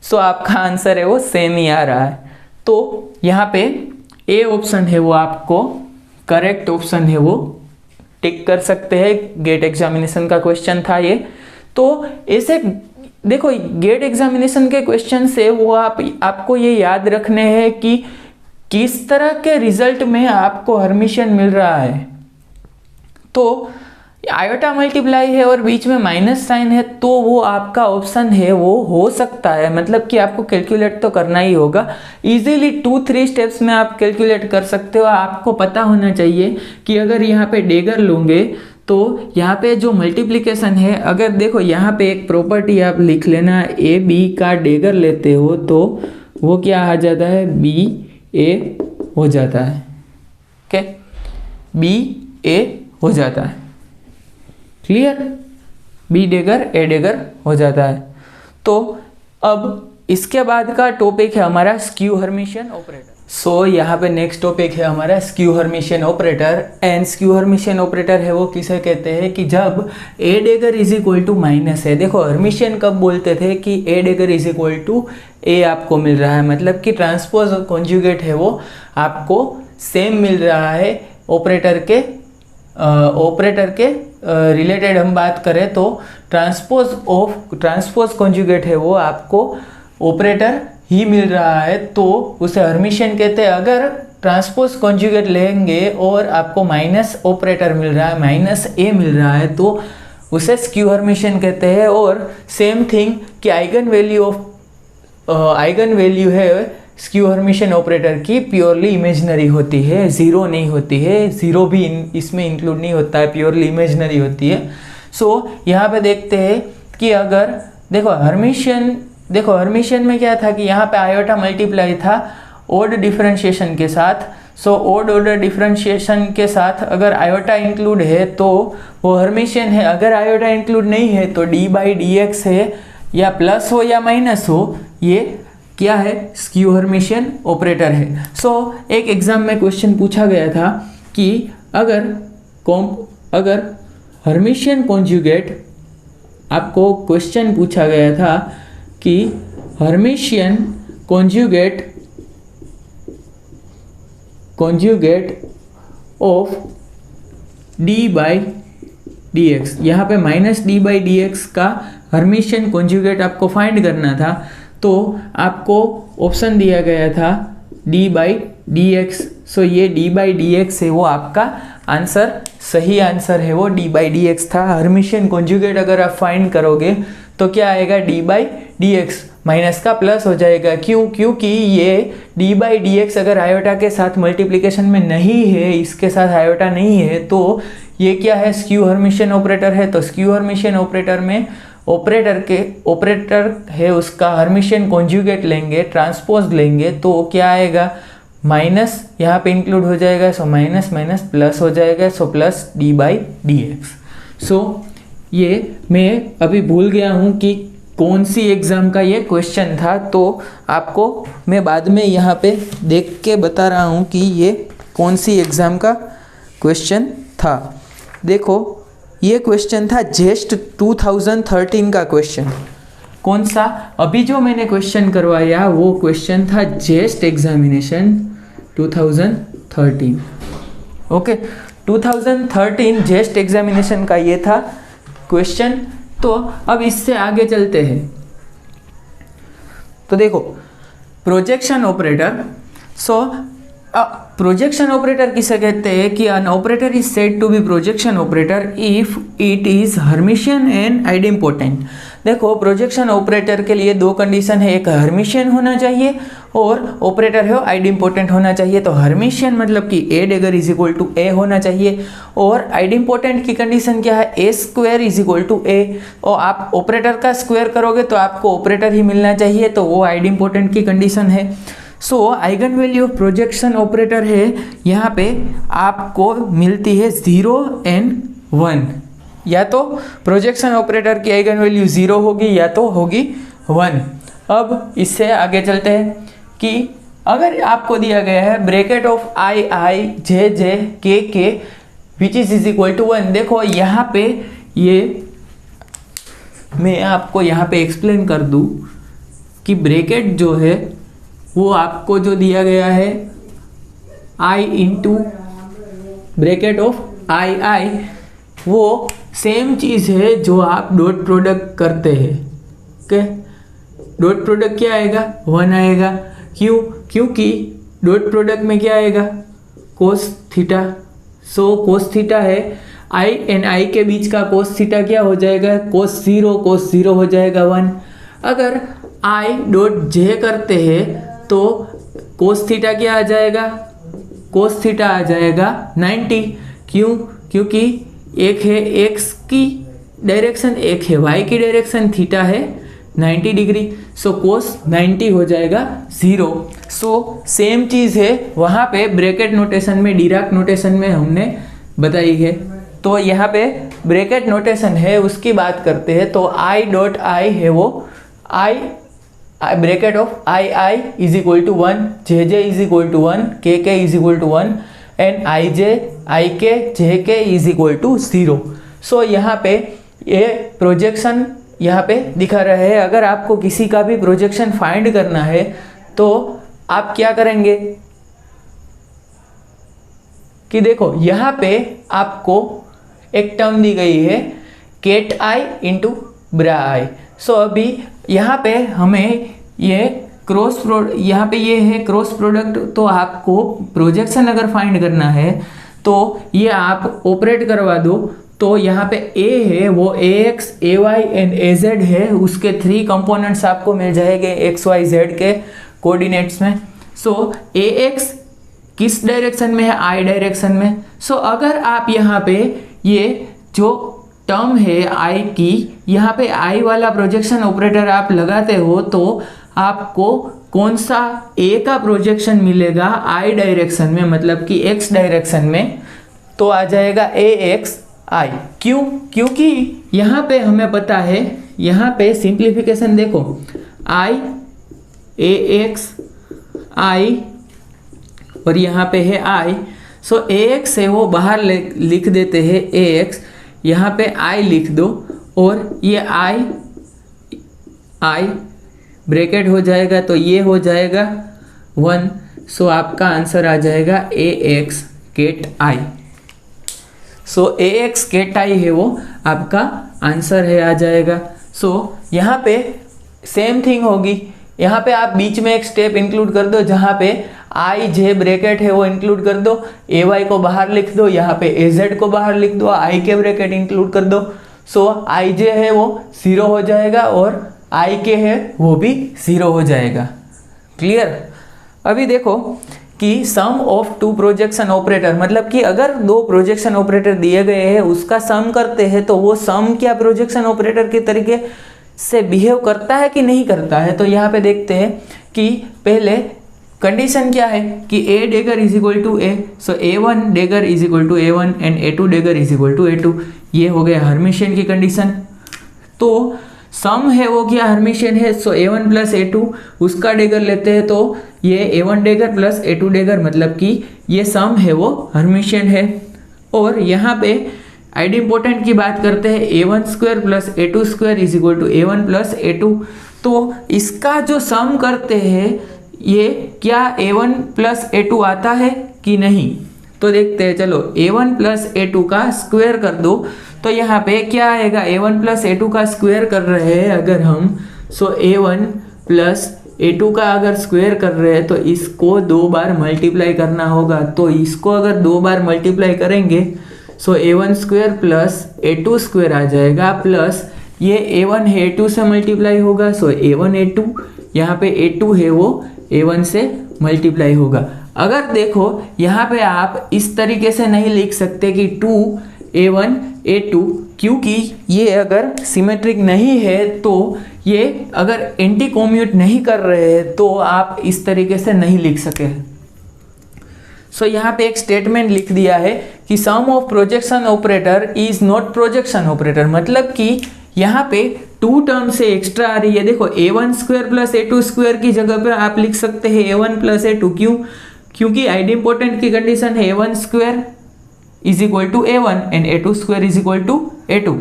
सो आपका आंसर है वो सेम ही आ रहा है। तो यहाँ पे ए ऑप्शन है वो आपको करेक्ट ऑप्शन है, वो टिक कर सकते हैं। गेट एग्जामिनेशन का क्वेश्चन था ये। तो ऐसे देखो गेट एग्जामिनेशन के क्वेश्चन से वो आपको ये याद रखने हैं कि किस तरह के रिजल्ट में आपको हर्मिशियन मिल रहा है। तो आयोटा मल्टीप्लाई है और बीच में माइनस साइन है, तो वो आपका ऑप्शन है वो हो सकता है, मतलब कि आपको कैलकुलेट तो करना ही होगा। इजीली 2-3 स्टेप्स में आप कैलकुलेट कर सकते हो। आपको पता होना चाहिए कि अगर यहाँ पे डेगर लोगे तो यहाँ पे जो मल्टीप्लिकेशन है, अगर देखो यहाँ पे एक प्रॉपर्टी आप लिख लेना, ए बी का डेगर लेते हो तो वो क्या आ जाता है, बी ए हो जाता है। ओके, बी ए हो जाता है। क्लियर, बी डेगर ए डेगर हो जाता है। तो अब इसके बाद का टॉपिक है हमारा स्क्यू हर्मिशियन ऑपरेटर। सो यहाँ पे नेक्स्ट टॉपिक है हमारा skew Hermitian operator. And skew Hermitian operator है वो किसे कहते हैं कि जब ए dagger is equal to minus है। देखो हर्मिशियन कब बोलते थे कि A dagger is equal to ए आपको मिल रहा है, मतलब कि ट्रांसपोज कॉन्जुगेट है वो आपको सेम मिल रहा है। ऑपरेटर के रिलेटेड हम बात करें तो ट्रांसपोज कॉन्जुगेट है वो आपको ऑपरेटर ही मिल रहा है, तो उसे हर्मिशियन कहते हैं। अगर ट्रांसपोज कॉन्जुगेट लेंगे और आपको माइनस ऑपरेटर मिल रहा है, माइनस ए मिल रहा है, तो उसे स्क्यू हर्मिशियन कहते हैं। और सेम थिंग कि आइगन वैल्यू है स्क्यू हर्मिशियन ऑपरेटर की प्योरली इमेजिनरी होती है, ज़ीरो नहीं होती है, ज़ीरो भी इसमें इंक्लूड नहीं होता है, प्योरली इमेजिनरी होती है। सो यहाँ पे देखते हैं कि अगर देखो हर्मिशियन में क्या था कि यहाँ पे आयोटा मल्टीप्लाई था ओड डिफरेंशिएशन के साथ। सो ओड ऑर्डर डिफरेंशिएशन के साथ अगर आयोटा इंक्लूड है तो वो हर्मिशियन है, अगर आयोटा इंक्लूड नहीं है तो डी बाई डी एक्स है, या प्लस हो या माइनस हो, ये क्या है, स्क्यू हर्मिशियन ऑपरेटर है। सो एक एग्जाम में क्वेश्चन पूछा गया था कि अगर हर्मिशियन कॉन्जुगेट, आपको क्वेश्चन पूछा गया था कि Hermitian conjugate of D by d x, यहाँ पे minus D by d x का हर्मिशियन कॉन्जुगेट आपको फाइंड करना था। तो आपको ऑप्शन दिया गया था D by d x. So ये डी बाई डी एक्स है वो आपका आंसर, सही आंसर है वो डी बाई डी एक्स था। हर्मिशियन कॉन्जुगेट अगर आप फाइंड करोगे तो क्या आएगा, D by d x, minus का प्लस हो जाएगा। क्यों? क्योंकि ये डी बाई डी एक्स अगर आयोटा के साथ मल्टीप्लिकेशन में नहीं है, इसके साथ आयोटा नहीं है, तो ये क्या है, स्क्यू हर्मिशियन ऑपरेटर है। तो स्क्यू हर्मिशियन ऑपरेटर में ऑपरेटर है उसका हर्मिशियन कॉन्जुगेट लेंगे, ट्रांसपोज लेंगे, तो क्या आएगा, माइनस यहाँ पे इंक्लूड हो जाएगा। सो माइनस माइनस प्लस हो जाएगा, so plus d by d x. So ये मैं अभी भूल गया हूँ कि कौन सी एग्ज़ाम का ये क्वेश्चन था, तो आपको मैं बाद में यहाँ पे देख के बता रहा हूँ कि ये कौन सी एग्ज़ाम का क्वेश्चन था। देखो ये क्वेश्चन था जेस्ट 2013 का क्वेश्चन। कौन सा? अभी जो मैंने क्वेश्चन करवाया वो क्वेश्चन था जेस्ट एग्जामिनेशन 2013। ओके, 2013 जेस्ट एग्जामिनेशन का ये था क्वेश्चन। तो अब इससे आगे चलते हैं। तो देखो projection operator. So projection operator किसे कहते हैं कि an operator is said to be projection operator if it is hermitian and idempotent. देखो प्रोजेक्शन ऑपरेटर के लिए दो कंडीशन है, एक हर्मिशियन होना चाहिए और ऑपरेटर है आइडेम्पोटेंट होना चाहिए। तो हर्मिशियन मतलब कि A dagger is equal to ए होना चाहिए, और आइडेम्पोटेंट की कंडीशन क्या है, ए स्क्वायर इज इक्वल टू ए। और आप ऑपरेटर का स्क्वायर करोगे तो आपको ऑपरेटर ही मिलना चाहिए, तो वो आइडेम्पोटेंट की कंडीशन है। So eigen value of projection operator है, यहाँ पे आपको मिलती है 0 and 1। या तो प्रोजेक्शन ऑपरेटर की आइगन वैल्यू 0 होगी या तो होगी 1। अब इससे आगे चलते हैं कि अगर आपको दिया गया है ब्रैकेट ऑफ आई आई जे जे के के विच इज इक्वल टू 1। देखो यहाँ पे ये मैं आपको यहाँ पे एक्सप्लेन कर दूँ कि ब्रैकेट जो है वो आपको जो दिया गया है आई इंटू ब्रैकेट ऑफ आई आई, वो सेम चीज़ है जो आप डॉट प्रोडक्ट करते हैं। ओके, डॉट प्रोडक्ट क्या आएगा, 1 आएगा। क्यों? क्योंकि डॉट प्रोडक्ट में क्या आएगा, कोस थीटा। सो कोस थीटा है, आई एंड आई के बीच का कोस थीटा क्या हो जाएगा, कोस 0 हो जाएगा 1। अगर आई डॉट जे करते हैं तो कोस थीटा क्या आ जाएगा, कोस थीटा आ जाएगा 90। क्यों? क्योंकि एक है एक्स की डायरेक्शन, एक है वाई की डायरेक्शन, थीटा है 90 डिग्री। सो कोस 90 हो जाएगा 0। सो सेम चीज़ है वहाँ पे ब्रैकेट नोटेशन में, डिराक नोटेशन में हमने बताई है। तो यहाँ पे ब्रैकेट नोटेशन है उसकी बात करते हैं। तो आई डॉट आई है वो i bracket of i i is equal to 1, j j is equal to 1, k is equal to 1 and i k j के इज इक्वल टू 0। सो यहाँ पे ये प्रोजेक्शन यहाँ पे दिखा रहा है। अगर आपको किसी का भी प्रोजेक्शन फाइंड करना है तो आप क्या करेंगे कि देखो यहाँ पे आपको एक टर्म दी गई है केट आई इंटू ब्रा आई। सो अभी यहाँ पे हमें ये क्रॉस यहाँ पे ये है क्रॉस प्रोडक्ट। तो आपको प्रोजेक्शन अगर फाइंड करना है तो ये आप ऑपरेट करवा दो। तो यहाँ पे ए है वो A x A y and A z है, उसके 3 कंपोनेंट्स आपको मिल जाएंगे एक्स वाई जेड के कोऑर्डिनेट्स में। सो ए एक्स किस डायरेक्शन में है, आई डायरेक्शन में। सो अगर आप यहाँ पे ये जो टर्म है आई की, यहाँ पे आई वाला प्रोजेक्शन ऑपरेटर आप लगाते हो तो आपको कौन सा ए का प्रोजेक्शन मिलेगा आई डायरेक्शन में, मतलब कि एक्स डायरेक्शन में, तो आ जाएगा ए एक्स आई। क्यों? क्योंकि यहाँ पे हमें पता है, यहाँ पे सिंप्लीफिकेशन देखो, आई AX I और यहाँ पे है I। सो AX है वो बाहर लिख देते हैं AX, यहाँ पे I लिख दो और ये I ब्रैकेट हो जाएगा तो ये हो जाएगा 1। सो आपका आंसर आ जाएगा AX गेट I। सो AX गेट I है वो आपका आंसर है, आ जाएगा। सो यहाँ पे सेम थिंग होगी, यहाँ पे आप बीच में एक स्टेप इंक्लूड कर दो जहाँ पे आई जे ब्रैकेट है वो इंक्लूड कर दो, AY को बाहर लिख दो, यहाँ पे AZ को बाहर लिख दो, I के ब्रैकेट इंक्लूड कर दो। सो IJ है वो 0 हो जाएगा और IK है वो भी 0 हो जाएगा। क्लियर? अभी देखो कि sum of to projection operator, मतलब कि अगर दो प्रोजेक्शन ऑपरेटर दिए गए हैं उसका सम करते हैं तो वो सम क्या प्रोजेक्शन ऑपरेटर के तरीके से बिहेव करता है कि नहीं करता है। तो यहाँ पे देखते हैं कि पहले कंडीशन क्या है कि A dagger is equal to A, so A1 dagger is equal to A1 and A2 dagger is equal to A2। ये हो गया हर्मिशियन की कंडीशन। तो सम है वो क्या हर्मिशियन है, सो A1 प्लस A2 उसका डेगर लेते हैं तो ये A1 डेगर प्लस A2 डेगर, मतलब कि ये सम है वो हर्मिशियन है। और यहाँ पे आइडेंटिपोटेंट की बात करते हैं A1 square plus A2 square is equal to A1 plus A2। तो इसका जो सम करते हैं ये क्या A1 प्लस A2 आता है कि नहीं, तो देखते हैं। चलो A1 प्लस A2 का स्क्वायर कर दो तो यहाँ पे क्या आएगा, A1 प्लस A2 का स्क्वायर कर रहे हैं अगर हम, सो A1 प्लस A2 का अगर स्क्वायर कर रहे हैं तो इसको 2 बार मल्टीप्लाई करना होगा। तो इसको अगर 2 बार मल्टीप्लाई करेंगे so A1 square plus A2 square आ जाएगा, प्लस ये A1 है A2 से मल्टीप्लाई होगा, सो A1 A2, यहाँ पे A2 है वो A1 से मल्टीप्लाई होगा। अगर देखो यहाँ पे आप इस तरीके से नहीं लिख सकते कि 2A1 A2, क्योंकि ये अगर सिमेट्रिक नहीं है तो ये अगर एंटी कॉम्यूट नहीं कर रहे हैं तो आप इस तरीके से नहीं लिख सके। सो यहाँ पे एक स्टेटमेंट लिख दिया है कि sum of projection operator is not projection operator, मतलब कि यहाँ पे 2 टर्म से एक्स्ट्रा आ रही है। देखो A1 square plus A2 square की जगह पे आप लिख सकते हैं A1 प्लस A2, क्यों? क्योंकि आइडेंटिपोटेंट की कंडीशन है A1 square is equal to A1 and A2 square is equal to A2।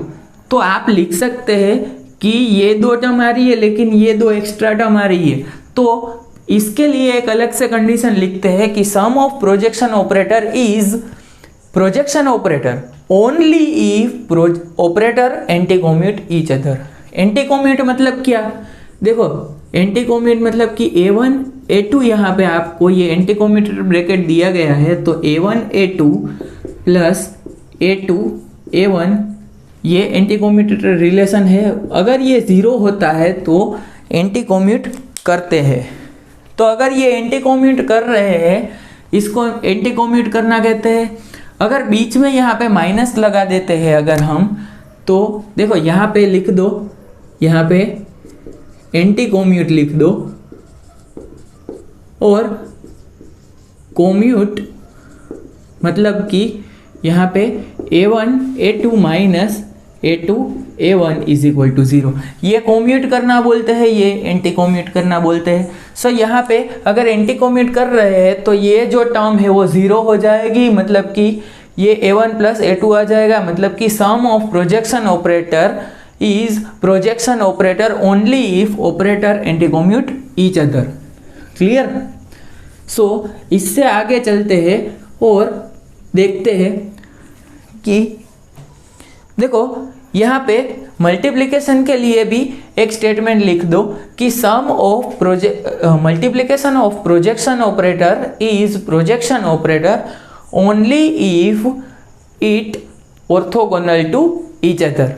तो आप लिख सकते हैं कि ये 2 टर्म आ रही है लेकिन ये 2 एक्स्ट्रा टर्म आ रही है, तो इसके लिए एक अलग से कंडीशन लिखते हैं कि sum of projection operator is projection operator only if operator anti commute each other. Anti commute मतलब क्या, देखो एंटी कॉम्यूट मतलब कि A1 A2, यहाँ पे आपको ये एंटी कॉम्यूटेटर ब्रैकेट दिया गया है तो A1 A2 plus A2 A1 ये एंटी कॉम्यूटेटर रिलेशन है। अगर ये 0 होता है तो एंटी कॉम्यूट करते हैं। तो अगर ये एंटी कॉम्यूट कर रहे हैं इसको एंटी कॉम्यूट करना कहते हैं। अगर बीच में यहाँ पे माइनस लगा देते हैं अगर हम, तो देखो यहाँ पे लिख दो, यहाँ पे एंटी कॉम्यूट लिख दो और कॉम्यूट मतलब कि यहाँ पे A1 A2 minus A2 A1 is equal to 0, ये कॉम्यूट करना बोलते हैं, ये एंटी कॉम्यूट करना बोलते हैं। सो यहाँ पे अगर एंटी कॉम्यूट कर रहे हैं तो ये जो टर्म है वो 0 हो जाएगी, मतलब कि ये A1 प्लस A2 आ जाएगा, मतलब कि sum of projection operator is projection operator only if operator anti commute each other. Clear? So इससे आगे चलते हैं और देखते हैं कि देखो यहाँ पे मल्टीप्लिकेशन के लिए भी एक स्टेटमेंट लिख दो कि sum of multiplication of projection operator is projection operator only if it orthogonal to each other.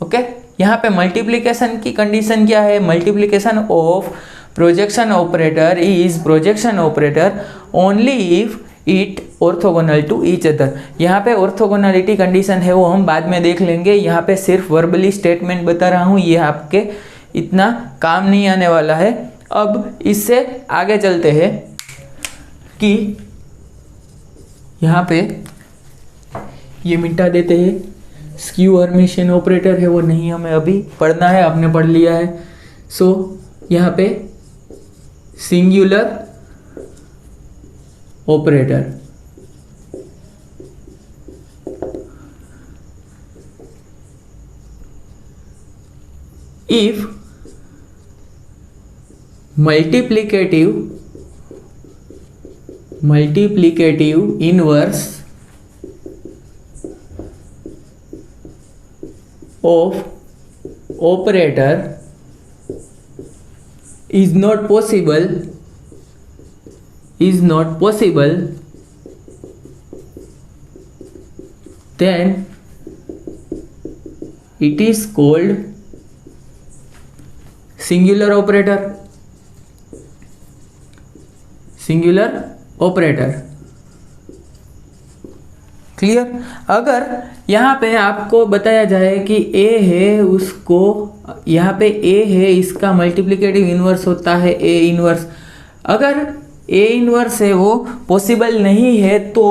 Okay, यहाँ पे मल्टीप्लिकेशन की कंडीशन क्या है, multiplication of projection operator is projection operator only if it orthogonal to each other. यहाँ पे orthogonality condition है वो हम बाद में देख लेंगे, यहाँ पे सिर्फ वर्बली स्टेटमेंट बता रहा हूँ, ये आपके इतना काम नहीं आने वाला है। अब इससे आगे चलते हैं कि यहाँ पे ये मिटा देते हैं, स्क्यू हर्मिशियन ऑपरेटर है वो नहीं हमें अभी पढ़ना है, आपने पढ़ लिया है। सो यहाँ पे singular operator. If multiplicative inverse of operator is not possible, then it is called singular operator। Clear. अगर यहाँ पे आपको बताया जाए कि a है, उसको यहाँ पे a है, इसका मल्टीप्लिकेटिव इन्वर्स होता है a इन्वर्स। अगर a इन्वर्स है वो पॉसिबल नहीं है तो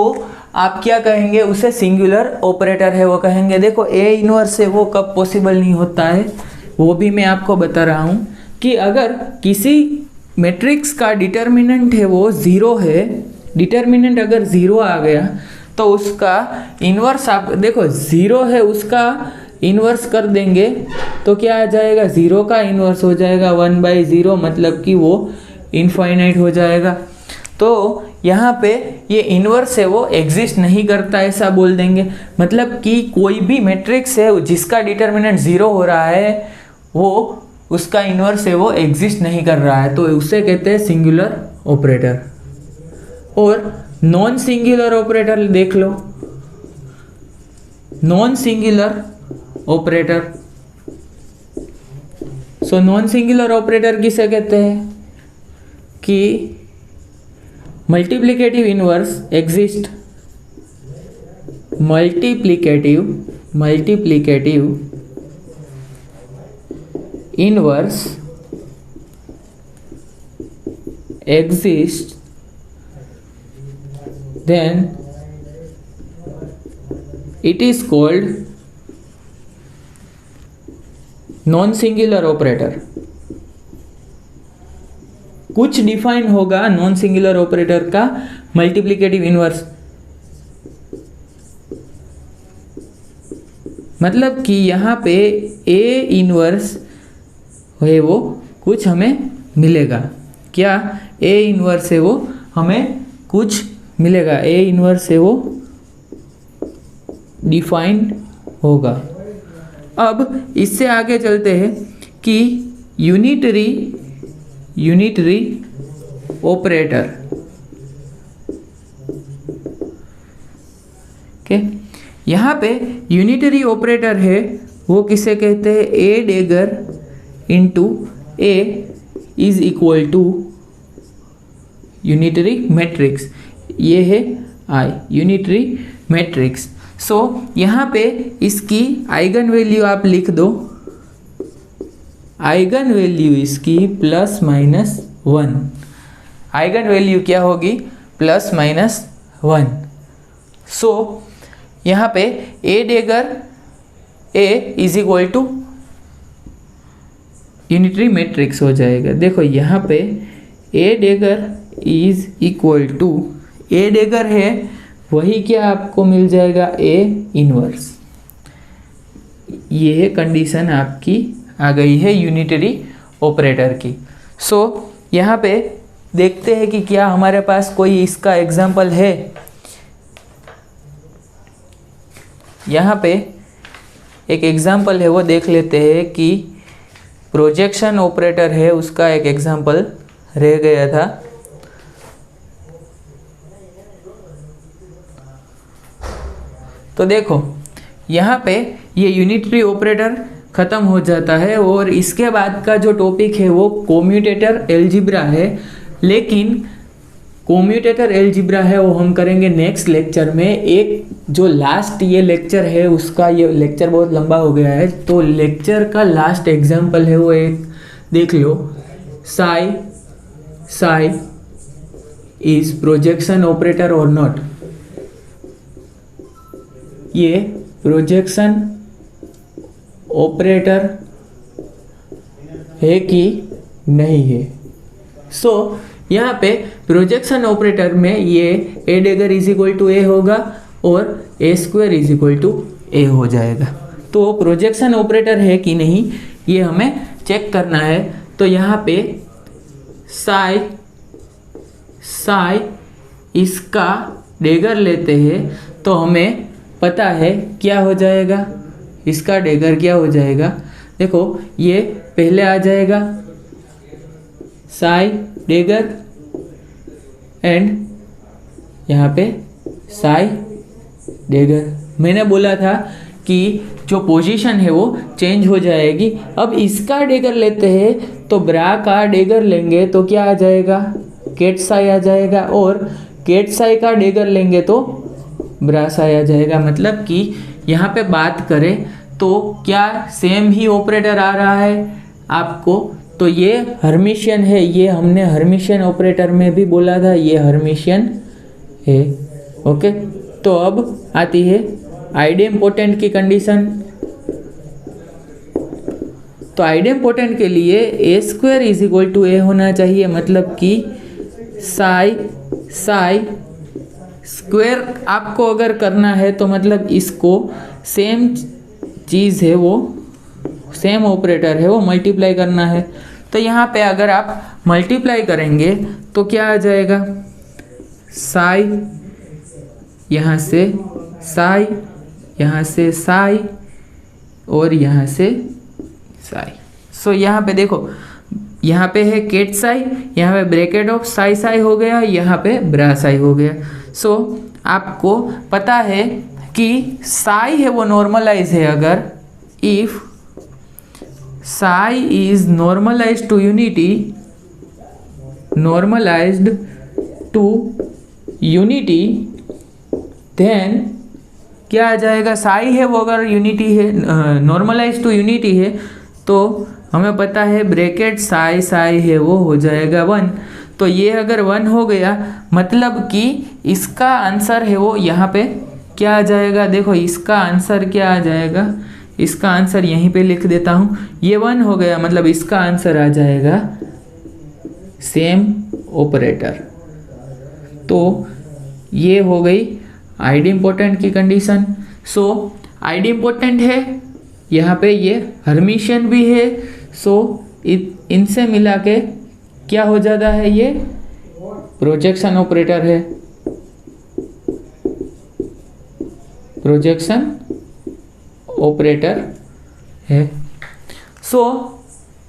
आप क्या कहेंगे, उसे सिंगुलर ऑपरेटर है वो कहेंगे। देखो a इन्वर्स है वो कब पॉसिबल नहीं होता है वो भी मैं आपको बता रहा हूँ कि अगर किसी मैट्रिक्स का डिटर्मिनेंट है वो ज़ीरो है, डिटर्मिनेंट अगर ज़ीरो आ गया तो उसका इन्वर्स आप देखो ज़ीरो है उसका इन्वर्स कर देंगे तो क्या आ जाएगा, ज़ीरो का इन्वर्स हो जाएगा 1/0, मतलब कि वो इनफाइनाइट हो जाएगा। तो यहाँ पे ये इन्वर्स है वो एग्जिस्ट नहीं करता ऐसा बोल देंगे। मतलब कि कोई भी मैट्रिक्स है जिसका डिटर्मिनेंट ज़ीरो हो रहा है वो उसका इन्वर्स है वो एग्जिस्ट नहीं कर रहा है, तो उसे कहते हैं सिंगुलर ऑपरेटर। और नॉन सिंगुलर ऑपरेटर देख लो, non singular operator. So non singular operator किसे कहते हैं कि multiplicative inverse exist, multiplicative inverse exists, then it is called non singular operator. कुछ डिफाइन होगा नॉन सिंगुलर ऑपरेटर का मल्टीप्लिकेटिव इन्वर्स, मतलब कि यहाँ पे ए इन्वर्स है वो कुछ हमें मिलेगा। क्या ए इन्वर्स है वो हमें कुछ मिलेगा, ए इन्वर्स है वो डिफाइंड होगा। अब इससे आगे चलते हैं कि यूनिटरी ऑपरेटर के यहाँ पे यूनिटरी ऑपरेटर है वो किसे कहते हैं, A dagger into A is equal to unitary matrix, ये है आई यूनिटरी मैट्रिक्स। सो यहाँ पे इसकी आइगन वैल्यू आप लिख दो, आइगन वैल्यू इसकी +-1, आइगन वैल्यू क्या होगी +-1। सो यहाँ पे A dagger A is equal to unitary matrix हो जाएगा। देखो यहाँ पे A dagger is equal to, A dagger है वही क्या आपको मिल जाएगा ए इनवर्स। ये कंडीशन आपकी आ गई है यूनिटरी ऑपरेटर की। सो यहाँ पे देखते हैं कि क्या हमारे पास कोई इसका एग्जाम्पल है। यहाँ पे एक एग्जाम्पल है वो देख लेते हैं कि प्रोजेक्शन ऑपरेटर है उसका एक एग्जाम्पल रह गया था। तो देखो यहाँ पे ये यूनिटरी ऑपरेटर ख़त्म हो जाता है और इसके बाद का जो टॉपिक है वो कोम्यूटेटर एल्जिब्रा है। लेकिन कोम्यूटेटर एल्जिब्रा है वो हम करेंगे नेक्स्ट लेक्चर में। एक जो लास्ट ये लेक्चर है उसका, ये लेक्चर बहुत लंबा हो गया है, तो लेक्चर का लास्ट एग्जाम्पल है वो एक देख लो, साई इज प्रोजेक्शन ऑपरेटर और नॉट। ये प्रोजेक्शन ऑपरेटर है कि नहीं है, सो यहाँ पे प्रोजेक्शन ऑपरेटर में ये ए डेगर इज इक्वल टू ए होगा और ए स्क्वायर इज इक्वल टू ए हो जाएगा। तो प्रोजेक्शन ऑपरेटर है कि नहीं ये हमें चेक करना है। तो यहाँ पे साई इसका डेगर लेते हैं तो हमें पता है क्या हो जाएगा, इसका डेगर क्या हो जाएगा। देखो ये पहले आ जाएगा साई डेगर एंड यहाँ पे साई डेगर। मैंने बोला था कि जो पोजीशन है वो चेंज हो जाएगी। अब इसका डेगर लेते हैं तो ब्रा का डेगर लेंगे तो क्या आ जाएगा, केट साई आ जाएगा, और केट साई का डेगर लेंगे तो ब्रा साई आ जाएगा। मतलब कि यहाँ पे बात करें तो क्या सेम ही ऑपरेटर आ रहा है आपको। तो ये हर्मिशियन है, ये हमने हर्मिशियन ऑपरेटर में भी बोला था, ये हर्मिशियन है। ओके, तो अब आती है आइडेम्पोटेंट की कंडीशन। तो आइडेम्पोटेंट के लिए ए स्क्वायर इज इक्वल टू ए होना चाहिए। मतलब कि साई स्क्वायर आपको अगर करना है तो मतलब इसको सेम चीज़ है, वो सेम ऑपरेटर है, वो मल्टीप्लाई करना है। तो यहाँ पे अगर आप मल्टीप्लाई करेंगे तो क्या आ जाएगा, साई यहाँ से साई, यहाँ से साई और यहाँ से साई। सो यहाँ पे देखो, यहाँ पे है केट साई, यहाँ पे ब्रैकेट ऑफ साई हो गया, यहाँ पे ब्रा साई हो गया। सो आपको पता है कि साई है वो नॉर्मलाइज है। अगर if psi is normalized to unity, then क्या आ जाएगा, साई है वो अगर यूनिटी है, नॉर्मलाइज टू यूनिटी है, तो हमें पता है ब्रैकेट साई है वो हो जाएगा 1। तो ये अगर 1 हो गया मतलब कि इसका आंसर है वो यहाँ पे क्या आ जाएगा। देखो इसका आंसर क्या आ जाएगा, इसका आंसर यहीं पे लिख देता हूँ। ये 1 हो गया मतलब इसका आंसर आ जाएगा सेम ऑपरेटर। तो ये हो गई आइडेम्पोटेंट की कंडीशन। सो आइडेम्पोटेंट है, यहाँ पे ये हर्मिशियन भी है। सो इनसे मिला के क्या हो जाता है, ये प्रोजेक्शन ऑपरेटर है, प्रोजेक्शन ऑपरेटर है। सो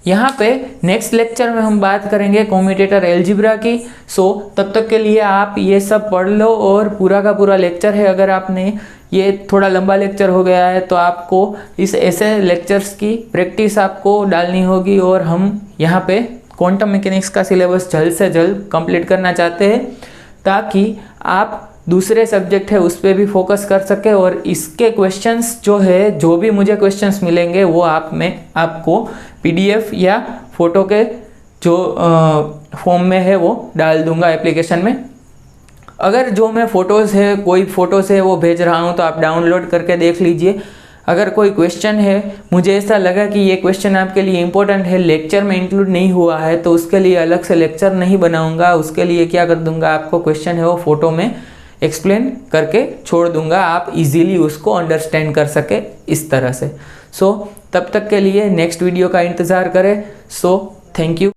यहाँ पे नेक्स्ट लेक्चर में हम बात करेंगे कम्यूटेटर अलजेब्रा की। सो तब तक के लिए आप ये सब पढ़ लो और पूरा का पूरा लेक्चर है। अगर आपने ये थोड़ा लंबा लेक्चर हो गया है तो आपको इस ऐसे लेक्चर्स की प्रैक्टिस आपको डालनी होगी। और हम यहाँ पे क्वांटम मैकेनिक्स का सिलेबस जल्द से जल्द कंप्लीट करना चाहते हैं ताकि आप दूसरे सब्जेक्ट है उस पर भी फोकस कर सके। और इसके क्वेश्चंस जो है, जो भी मुझे क्वेश्चंस मिलेंगे वो आपको पीडीएफ या फोटो के जो फॉर्म में है वो डाल दूंगा एप्लीकेशन में। अगर जो मैं फ़ोटोज़ है, कोई फ़ोटोज़ है वो भेज रहा हूँ तो आप डाउनलोड करके देख लीजिए। अगर कोई क्वेश्चन है, मुझे ऐसा लगा कि ये क्वेश्चन आपके लिए इम्पोर्टेंट है, लेक्चर में इंक्लूड नहीं हुआ है, तो उसके लिए अलग से लेक्चर नहीं बनाऊंगा। उसके लिए क्या कर दूंगा, आपको क्वेश्चन है वो फ़ोटो में एक्सप्लेन करके छोड़ दूंगा, आप इजीली उसको अंडरस्टैंड कर सके इस तरह से। सो तब तक के लिए नेक्स्ट वीडियो का इंतज़ार करें। So thank you.